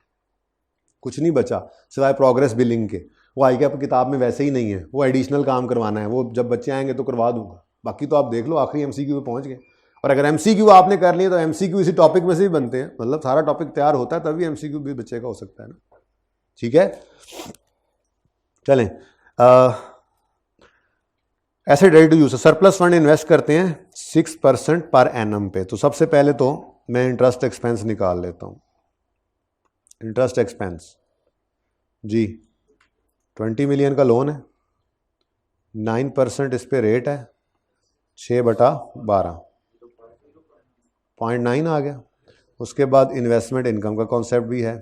कुछ नहीं बचा सिवाय प्रोग्रेस बिलिंग के। वो आई कैप किताब में वैसे ही नहीं है, वो एडिशनल काम करवाना है, वो जब बच्चे आएंगे तो करवा दूंगा। बाकी तो आप देख लो आखिरी MCQ पे पहुंच गए। और अगर MCQ आपने कर लिए तो MCQ इसी टॉपिक में से ही बनते हैं, मतलब सारा टॉपिक तैयार होता है तभी MCQ भी बच्चे का हो सकता है ना। ठीक है, चलें। Asset ready to use, surplus fund invest करते हैं 6% पर एनम पे। तो सबसे पहले तो मैं इंटरेस्ट एक्सपेंस निकाल लेता हूँ। इंटरेस्ट एक्सपेंस जी 20 मिलियन का लोन है, 9% इस पे रेट है, 6/12 0.9 आ गया। उसके बाद इन्वेस्टमेंट इनकम का कॉन्सेप्ट भी है।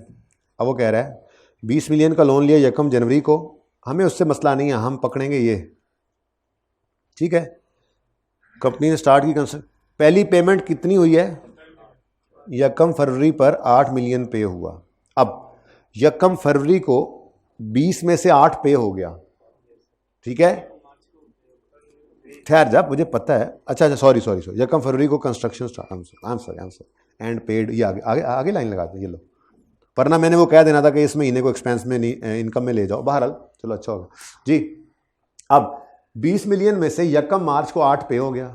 अब वो कह रहा है 20 मिलियन का लोन लिया 1 जनवरी को, हमें उससे मसला नहीं है, हम पकड़ेंगे ये, ठीक है। कंपनी ने स्टार्ट की, पहली पेमेंट कितनी हुई है? 1 फरवरी पर 8 मिलियन पे हुआ। अब 1 फरवरी को 20 में से 8 पे हो गया, ठीक है। ठहर जा, मुझे पता है। अच्छा सॉरी 1 फरवरी को कंस्ट्रक्शन स्टार्ट, एंड पेड, ये आगे लाइन लगा दो, ये लो, वरना मैंने वो कह देना था कि इस महीने को एक्सपेंस में नहीं, इनकम में ले जाओ। बहरहाल चलो अच्छा होगा जी। अब 20 मिलियन में से 1 मार्च को 8 पे हो गया,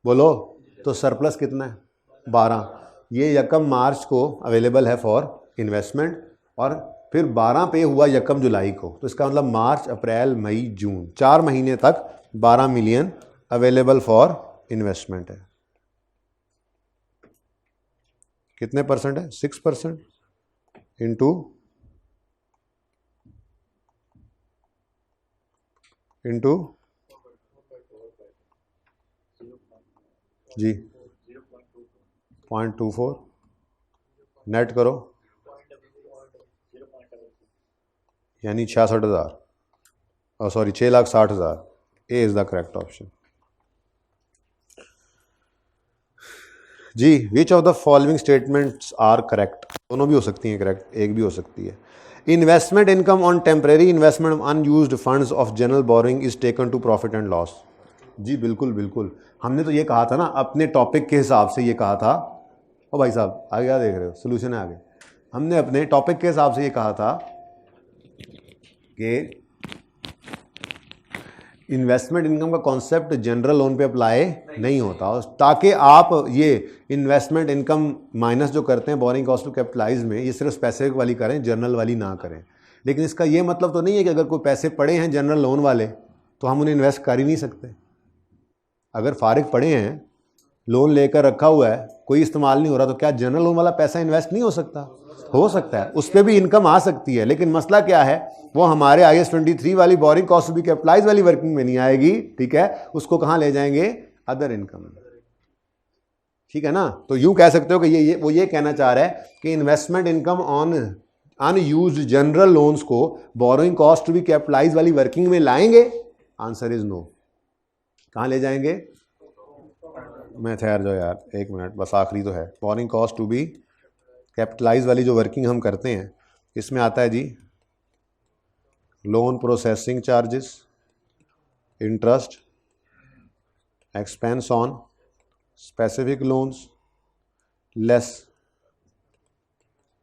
बोलो तो सरप्लस कितना है? 12। ये 1 मार्च को अवेलेबल है फॉर इन्वेस्टमेंट, और फिर 12 पे हुआ 1 जुलाई को, तो इसका मतलब मार्च, अप्रैल, मई, जून, 4 महीने तक 12 मिलियन अवेलेबल फॉर इन्वेस्टमेंट है। कितने परसेंट है? 6% इंटू जी 0.24 नेट करो, यानी 66,000, sorry 6,60,000। A is the correct option जी। Which of the following statements are correct? दोनों भी हो सकती हैं करेक्ट, एक भी हो सकती है। Investment income on temporary investment unused funds of general borrowing is taken to profit and loss. जी बिल्कुल बिल्कुल, हमने तो ये कहा था ना, अपने टॉपिक के हिसाब से ये कहा था। ओ भाई साहब आगे क्या देख रहे हो, सोल्यूशन है आगे। हमने अपने टॉपिक के हिसाब से ये कहा था कि इन्वेस्टमेंट इनकम का कॉन्सेप्ट जनरल लोन पे अप्लाई नहीं होता, ताकि आप ये इन्वेस्टमेंट इनकम माइनस जो करते हैं बोरिंग कॉस्ट टू कैपिटलाइज में, ये सिर्फ स्पेसिफिक वाली करें, जनरल वाली ना करें। लेकिन इसका ये मतलब तो नहीं है कि अगर कोई पैसे पड़े हैं जनरल लोन वाले तो हम उन्हें इन्वेस्ट कर ही नहीं सकते। अगर फारिग पड़े हैं, लोन लेकर रखा हुआ है, कोई इस्तेमाल नहीं हो रहा, तो क्या जनरल लोन वाला पैसा इन्वेस्ट नहीं हो सकता? हो सकता है, उस पर भी इनकम आ सकती है। लेकिन मसला क्या है, वो हमारे IAS 23 वाली बोरिंग कॉस्ट भी कैपिटलाइज वाली वर्किंग में नहीं आएगी, ठीक है। उसको कहाँ ले जाएंगे? अदर इनकम, ठीक है ना। तो यूं कह सकते हो कि वो ये कहना चाह रहा है कि investment income on unused general loans को बोरिंग कॉस्ट भी कैपिटलाइज वाली वर्किंग में लाएंगे? Answer is no. कहाँ ले जाएंगे? मैं ठहर जाओ यार 1 मिनट, बस आखिरी तो है। Borrowing cost to be capitalize वाली जो वर्किंग हम करते हैं, इसमें आता है जी loan processing charges, interest, expense on specific loans, less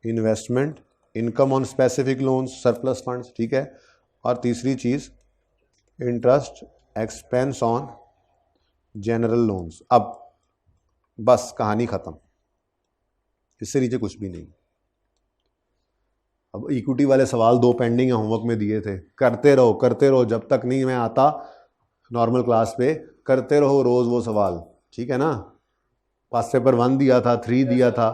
investment income on specific loans, surplus funds, ठीक है। और तीसरी चीज़ interest expense on general loans. अब बस कहानी ख़त्म, इससे नीचे कुछ भी नहीं। अब इक्विटी वाले सवाल 2 पेंडिंग है, होमवर्क में दिए थे, करते रहो जब तक नहीं मैं आता नॉर्मल क्लास पे, करते रहो रोज़ वो सवाल, ठीक है ना। पास पेपर 1 दिया था, 3 दिया था,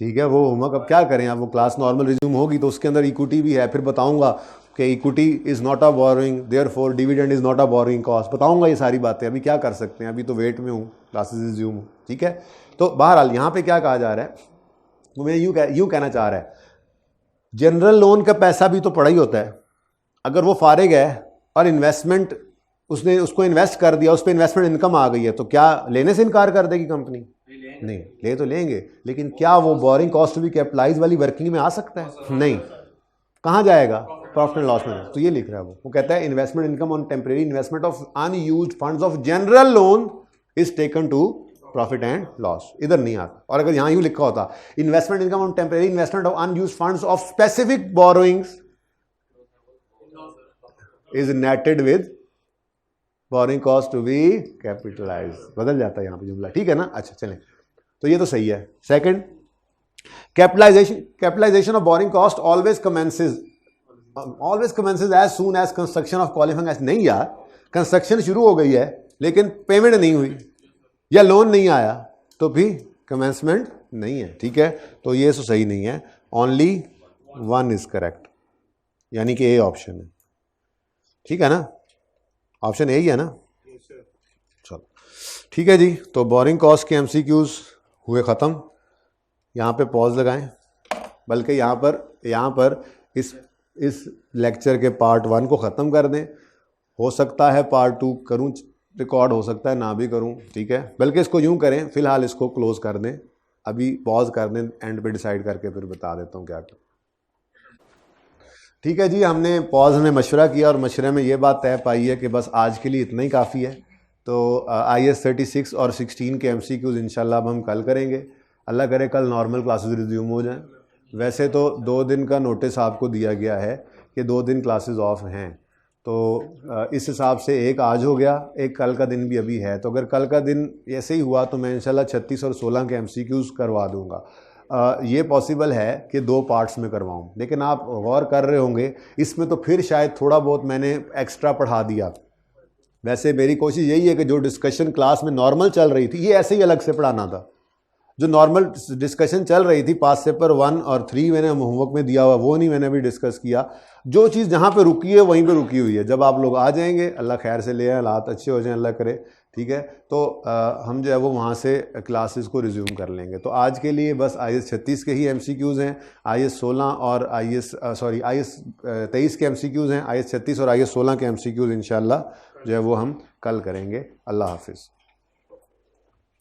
ठीक है। वो होमवर्क अब क्या करें, अब वो क्लास नॉर्मल रिज्यूम होगी तो उसके अंदर इक्विटी भी है, फिर बताऊंगा कि equity is not a boring, therefore dividend is not a borrowing cost, बताऊंगा ये सारी बातें। अभी क्या कर सकते हैं, अभी तो वेट में हूँ, क्लासेस रिज्यूम हूँ, ठीक है। तो बहरहाल यहाँ पे क्या कहा जा रहा है, वो मैं यूँ कहना चाह रहा है जनरल लोन का पैसा भी तो पड़ा ही होता है। अगर वो फारिग है और इन्वेस्टमेंट उसने उसको इन्वेस्ट कर दिया, उस पर इन्वेस्टमेंट इनकम आ गई है, तो क्या लेने से इनकार कर देगी कंपनी? नहीं, ले तो लेंगे, लेकिन क्या वो बोरिंग कॉस्ट भी कैपिटलाइज वाली वर्किंग में आ सकता है? नहीं। कहाँ जाएगा? प्रॉफिट एंड लॉस में। तो ये लिख रहा है वो कहता है investment income on temporary investment of unused funds of general loan is taken to profit and loss. इधर नहीं आता। और अगर यहां यूं लिखा होता investment income on temporary investment of unused funds of specific borrowings is netted with borrowing cost to be capitalize, बदल जाता है यहाँ पे जुमला, ठीक है ना? अच्छा चलें, तो ये तो सही है। Second, capitalization of borrowing cost always commences as soon as construction of qualifying asset. नहीं यार, कंस्ट्रक्शन शुरू हो गई है लेकिन पेमेंट नहीं हुई या लोन नहीं आया तो भी कमेंसमेंट नहीं है, ठीक है? तो ये तो सही नहीं है। ओनली वन इज करेक्ट, यानी कि ए ऑप्शन है, ठीक है ना? ऑप्शन ए ही है ना? चलो ठीक है जी। तो बोरिंग कॉस्ट के एमसीक्यूज हुए ख़त्म। यहाँ पे पॉज लगाएं, बल्कि यहाँ पर इस लेक्चर के पार्ट 1 को ख़त्म कर दें। हो सकता है पार्ट 2 करूँ, रिकॉर्ड हो सकता है ना भी करूँ, ठीक है? बल्कि इसको यूँ करें, फ़िलहाल इसको क्लोज कर दें, अभी पॉज कर दें, एंड पे डिसाइड करके फिर बता देता हूँ क्या। ठीक है जी, हमने पॉज में मशवरा किया और मशवरे में ये बात तय पाई है कि बस आज के लिए इतना ही काफ़ी है। तो IAS 36 और 16 के MCQs इंशाल्लाह अब हम कल करेंगे। अल्लाह करे कल नॉर्मल क्लासेस रिज्यूम हो जाएं। वैसे तो 2 दिन का नोटिस आपको दिया गया है कि 2 दिन क्लासेस ऑफ हैं, तो इस हिसाब से एक आज हो गया, एक कल का दिन भी अभी है। तो अगर कल का दिन ऐसे ही हुआ तो मैं इंशाल्लाह 36 और 16 के MCQs करवा दूँगा। ये पॉसिबल है कि 2 पार्ट्स में करवाऊँ, लेकिन आप गौर कर रहे होंगे इसमें तो फिर शायद थोड़ा बहुत मैंने एक्स्ट्रा पढ़ा दिया। वैसे मेरी कोशिश यही है कि जो डिस्कशन क्लास में नॉर्मल चल रही थी ये ऐसे ही अलग से पढ़ाना था। जो नॉर्मल डिस्कशन चल रही थी पास्ट पेपर 1 और 3 मैंने होमवर्क में दिया हुआ, वो नहीं मैंने अभी डिस्कस किया। जो चीज़ जहाँ पे रुकी है वहीं पे रुकी हुई है। जब आप लोग आ जाएंगे, अल्लाह खैर से ले आए, हालात अच्छे हो जाएं, अल्लाह करे, ठीक है? तो हम जो है वो वहाँ से क्लासेस को रिज्यूम कर लेंगे। तो आज के लिए बस IAS 36 के ही MCQs हैं। IAS 16 और IAS 23 के MCQs हैं। IAS 36 और IAS 16 के MCQs इंशाल्लाह जो है वो हम कल करेंगे। अल्लाह हाफिज़।